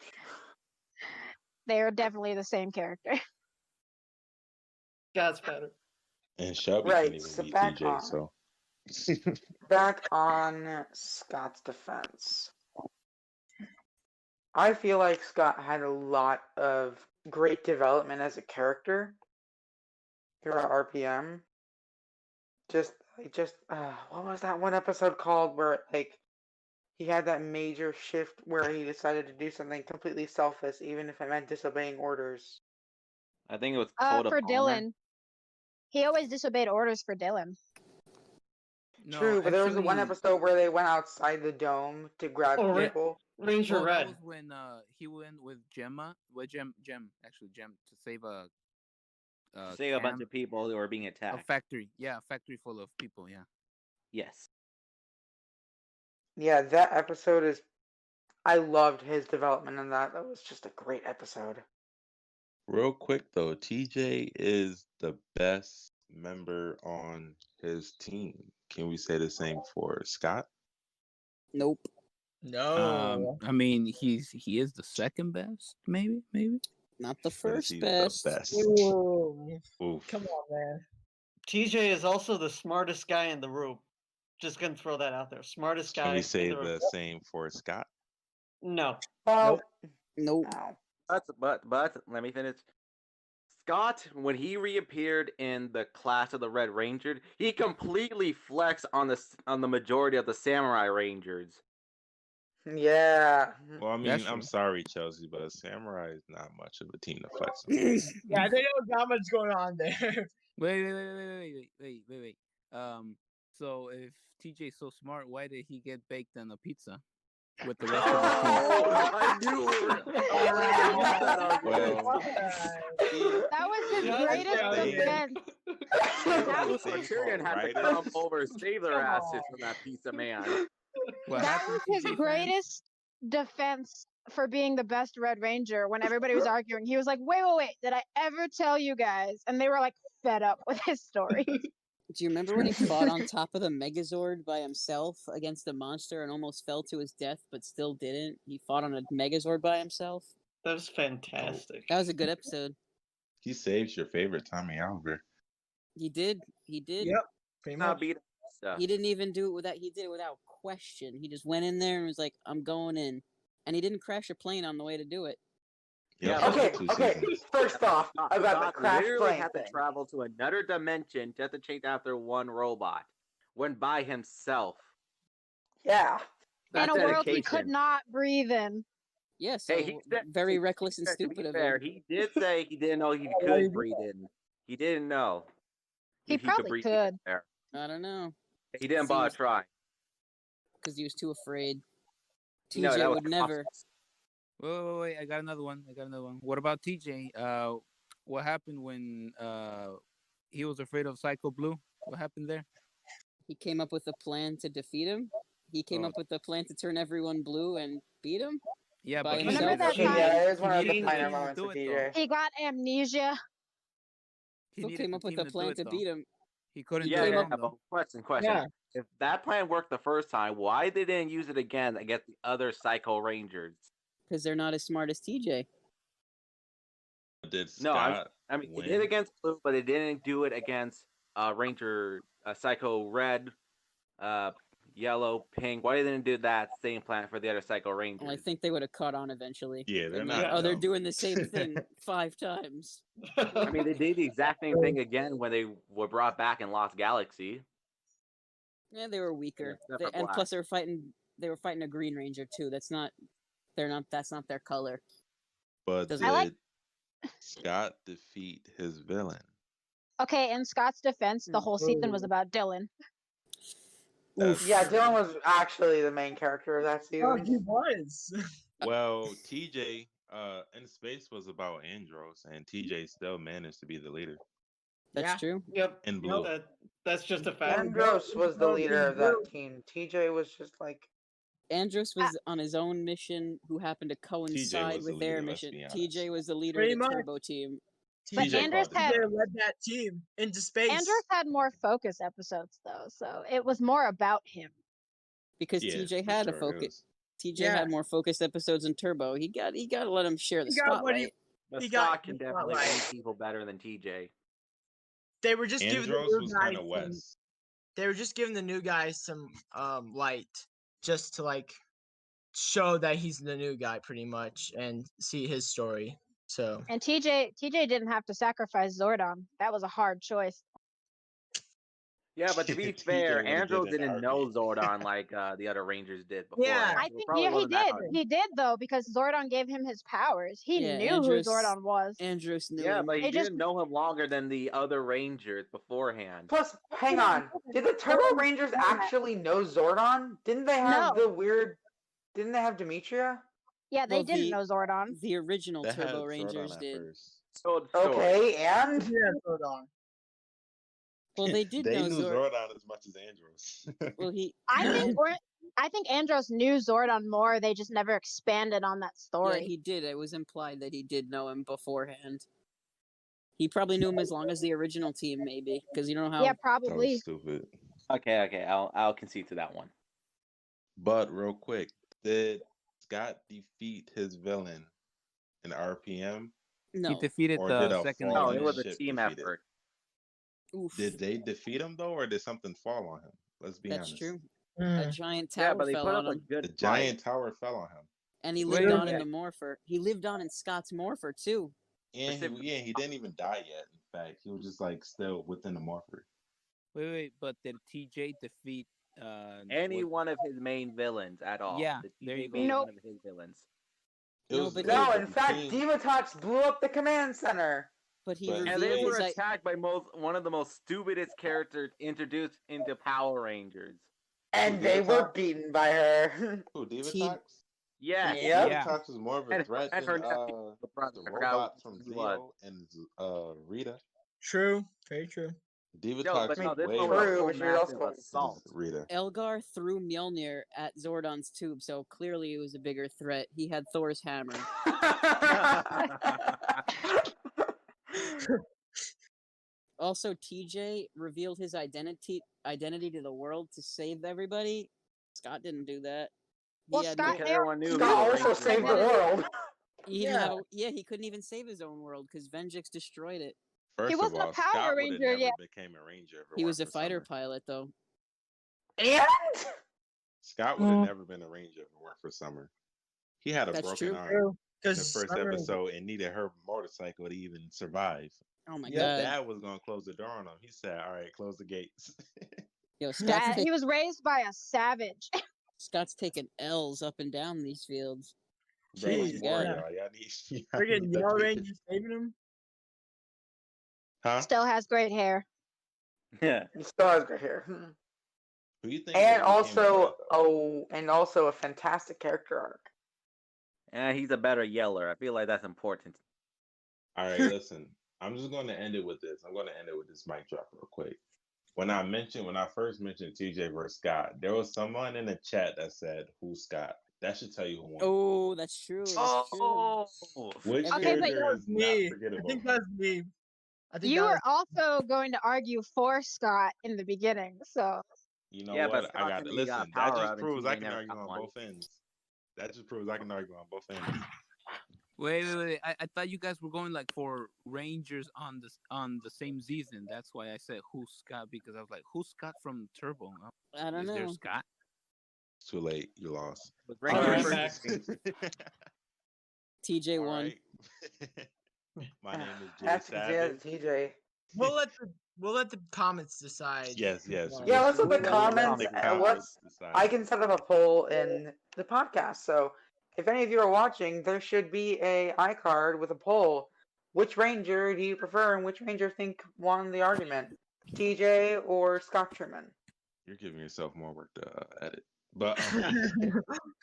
They're definitely the same character. God's better. And Shelby Right, can't even so beat back TJ, on. so. Back on Scott's defense. I feel like Scott had a lot of great development as a character throughout RPM. Just what was that one episode called where like he had that major shift where he decided to do something completely selfless, even if it meant disobeying orders. I think it was Code For of Honor. Dylan, he always disobeyed orders for Dylan. No, True, but there was one actually, episode where they went outside the dome to grab Oh, right. people. Ranger well, that Red. was when he went with Gemma, Gem to save a Save a bunch camp, of people who are being a attacked. factory. Yeah, a factory full of people. Yeah. Yes. Yeah, that episode is. I loved his development in that. That was just a great episode. Real quick though, TJ is the best member on his team. Can we say the same for Scott? Nope. No. I mean, he is the second best, maybe. Not the But is first he best. the best? Ooh. Oof. Come on, man. TJ is also the smartest guy in the room. Just gonna throw that out there. Smartest guy Can we in say the room. the same for Scott? No. Well, Nope. no. But let me finish. Scott, when he reappeared in the class of the Red Ranger, he completely flexed on the majority of the Samurai Rangers. Yeah. Well, I mean, That's I'm true. sorry, Chelsea, but Samurai is not much of a team to flex on. Yeah, they know not much going on there. Wait. So if TJ's so smart, why did he get baked on a pizza with the rest of the team? I knew we were. That was his Yeah, greatest yeah. defense. That was was saying Criterion for had to writers. come over, save their asses from that pizza man. What That happened, was his TJ fans? greatest defense for being the best Red Ranger when everybody was arguing. He was like, wait, did I ever tell you guys? And they were like fed up with his story. Do you remember when he fought on top of the Megazord by himself against the monster and almost fell to his death, but still didn't? He fought on a Megazord by himself. That was fantastic. That was a good episode. He saves your favorite Tommy Oliver. He did. Yep. Pretty Not much. beat stuff. He didn't even do it without. He did it without question. He just went in there and was like, "I'm going in," and he didn't crash a plane on the way to do it. Yep, Yeah, Okay, two okay. seasons. First off, Scott about the crash literally plane had to thing. travel to another dimension just to chase after one robot. Went by himself. Yeah. That's in a world he dedication. could not breathe in. Yeah, so Hey, he said, very reckless and to be stupid of fair, him. he did say he didn't know he why did he could do breathe in. He didn't know. He if probably breathe could. in there. I don't know, He didn't Seems- bother trying. because he was too afraid. No, TJ that was would never. Wait. I got another one. What about TJ? What happened when he was afraid of Psycho Blue? What happened there? He came up with a plan to defeat him. He came Oh. up with a plan to turn everyone blue and beat him. Yeah, By but himself? Remember that he time- Yeah, it was he one of the needed finer team to moments do of it, though. TJ. He got amnesia. He Who needed came the up with team a do plan it, to though. beat him? He couldn't Yeah, do it yeah, alone, but though. question. Yeah. If that plan worked the first time, why they didn't use it again against the other Psycho Rangers? Because they're not as smart as TJ. Did No, Scott I mean, they win? did against Blue, but they didn't do it against Ranger Psycho Red, Yellow, Pink. Why didn't they do that same plan for the other Psycho Rangers? Well, I think they would have caught on eventually. Yeah, they're And not like, oh, they're dumb. doing the same thing 5 times. I mean, they did the exact same thing again when they were brought back in Lost Galaxy. Yeah, they were weaker. except for And Black. plus they were fighting a Green Ranger too. That's not their color. But Doesn't- I like- Scott defeat his villain? Okay, in Scott's defense, the whole season was about Dylan. That's Yeah, true. Dylan was actually the main character of that Oh, season. he was. Well, TJ in space was about Andros, and TJ still managed to be the leader That's Yeah. true. Yep. in blue. That's just a fact. Andros was the leader of that team. TJ was just like, Andros was on his own mission, who happened to coincide was the with their leader, let's mission. be honest. TJ was the leader Pretty of the much. Turbo team. But TJ Andros called it. had- TJ led that team into space. Andros had more focus episodes though, so it was more about him. Because Yeah, TJ for had a sure, it focus. was- TJ Yeah. had more focused episodes in Turbo. He got to let him share the He got what he- spotlight. But He got- Scott can he got definitely right. beat people better than TJ. They were just giving the Andros new was guys kind of some- west. They were just giving the new guys some light, just to like show that he's the new guy, pretty much, and see his story. So And TJ didn't have to sacrifice Zordon. That was a hard choice. Yeah, but to be TJ fair, would've Andros did an didn't know RP. Zordon like the other Rangers did before. Yeah. I think he did. He did though, because Zordon gave him his powers. He Yeah, knew Andros- who Zordon was. Andros knew Yeah, him. but he They just- didn't know him longer than the other Rangers beforehand. plus, hang on. Did the Turbo Rangers actually know Zordon? Didn't they have No. the weird? Didn't they have Demetria? Yeah, they Well, didn't the- know Zordon. The original They had Turbo Zordon Rangers at did. first. So, Okay, and yeah, Zordon. Well, they did They know knew Zordon. Zordon as much as Andros. Well, he. I think Andros knew Zordon more. They just never expanded on that Yeah, story. he did. It was implied that he did know him beforehand. He probably knew him as long as the original team, maybe, because you know how. Yeah, That probably. was stupid. okay, I'll concede to that one. But real quick, did Scott defeat his villain in RPM? He No. defeated Or the did a second. fall No, on it his was a ship team defeat it? effort. Oof. Did they defeat him though, or did something fall on him? Let's be That's honest. true. A Mm. giant tower Yeah, but they fell put on up a him, good The fight. giant tower fell on him, and he Wait lived a on minute. into Morpher. He lived on in Scott's Morpher too. and Specific- he didn't even die yet. In fact, he was just like still within the morpher. Wait, but did TJ defeat Any what- one of his main villains at all. Yeah, The there you TJ go. being Nope. one of his villains. It No, was- but it no, was in fact, between- Dematox blew up the command center. But he But- And revealed they were his attacked by one of the most stupidest characters introduced into Power Rangers. And Who, they were Divatox? beaten by her. Who, T- Divatox? Yes. Yep. Yeah. Divatox is more of a And, threat and than her nephew, the brother. the I forgot robots from who he was. Zeo and Rita. True. Very true. Divatox but no, is this way one more was True, so but she was massive also- assault. than Rita. Elgar threw Mjolnir at Zordon's tube, so clearly it was a bigger threat. He had Thor's hammer. Also, TJ revealed his identity to the world to save everybody. Scott didn't do that. He Well, had Scott no- Because everyone knew Scott he was also Ranger saved the One. world. he didn't have he couldn't even save his own world because Venjix destroyed it. First wasn't of a all, Power Scott would have Ranger never yet. became a Ranger if it He was a weren't for fighter Summer. pilot, though. And Scott would have never been a Ranger if it weren't for Summer. He had a That's broken true. arm True. in the Because first episode and needed her motorcycle to even survive. Oh my Yeah. god. Dad was gonna close the door on him. He said, "All right, close the gates." Yo, Dad, he was raised by a savage. Scott's taking L's up and down these fields. Bro, Jeez, more, yeah. y'all. Y'all need friggin' to Yellow pick Ranger it. saving him. Huh? Still has great hair. Yeah. he still has great hair. Who you think? And would've became also, better, though? a fantastic character arc. And he's a better yeller. I feel like that's important. All right, listen. I'm just going to end it with this. I'm going to end it with this mic drop real quick. When I first mentioned TJ versus Scott, there was someone in the chat that said, "Who's Scott?" That should tell you who won. Oh, that's true. That's Oh, Which Okay, character that is was not me. I forgettable? think that's me. I think You that were also going to argue for Scott in the beginning, so You know Yeah, but what? I Scott got to to me listen. got That power just up and proves TJ I can never argue got on one. both ends. That just proves I can argue on both ends. Wait. I thought you guys were going like for Rangers on the same season. That's why I said who's Scott, because I was like, who's Scott from Turbo? I don't Is there know. Scott? It's too late. You lost. With All Rangers right. versus Rangers. TJ All won. right. My name is Jay That's Savage. TJ. we'll let the comments decide. Yes. Yeah, Yeah, let's let the We'll comments. let the comments decide. I can set up a poll in the podcast. So if any of you are watching, there should be a iCard with a poll. Which Ranger do you prefer, and which Ranger think won the argument? TJ or Scott Truman? You're giving yourself more work to edit. But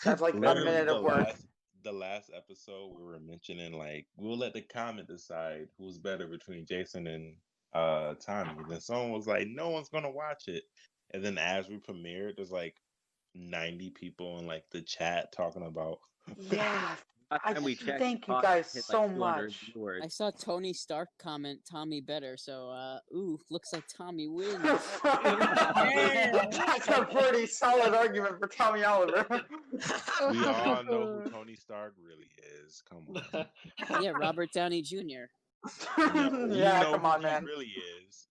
That's like a literally minute of work. the last episode we were mentioning, like, we'll let the comment decide who's better between Jason and Tommy. And then someone was like, no one's gonna watch it. And then as we premiered, there's like 90 people in like the chat talking about Yeah. Last time we checked, Thank you Fox guys hit, so 200 much. viewers. I saw Tony Stark comment Tommy better, so looks like Tommy wins. That's a pretty solid argument for Tommy Oliver. we all know who Tony Stark really is. Come on. Yeah, Robert Downey Jr. No, we Yeah, know come who on, he man. really is.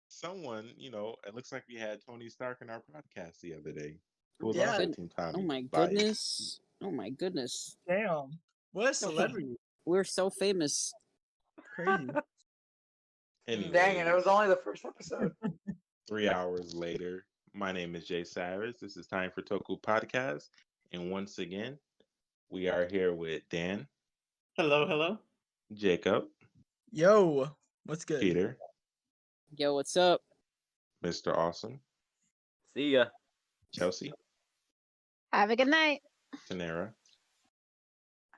Someone, it looks like we had Tony Stark in our podcast the other day. Who was Yeah. also Team Tommy. Oh my Bye. goodness. Oh my goodness. Damn. What a celebrity. We're so famous. Crazy. Anyways, Dang it, it was only the first episode. 3 hours later. My name is Jsavage. This is Time for Toku Podcast. And once again, we are here with Dan, Hello. Jacob, Yo, what's good? Peter, Yo, what's up? Mr. Awesome, See ya. Chelsea, have a good night. Tenara.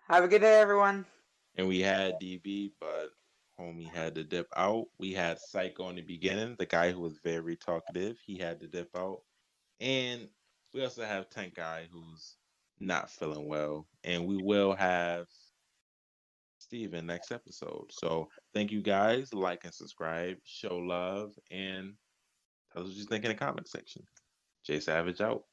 Have a good day, everyone. And we had DB, but homie had to dip out. We had Psycho in the beginning, the guy who was very talkative. He had to dip out. And we also have Tenkai, who's not feeling well. And we will have Steven next episode. So thank you guys. Like and subscribe, show love, and tell us what you think in the comment section. Jsavage out.